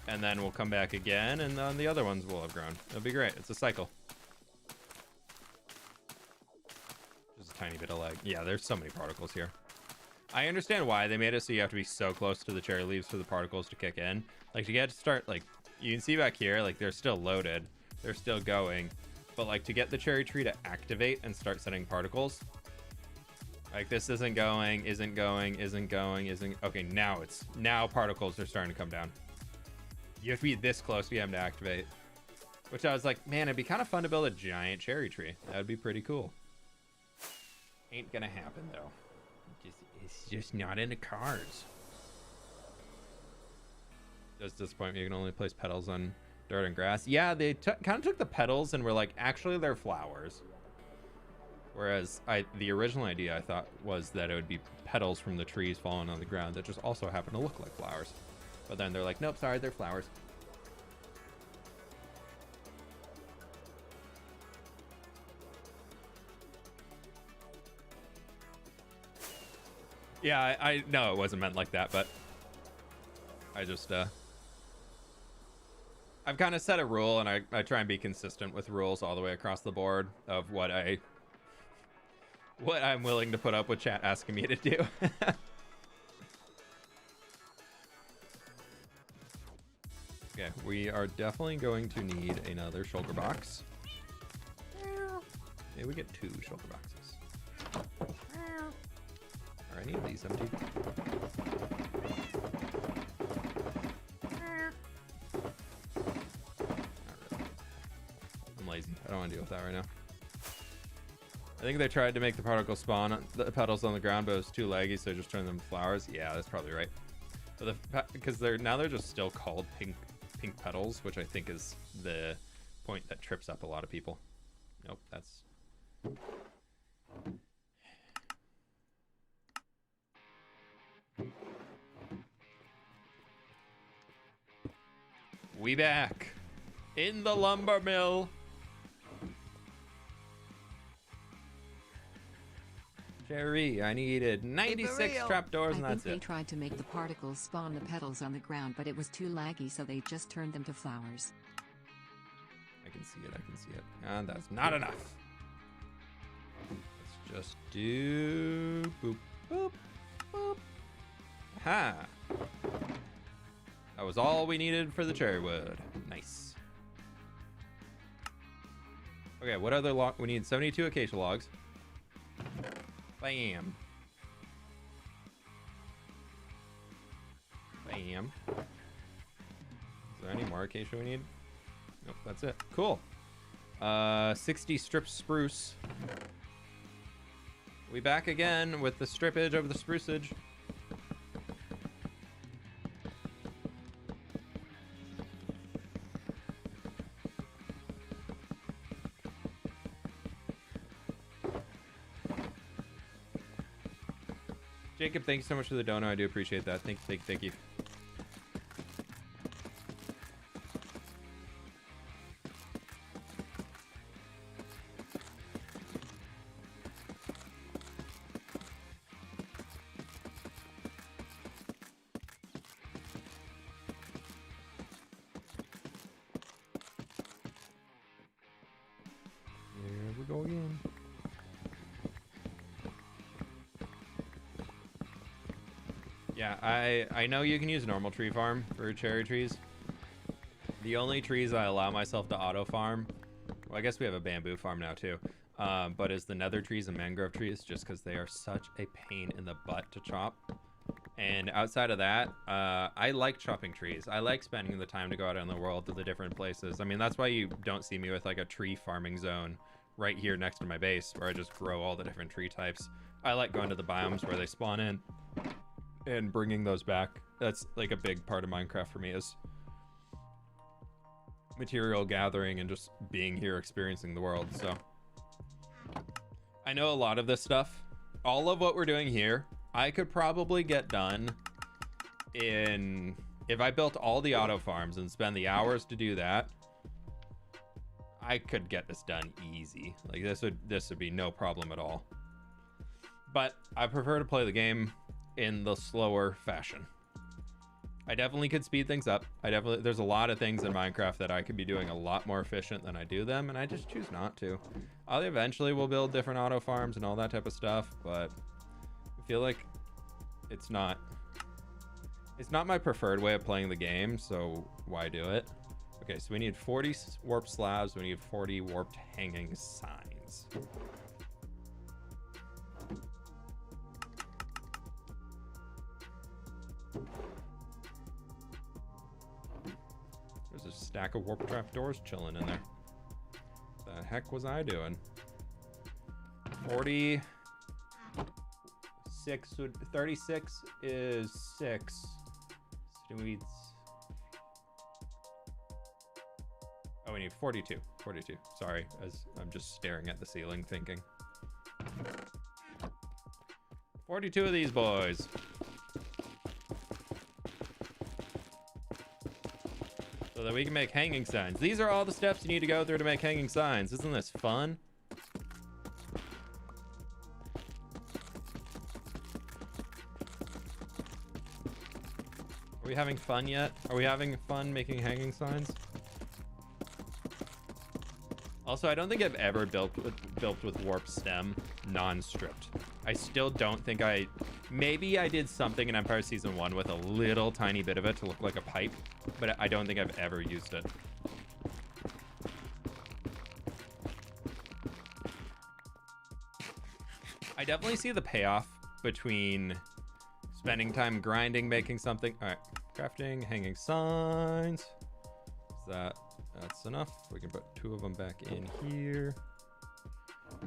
And then we'll come back again, and then the other ones will have grown. It'll be great. It's a cycle. Just a tiny bit of lag. Yeah, there's so many particles here. I understand why they made it so you have to be so close to the cherry leaves for the particles to kick in. Like, to get to start, like, you can see back here, like, they're still loaded. They're still going. But, like, to get the cherry tree to activate and start sending particles, like, this isn't going, isn't going, isn't going, isn't... Okay, now particles are starting to come down. You have to be this close to get them to activate. Which I was like, man, it'd be kind of fun to build a giant cherry tree. That would be pretty cool. Ain't gonna happen, though. It's just not in the cards. Does disappoint me. You can only place petals on dirt and grass. Yeah, they kind of took the petals and were like, actually, they're flowers. Whereas the original idea I thought was that it would be petals from the trees falling on the ground that just also happen to look like flowers. But then they're like, nope, sorry, they're flowers. Yeah, I know it wasn't meant like that, but I just, I've kind of set a rule, and I try and be consistent with rules all the way across the board of what I'm willing to put up with chat asking me to do. Okay, we are definitely going to need another shulker box. Maybe we get 2 shulker boxes. Are any of these empty? Not really. I'm lazy. I don't want to deal with that right now. I think they tried to make the particle spawn the petals on the ground, but it was too laggy, so they just turned them to flowers. Yeah, that's probably right. But because they're just still called pink petals, which I think is the point that trips up a lot of people. Nope, that's... We back in the lumber mill. Jerry, I needed 96 trapdoors, and that's I think it. they tried to make the particles spawn the petals on the ground, but it was too laggy, so they just turned them to flowers. I can see it, I can see it. And that's not enough. Let's just do... boop, boop, boop. Ha! That was all we needed for the cherry wood. Nice. Okay, what other log? We need 72 acacia logs. Bam. Bam. Is there any more acacia we need? Nope, that's it. Cool. 60 strips spruce. We back again with the strippage of the spruceage. Jacob, thank you so much for the dono. I do appreciate that. Thank you. Here we go again. Yeah, I know you can use normal tree farm for cherry trees. The only trees I allow myself to auto farm, well, I guess we have a bamboo farm now too, but is the nether trees and mangrove trees, just because they are such a pain in the butt to chop. And outside of that, I like chopping trees. I like spending the time to go out in the world to the different places. I mean, that's why you don't see me with like a tree farming zone right here next to my base where I just grow all the different tree types. I like going to the biomes where they spawn in and bringing those back. That's like a big part of Minecraft for me, is material gathering and just being here experiencing the world. So I know a lot of this stuff, all of what we're doing here, I could probably get done in, if I built all the auto farms and spend the hours to do that, I could get this done easy. Like this would be no problem at all. But I prefer to play the game in the slower fashion. I definitely could speed things up. There's a lot of things in Minecraft that I could be doing a lot more efficient than I do them, and I just choose not to. I eventually will build different auto farms and all that type of stuff, but I feel like it's not my preferred way of playing the game, so why do it? Okay, so we need 40 warped slabs, we need 40 warped hanging signs. There's a stack of warp trap doors chilling in there. The heck was I doing? 36 is 6. So we need 42. 42. Sorry, as I'm just staring at the ceiling thinking. 42 of these boys. So that we can make hanging signs. These are all the steps you need to go through to make hanging signs. Isn't this fun? Are we having fun yet? Are we having fun making hanging signs? Also, I don't think I've ever built with warp stem non-stripped. I still don't think maybe I did something in Empire Season 1 with a little tiny bit of it to look like a pipe, but I don't think I've ever used it. I definitely see the payoff between spending time grinding, making something. All right, crafting, hanging signs. That's enough. We can put 2 of them back in here.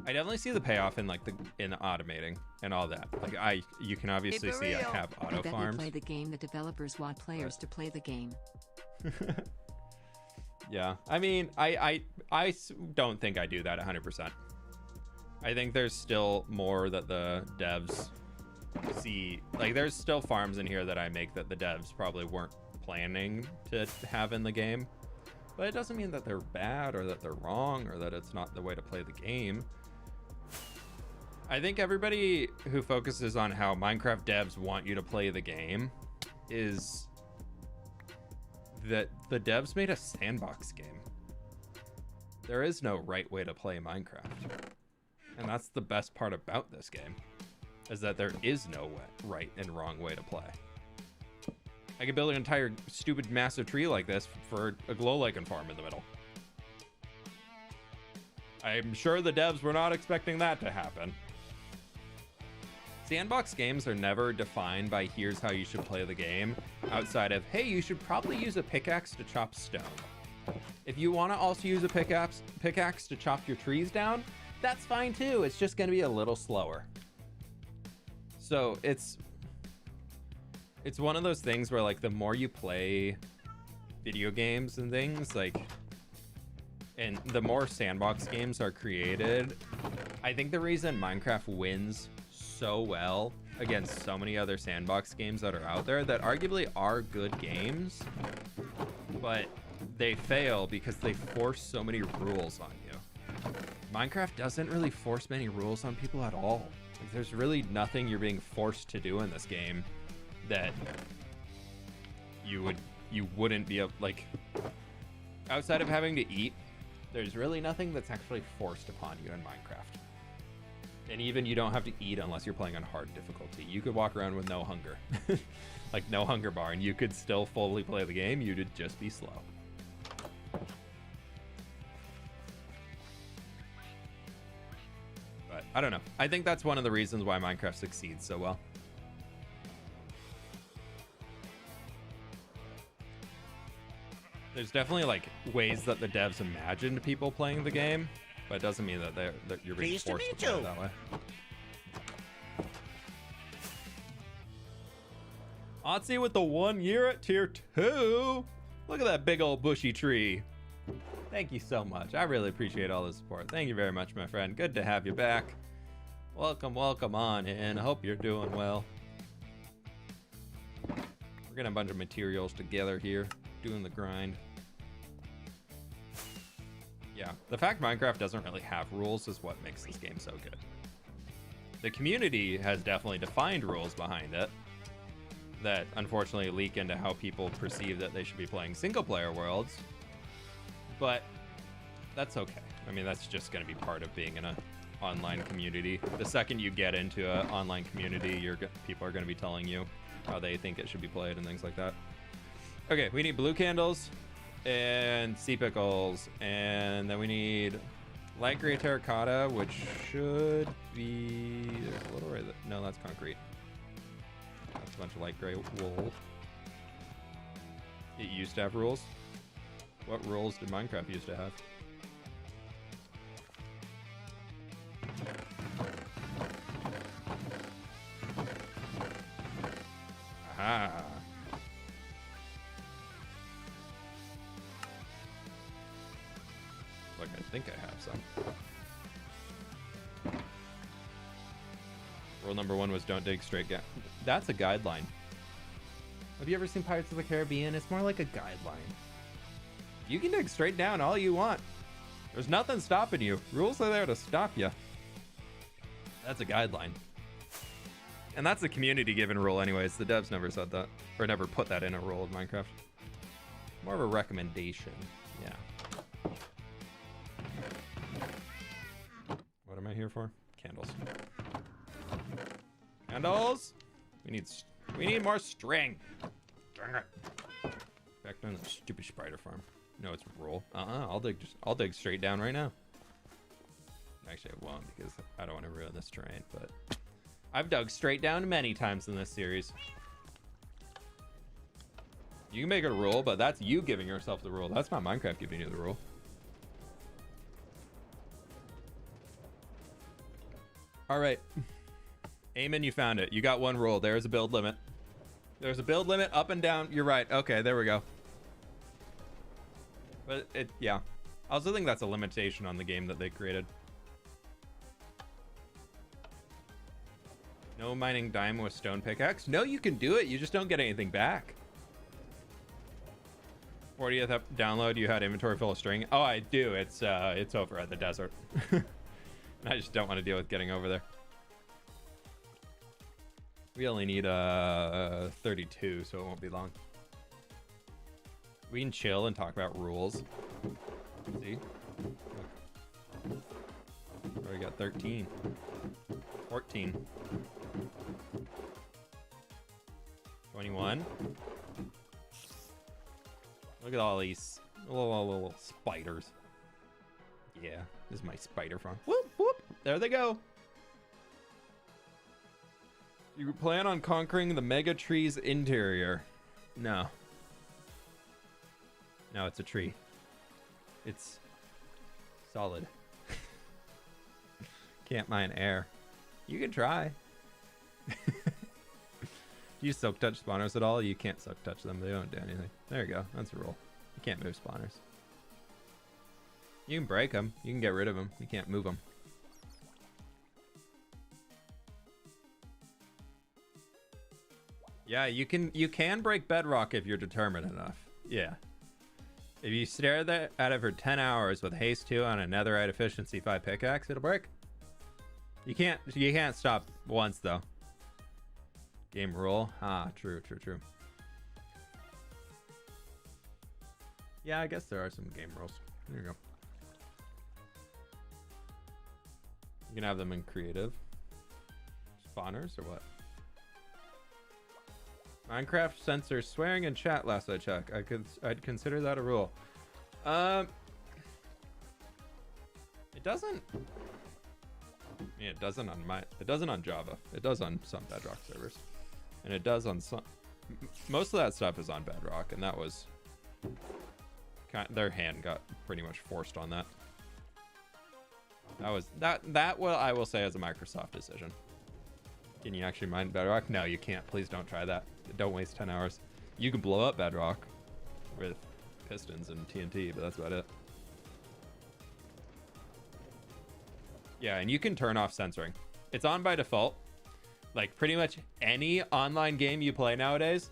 I definitely see the payoff in in automating and all that. Like you can obviously see I have auto farms. You play the game. The developers want players to play the game. Yeah, I mean, I don't think I do that 100%. I think there's still more that the devs see. Like, there's still farms in here that I make that the devs probably weren't planning to have in the game. But it doesn't mean that they're bad or that they're wrong or that it's not the way to play the game. I think everybody who focuses on how Minecraft devs want you to play the game is that the devs made a sandbox game. There is no right way to play Minecraft. And that's the best part about this game, is that there is no right and wrong way to play. I could build an entire stupid massive tree like this for a glow lichen farm in the middle. I'm sure the devs were not expecting that to happen. Sandbox games are never defined by here's how you should play the game, outside of, hey, you should probably use a pickaxe to chop stone. If you want to also use a pickaxe to chop your trees down, that's fine too. It's just going to be a little slower. So it's one of those things where, like, the more you play video games and things, like, and the more sandbox games are created, I think the reason Minecraft wins so well against so many other sandbox games that are out there that arguably are good games, but they fail because they force so many rules on you. Minecraft doesn't really force many rules on people at all. Like, there's really nothing you're being forced to do in this game that you wouldn't be able, like, outside of having to eat, there's really nothing that's actually forced upon you in Minecraft. And even you don't have to eat unless you're playing on hard difficulty. You could walk around with no hunger, like no hunger bar, and you could still fully play the game. You'd just be slow. But I don't know. I think that's one of the reasons why Minecraft succeeds so well. There's definitely, like, ways that the devs imagined people playing the game, but it doesn't mean that you're being forced to play it that way. Otzi with the 1 year at tier 2. Look at that big old bushy tree. Thank you so much. I really appreciate all the support. Thank you very much, my friend. Good to have you back. Welcome on in. I hope you're doing well. We're getting a bunch of materials together here, doing the grind. Yeah, the fact Minecraft doesn't really have rules is what makes this game so good. The community has definitely defined rules behind it, that unfortunately leak into how people perceive that they should be playing single-player worlds. But that's okay. I mean, that's just going to be part of being in a online community. The second you get into an online community, people are going to be telling you how they think it should be played and things like that. Okay, we need blue candles and sea pickles, and then we need light gray terracotta, which should be... There's a little right there. No, that's concrete. That's a bunch of light gray wool. It used to have rules. What rules did Minecraft used to have? Aha. Look, I think I have some. Rule number 1 was don't dig straight down. That's a guideline. Have you ever seen Pirates of the Caribbean? It's more like a guideline. You can dig straight down all you want. There's nothing stopping you. Rules are there to stop you. That's a guideline. And that's a community-given rule anyways. The devs never said that. Or never put that in a rule of Minecraft. More of a recommendation. Yeah. What am I here for? Candles. Candles! We need more string. Dang it. Back down the stupid spider farm. No, it's roll. I'll dig straight down right now. Actually, I won't because I don't want to ruin this terrain, but I've dug straight down many times in this series. You can make it a rule, but that's you giving yourself the rule. That's not Minecraft giving you the rule. All right. Eamon, you found it. You got one rule. There's a build limit. There's a build limit up and down. You're right. Okay, there we go. But yeah. I also think that's a limitation on the game that they created. No mining diamond with stone pickaxe. No, you can do it. You just don't get anything back. 40th download, you had inventory full of string. Oh, I do. It's over at the desert. I just don't want to deal with getting over there. We only need 32, so it won't be long. We can chill and talk about rules. See? Already got 13. 14. 21. Look at all these little spiders. Yeah, this is my spider farm. Whoop, whoop. There they go. You plan on conquering the mega tree's interior? No. No, it's a tree. It's solid. Can't mine air. You can try. Do you silk touch spawners at all? You can't silk touch them. They don't do anything. There you go. That's a rule. You can't move spawners. You can break them. You can get rid of them. You can't move them. Yeah, you can break bedrock if you're determined enough. Yeah. If you stare at it for 10 hours with haste 2 on a netherite efficiency 5 pickaxe, it'll break. You can't stop once though. Game rule. Ah, true. Yeah, I guess there are some game rules. There you go. You can have them in creative. Spawners or what? Minecraft censors swearing in chat last I checked. I'd consider that a rule. It doesn't. Yeah, it doesn't on Java. It does on some Bedrock servers, and it does on some. Most of that stuff is on Bedrock, and that was their hand got pretty much forced on that. That what I will say is a Microsoft decision. Can you actually mine Bedrock? No, you can't. Please don't try that. Don't waste 10 hours. You can blow up Bedrock with pistons and TNT, but that's about it. Yeah, and you can turn off censoring. It's on by default. Like pretty much any online game you play nowadays,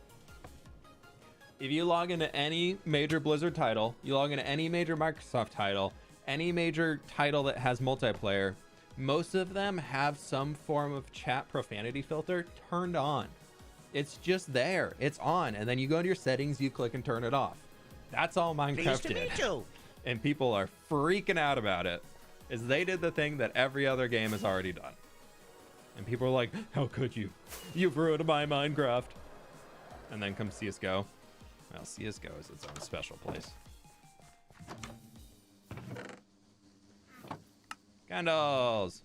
if you log into any major Blizzard title, you log into any major Microsoft title, any major title that has multiplayer, most of them have some form of chat profanity filter turned on. It's just there. It's on. And then you go into your settings, you click and turn it off. That's all Minecraft Pleased to did. meet you. And people are freaking out about it. Is they did the thing that every other game has already done. And people are like, how could you? You've ruined my Minecraft. And then comes CSGO. Well, CSGO is its own special place. Candles.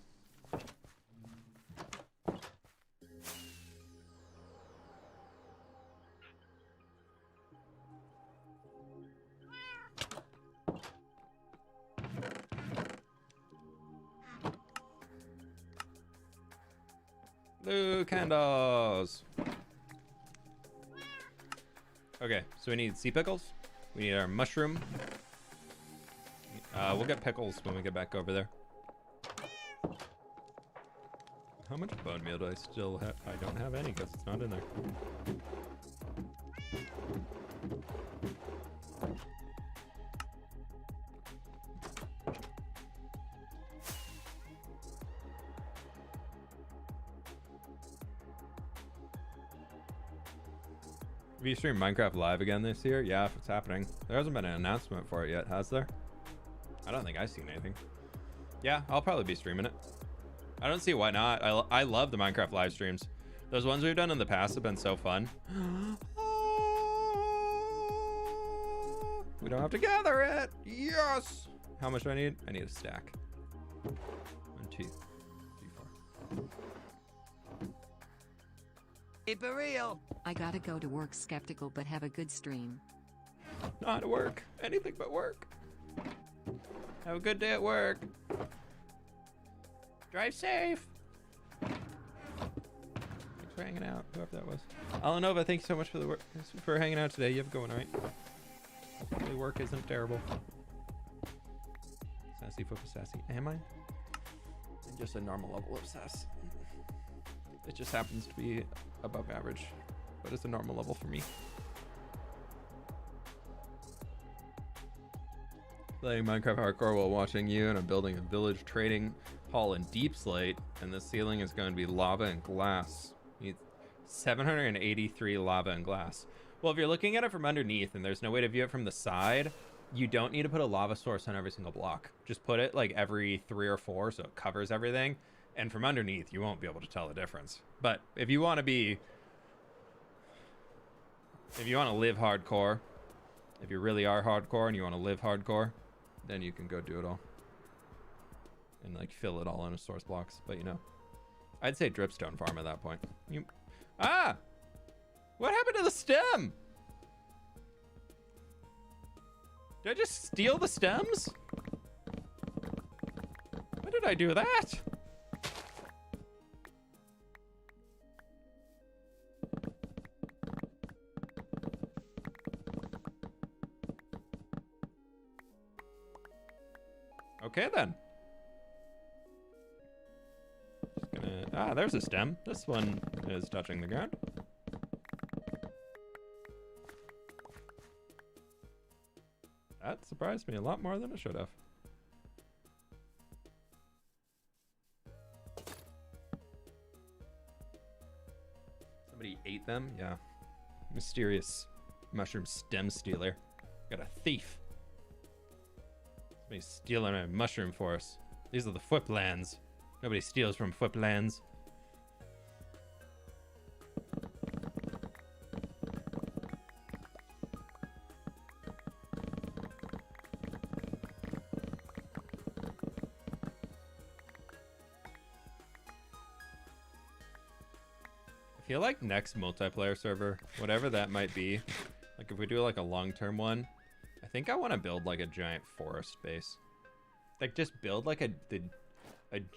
Blue candles. Okay, so we need sea pickles. We need our mushroom. We'll get pickles when we get back over there. How much bone meal do I still have? I don't have any because it's not in there. Have you streamed Minecraft Live again this year? Yeah, if it's happening. There hasn't been an announcement for it yet, has there? I don't think I've seen anything. Yeah, I'll probably be streaming it. I don't see why not. I love the Minecraft live streams. Those ones we've done in the past have been so fun. We don't have to gather it. Yes. How much do I need? I need a stack. 1, 2, 3, 4. Keep it real. I gotta go to work skeptical but have a good stream. Not work. Anything but work. Have a good day at work. Drive safe. Thanks for hanging out, whoever that was. Alanova, thanks so much for the work, for hanging out today. You have a good one, right? Hopefully work isn't terrible. Sassy, focus, sassy. Am I? I'm just a normal level of sass. It just happens to be above average, but it's a normal level for me. Playing Minecraft Hardcore while watching you, and I'm building a village trading hall in Deep Slate, and the ceiling is going to be lava and glass. Need 783 lava and glass. Well, if you're looking at it from underneath and there's no way to view it from the side, you don't need to put a lava source on every single block. Just put it like every 3 or 4 so it covers everything. And from underneath, you won't be able to tell the difference. But if you want to live hardcore, if you really are hardcore and you want to live hardcore, then you can go do it all. And like fill it all into source blocks. But you know, I'd say dripstone farm at that point. What happened to the stem? Did I just steal the stems? When did I do that? Okay then. Just gonna, there's a stem. This one is touching the ground. That surprised me a lot more than it should have. Somebody ate them? Yeah. Mysterious mushroom stem stealer. Got a thief. Somebody's stealing my mushroom forest. These are the fWhip lands. Nobody steals from fWhip lands. I feel like next multiplayer server, whatever that might be, like if we do like a long-term one, I think I want to build like a giant forest base. Like just build like a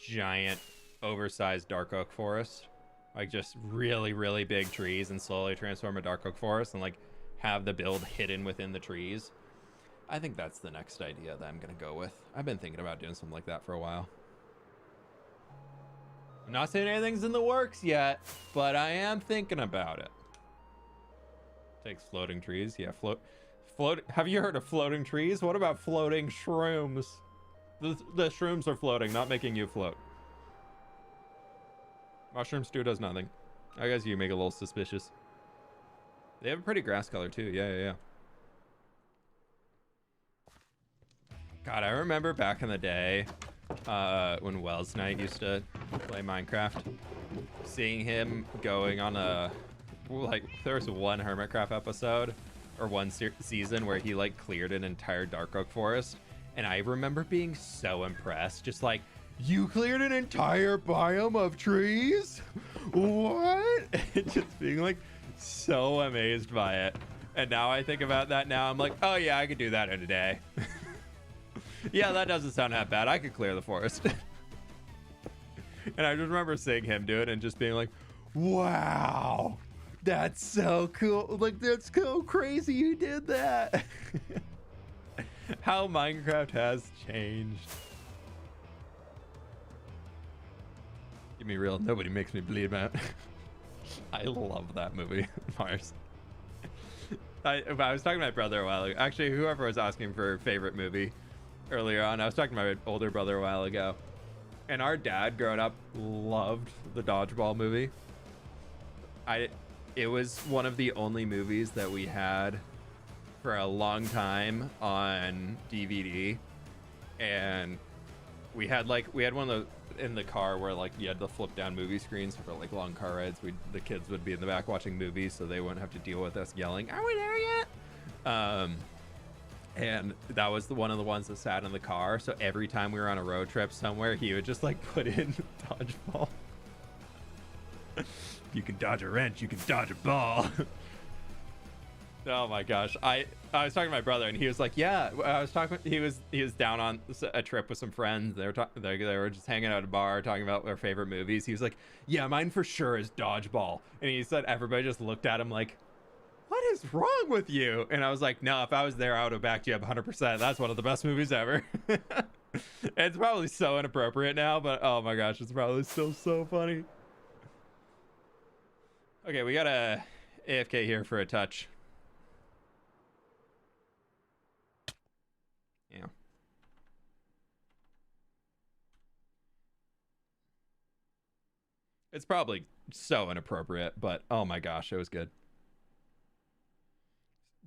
giant oversized dark oak forest. Like just really, really big trees and slowly transform a dark oak forest and like have the build hidden within the trees. I think that's the next idea that I'm gonna go with. I've been thinking about doing something like that for a while. I'm not saying anything's in the works yet, but I am thinking about it. Takes floating trees. Yeah, float. Have you heard of floating trees? What about floating shrooms? The shrooms are floating, not making you float. Mushroom stew does nothing. I guess you make it a little suspicious. They have a pretty grass color too. Yeah. God, I remember back in the day when Wells Knight used to play Minecraft, seeing him going on a, like, there was one Hermitcraft episode or one season where he like cleared an entire Dark Oak forest, and I remember being so impressed, just like, you cleared an entire biome of trees? What? Just being like so amazed by it. And now I think about that now, I'm like, oh yeah, I could do that in a day. Yeah, that doesn't sound that bad. I could clear the forest. And I just remember seeing him do it and just being like, wow, that's so cool. Like, that's so crazy you did that. How Minecraft has changed. Give me real. Nobody makes me bleed, man. I love that movie, Mars. I was talking to my brother a while ago. Actually, whoever was asking for favorite movie earlier on, I was talking to my older brother a while ago. And our dad growing up loved the Dodgeball movie. It was one of the only movies that we had for a long time on DVD. And we had one of the in the car where like you had the flip down movie screens for like long car rides. The kids would be in the back watching movies, so they wouldn't have to deal with us yelling, "Are we there yet?" And that was one of the ones that sat in the car. So every time we were on a road trip somewhere, he would just like put in Dodgeball. You can dodge a wrench, you can dodge a ball. Oh my gosh. I was talking to my brother and he was like, yeah, I was talking, he was down on a trip with some friends. They were just hanging out at a bar talking about their favorite movies. He was like, yeah, mine for sure is Dodgeball. And he said everybody just looked at him like, what is wrong with you? And I was like, no, if I was there, I would have backed you up 100%. That's one of the best movies ever. It's probably so inappropriate now, but oh my gosh, it's probably still so funny. Okay, we got a AFK here for a touch. Yeah. It's probably so inappropriate, but oh my gosh, it was good.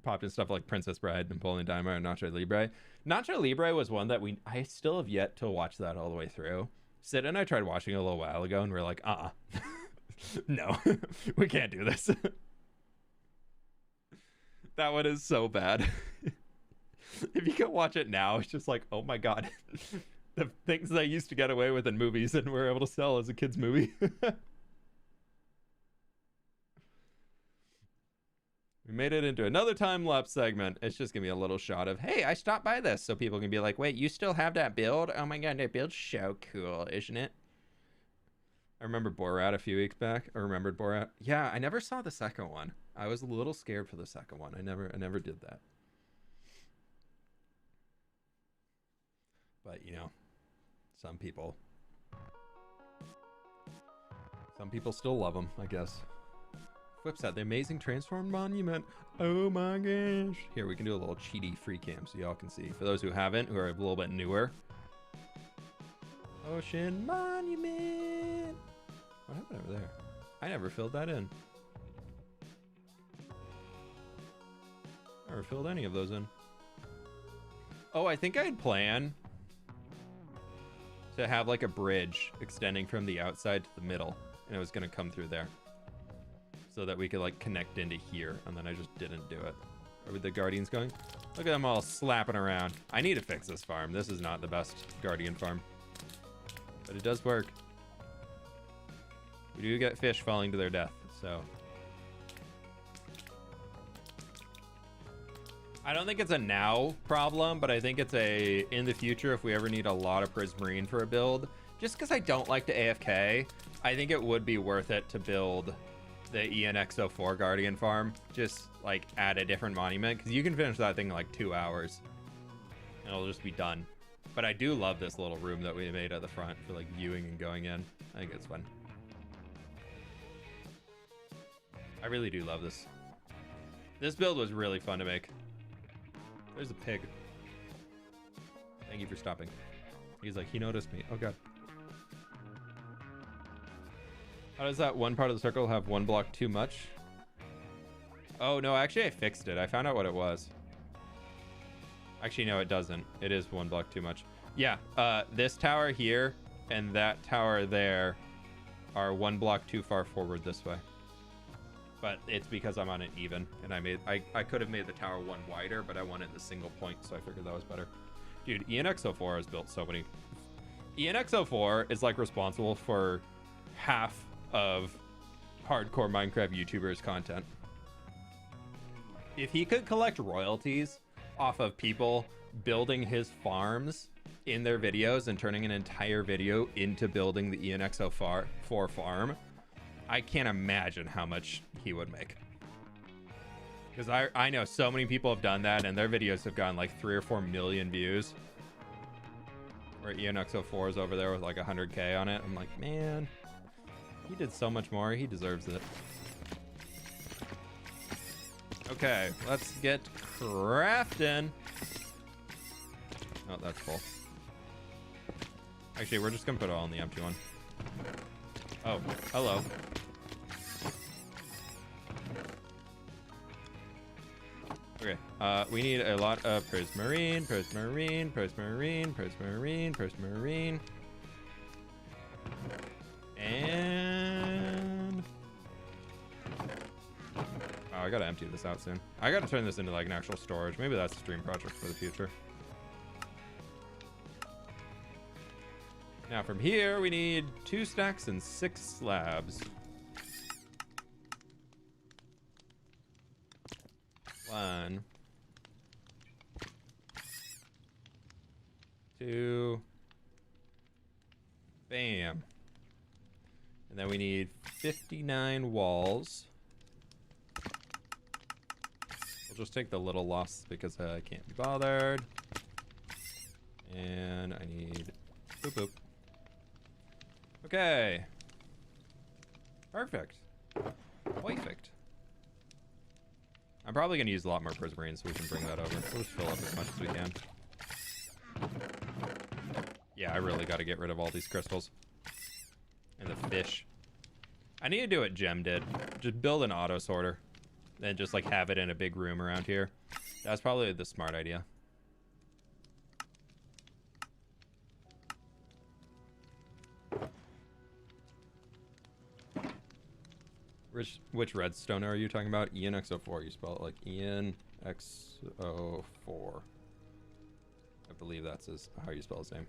Popped in stuff like Princess Bride, Napoleon Dynamite, and Nacho Libre. Nacho Libre was one that I still have yet to watch that all the way through. Sid and I tried watching it a little while ago, and we are like, no, we can't do this. That one is so bad. If you can watch it now, it's just like, oh my god. The things that I used to get away with in movies and were able to sell as a kid's movie. We made it into another time-lapse segment. It's just gonna be a little shot of, hey, I stopped by this, so people can be like, wait, you still have that build? Oh my god, that build's so cool, isn't it? I remember Borat a few weeks back. I remembered Borat. Yeah, I never saw the second one. I was a little scared for the second one. I never did that. But you know, some people still love them, I guess. Flips out the amazing transformed monument. Oh my gosh. Here, we can do a little cheaty free cam so y'all can see. For those who haven't, who are a little bit newer. Ocean monument. What happened over there? I never filled that in. Never filled any of those in. Oh, I think I had planned to have like a bridge extending from the outside to the middle, and it was gonna come through there so that we could like connect into here, and then I just didn't do it. Are the Guardians going? Look at them all slapping around. I need to fix this farm. This is not the best Guardian farm, but it does work. We do get fish falling to their death, so I don't think it's a now problem, but I think it's a in the future if we ever need a lot of Prismarine for a build. Just because I don't like to AFK, I think it would be worth it to build the ENX04 Guardian farm. Just like add a different monument, because you can finish that thing in like 2 hours and it'll just be done. But I do love this little room that we made at the front for like viewing and going in. I think it's fun. I really do love this. This build was really fun to make. There's a pig. Thank you for stopping. He's like, he noticed me. Oh god. How does that one part of the circle have one block too much? Oh, no, actually, I fixed it. I found out what it was. Actually, no, it doesn't. It is one block too much. Yeah, this tower here and that tower there are one block too far forward this way. But it's because I'm on an even, and I could have made the tower one wider, but I wanted the single point, so I figured that was better. Dude, ENX04 has built so many. ENX04 is like responsible for half of hardcore Minecraft YouTubers' content. If he could collect royalties off of people building his farms in their videos and turning an entire video into building the ENX04 farm, I can't imagine how much he would make. Because I know so many people have done that, and their videos have gotten like 3 or 4 million views. Where ENX04 is over there with like 100K on it. I'm like, man, he did so much more. He deserves it. Okay, let's get crafting. Oh, that's full. Actually, we're just gonna put it all in the empty one. Oh, hello. Okay, we need a lot of prismarine, prismarine, prismarine, prismarine, prismarine. And... oh, I gotta empty this out soon. I gotta turn this into like an actual storage. Maybe that's a stream project for the future. Now from here, we need 2 stacks and 6 slabs. 1, 2, bam. And then we need 59 walls. We'll just take the little loss because I can't be bothered. And I need boop boop. Okay. Perfect. Perfect. I'm probably going to use a lot more prismarine so we can bring that over. We'll just fill up as much as we can. Yeah, I really got to get rid of all these crystals. And the fish. I need to do what Gem did. Just build an auto sorter. Then just like have it in a big room around here. That's probably the smart idea. Which redstone are you talking about? ENX04. You spell it like ENX04. I believe that's how you spell his name.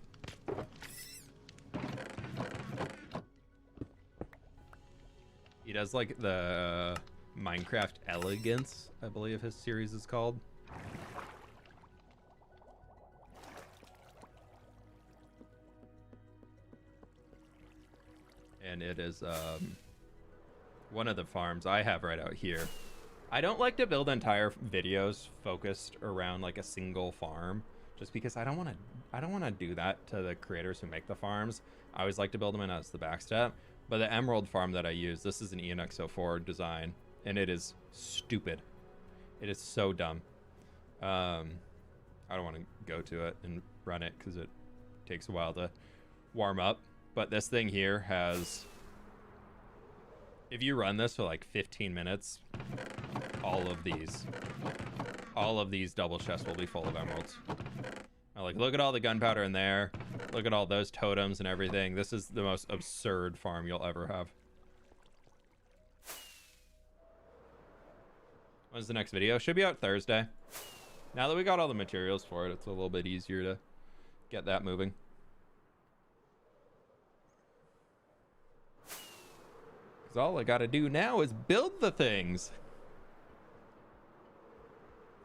He does like the Minecraft Elegance, I believe his series is called. And it is one of the farms I have right out here. I don't like to build entire videos focused around like a single farm, just because I don't want to do that to the creators who make the farms. I always like to build them in as the backstep. But the emerald farm that I use, this is an ENX04 design, and it is stupid. It is so dumb. I don't want to go to it and run it because it takes a while to warm up. But this thing here has, if you run this for like 15 minutes, all of these double chests will be full of emeralds. Like, look at all the gunpowder in there. Look at all those totems and everything. This is the most absurd farm you'll ever have. When's the next video? Should be out Thursday. Now that we got all the materials for it, it's a little bit easier to get that moving. Because all I gotta do now is build the things.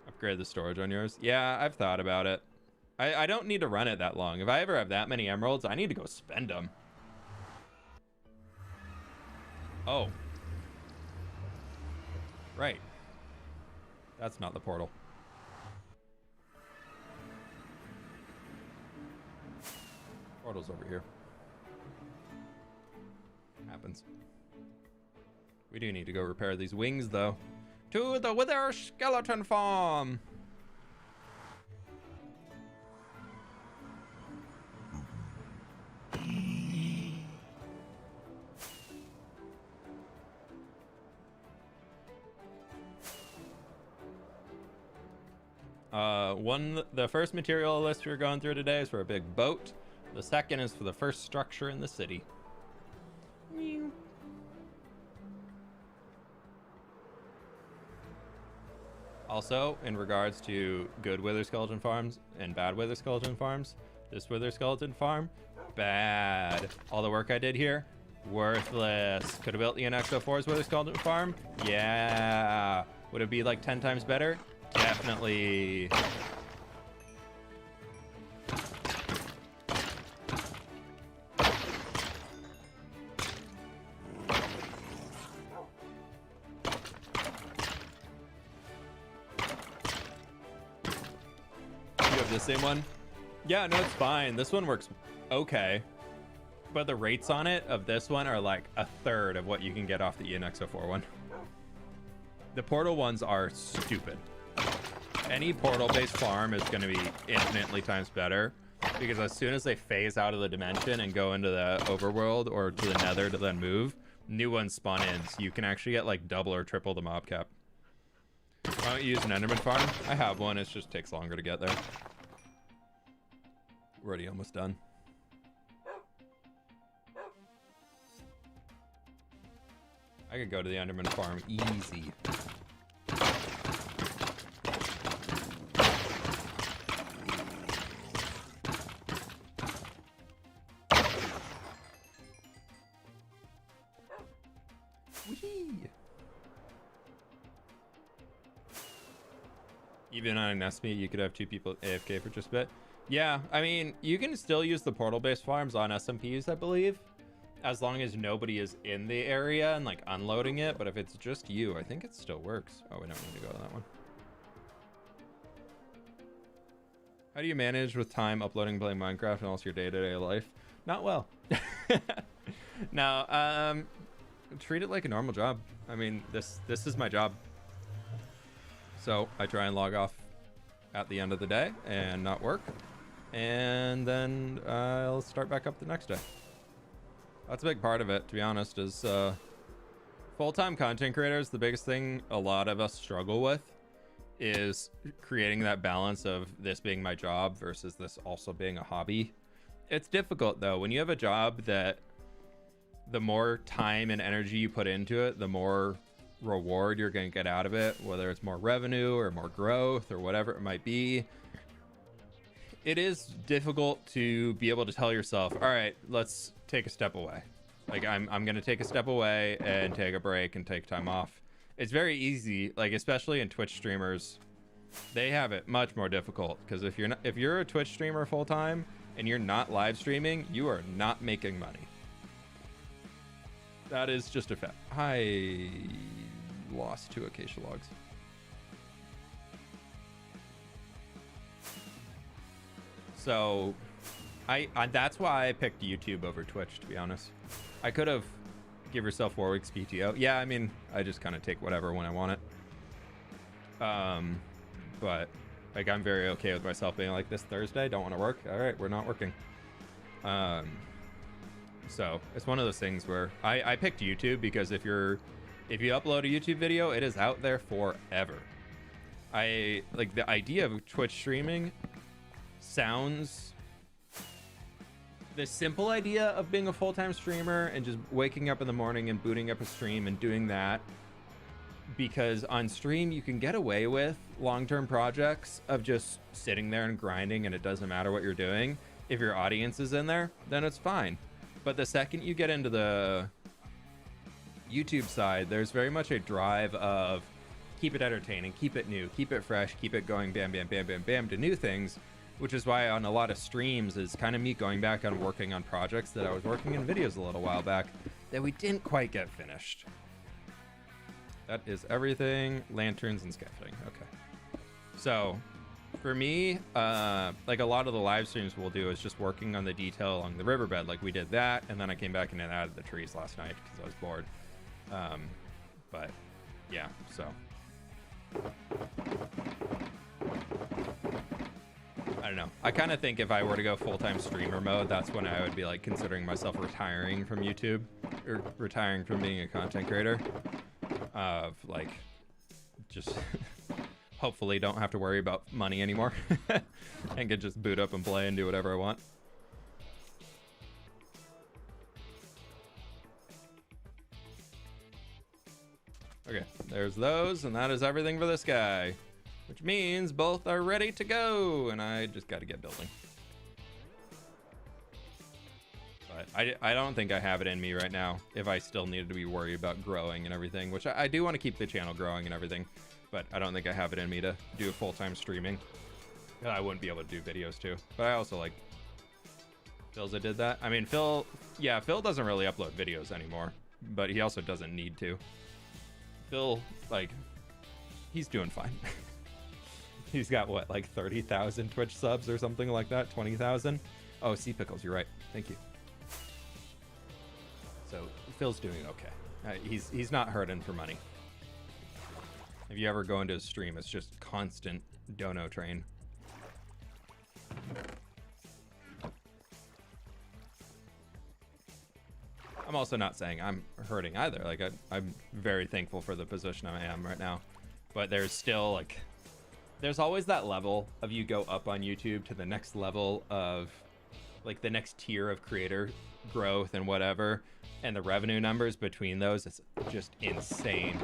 Upgrade the storage on yours. Yeah, I've thought about it. I don't need to run it that long. If I ever have that many emeralds, I need to go spend them. Oh. Right. That's not the portal. Portal's over here. Happens. We do need to go repair these wings, though. To the Wither Skeleton Farm! The first material list we're going through today is for a big boat. The second is for the first structure in the city. Meow. Also, in regards to good wither skeleton farms and bad wither skeleton farms, this wither skeleton farm, bad. All the work I did here, worthless. Could have built the NX04's wither skeleton farm? Yeah. Would it be like 10 times better? Definitely. You have the same one? Yeah, no, it's fine. This one works okay. But the rates on it of this one are like a third of what you can get off the ENX04 one. The portal ones are stupid. Any portal-based farm is going to be infinitely times better, because as soon as they phase out of the dimension and go into the overworld or to the nether to then move, new ones spawn in, so you can actually get like double or triple the mob cap. Why don't you use an enderman farm? I have one, it just takes longer to get there. We're already almost done. I could go to the enderman farm easy. Even on an SME, you could have 2 people AFK for just a bit. Yeah, I mean, you can still use the portal-based farms on SMPs, I believe, as long as nobody is in the area and like unloading it. But if it's just you, I think it still works. Oh, we don't need to go to that one. How do you manage with time uploading, playing Minecraft, and also your day-to-day life? Not well. No, treat it like a normal job. I mean, this is my job. So I try and log off at the end of the day and not work. And then I'll start back up the next day. That's a big part of it, to be honest, is full-time content creators. The biggest thing a lot of us struggle with is creating that balance of this being my job versus this also being a hobby. It's difficult, though. When you have a job that the more time and energy you put into it, the more reward you're going to get out of it, whether it's more revenue or more growth or whatever it might be. It is difficult to be able to tell yourself, all right, let's take a step away. Like I'm going to take a step away and take a break and take time off. It's very easy, like especially in Twitch streamers, they have it much more difficult, because if you're a Twitch streamer full time and you're not live streaming, you are not making money. That is just a fact. I lost 2 acacia logs. So I that's why I picked YouTube over Twitch, to be honest. I could have give yourself 4 weeks PTO. Yeah, I mean, I just kind of take whatever when I want it. But like I'm very okay with myself being like, this Thursday don't want to work. All right, we're not working. So it's one of those things where I picked YouTube because if you upload a YouTube video, it is out there forever. I like the idea of Twitch streaming sounds, the simple idea of being a full-time streamer and just waking up in the morning and booting up a stream and doing that, because on stream you can get away with long-term projects of just sitting there and grinding and it doesn't matter what you're doing. If your audience is in there, then it's fine. But the second you get into the YouTube side, there's very much a drive of keep it entertaining, keep it new, keep it fresh, keep it going bam, bam, bam, bam, bam to new things, which is why on a lot of streams is kind of me going back on working on projects that I was working in videos a little while back that we didn't quite get finished. That is everything. Lanterns and scaffolding. Okay. So for me, like a lot of the live streams we'll do is just working on the detail along the riverbed. Like we did that, and then I came back and added the trees last night because I was bored. But yeah, so I don't know. I kind of think if I were to go full-time streamer mode, that's when I would be like considering myself retiring from YouTube or retiring from being a content creator. Of like just hopefully don't have to worry about money anymore and can just boot up and play and do whatever I want. Okay, there's those, and that is everything for this guy, which means both are ready to go, and I just got to get building. But I don't think I have it in me right now if I still needed to be worried about growing and everything, which I do want to keep the channel growing and everything, but I don't think I have it in me to do full-time streaming. I wouldn't be able to do videos too, but I also like Philza did that. I mean, Phil doesn't really upload videos anymore, but he also doesn't need to. Phil, like, he's doing fine. He's got what, like 30,000 Twitch subs or something like that, 20,000. Oh, Sea Pickles, you're right. Thank you. So Phil's doing okay. He's not hurting for money. If you ever go into his stream, it's just constant dono train. I'm also not saying I'm hurting either. Like I'm very thankful for the position I am right now, but there's still like, there's always that level of you go up on YouTube to the next level of like the next tier of creator growth and whatever, and the revenue numbers between those, it's just insane.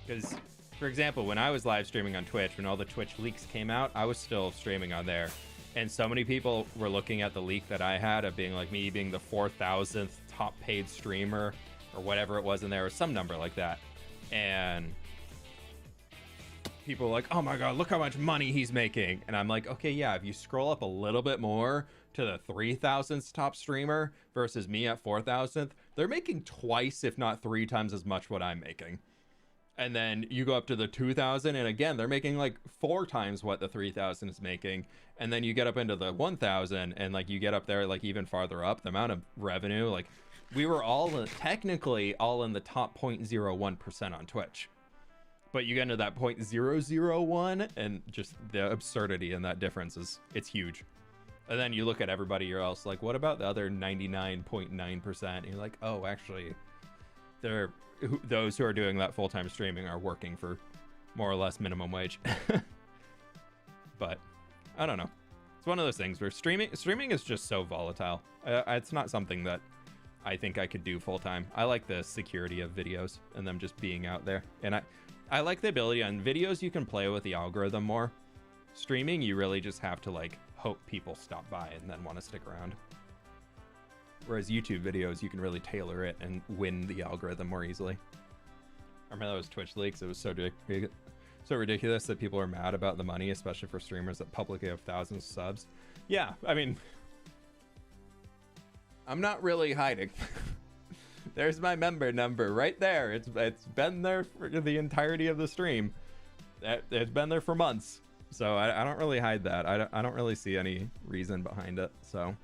Because for example, when I was live streaming on Twitch, when all the Twitch leaks came out, I was still streaming on there. And so many people were looking at the leak that I had of being like me being the 4,000th top paid streamer or whatever it was in there, or some number like that. And people were like, oh my God, look how much money he's making. And I'm like, okay, yeah, if you scroll up a little bit more to the 3,000th top streamer versus me at 4,000th, they're making twice, if not 3 times as much what I'm making. And then you go up to the 2,000, and again, they're making like 4 times what the 3,000 is making. And then you get up into the 1,000, and like you get up there, like even farther up, the amount of revenue, like we were all technically all in the top 0.01% on Twitch. But you get into that 0.001, and just the absurdity in that difference it's huge. And then you look at everybody else, like, what about the other 99.9%? And you're like, oh, actually, those who are doing that full-time streaming are working for more or less minimum wage. But I don't know. It's one of those things where streaming is just so volatile. It's not something that I think I could do full-time. I like the security of videos and them just being out there. And I like the ability on videos, you can play with the algorithm more. Streaming, you really just have to like hope people stop by and then want to stick around. Whereas YouTube videos, you can really tailor it and win the algorithm more easily. I remember those Twitch leaks. It was so ridiculous that people are mad about the money, especially for streamers that publicly have thousands of subs. Yeah, I mean, I'm not really hiding. There's my member number right there. It's been there for the entirety of the stream. It's been there for months. So I don't really hide that. I don't really see any reason behind it. So.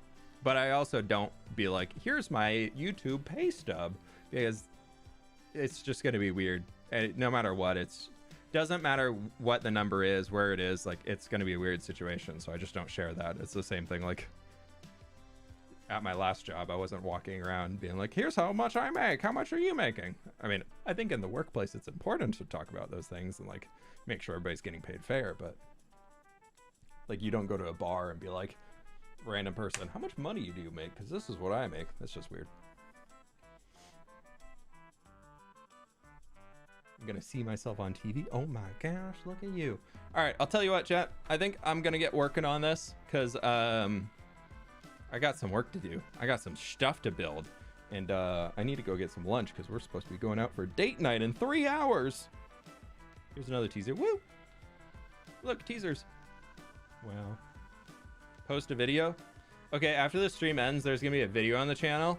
But I also don't be like, here's my YouTube pay stub, because it's just going to be weird. And no matter what, doesn't matter what the number is, where it is, like it's going to be a weird situation. So I just don't share that. It's the same thing. Like at my last job, I wasn't walking around being like, here's how much I make. How much are you making? I mean, I think in the workplace, it's important to talk about those things and like make sure everybody's getting paid fair. But like, you don't go to a bar and be like, random person, how much money do you make? Because this is what I make. That's just weird. I'm gonna see myself on TV. Oh my gosh, look at you. All right, I'll tell you what, chat. I think I'm gonna get working on this because I got some work to do. I got some stuff to build, and I need to go get some lunch because we're supposed to be going out for date night in 3 hours. Here's another teaser. Woo! Look, teasers. Wow. Post a video. Okay, after the stream ends, there's gonna be a video on the channel.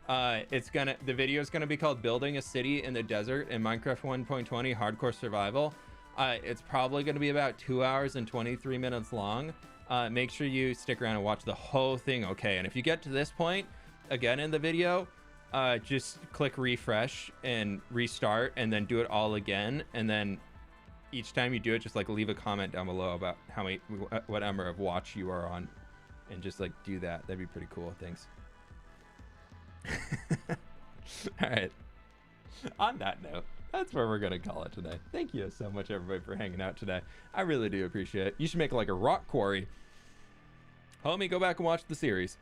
The video is gonna be called "Building a City in the Desert in Minecraft 1.20 Hardcore Survival." It's probably gonna be about 2 hours and 23 minutes long. Make sure you stick around and watch the whole thing. Okay, and if you get to this point again in the video, just click refresh and restart, and then do it all again. And then each time you do it, just like leave a comment down below about what number of watch you are on, and just like do that. That'd be pretty cool. Thanks. All right. On that note, That's where we're gonna call it today. Thank you so much, everybody, for hanging out today. I really do appreciate it. You should make like a rock quarry. Homie, go back and watch the series.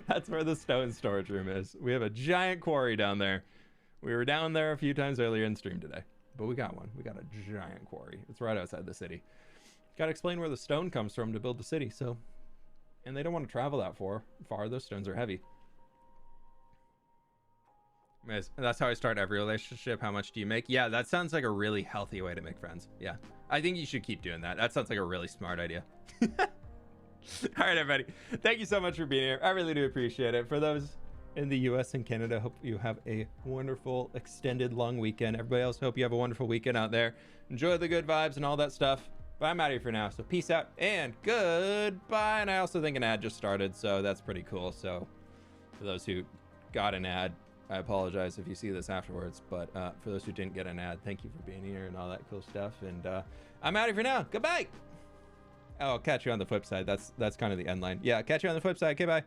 That's where the stone storage room is. We have a giant quarry down there. We were down there a few times earlier in stream today, but we got one. We got a giant quarry. It's right outside the city. Got to explain where the stone comes from to build the city. So, and they don't want to travel that far. Those stones are heavy. That's how I start every relationship. How much do you make? Yeah, that sounds like a really healthy way to make friends. Yeah, I think you should keep doing that. That sounds like a really smart idea. All right, everybody. Thank you so much for being here. I really do appreciate it. For those in the US and Canada, hope you have a wonderful extended long weekend. Everybody else, hope you have a wonderful weekend out there. Enjoy the good vibes and all that stuff. But I'm out of here for now. So peace out and goodbye. And I also think an ad just started, so that's pretty cool. So for those who got an ad, I apologize if you see this afterwards, but for those who didn't get an ad, thank you for being here and all that cool stuff. And I'm out of here for now. Goodbye. Oh, I'll catch you on the flip side. That's kind of the end line. Yeah, catch you on the flip side. Okay, bye.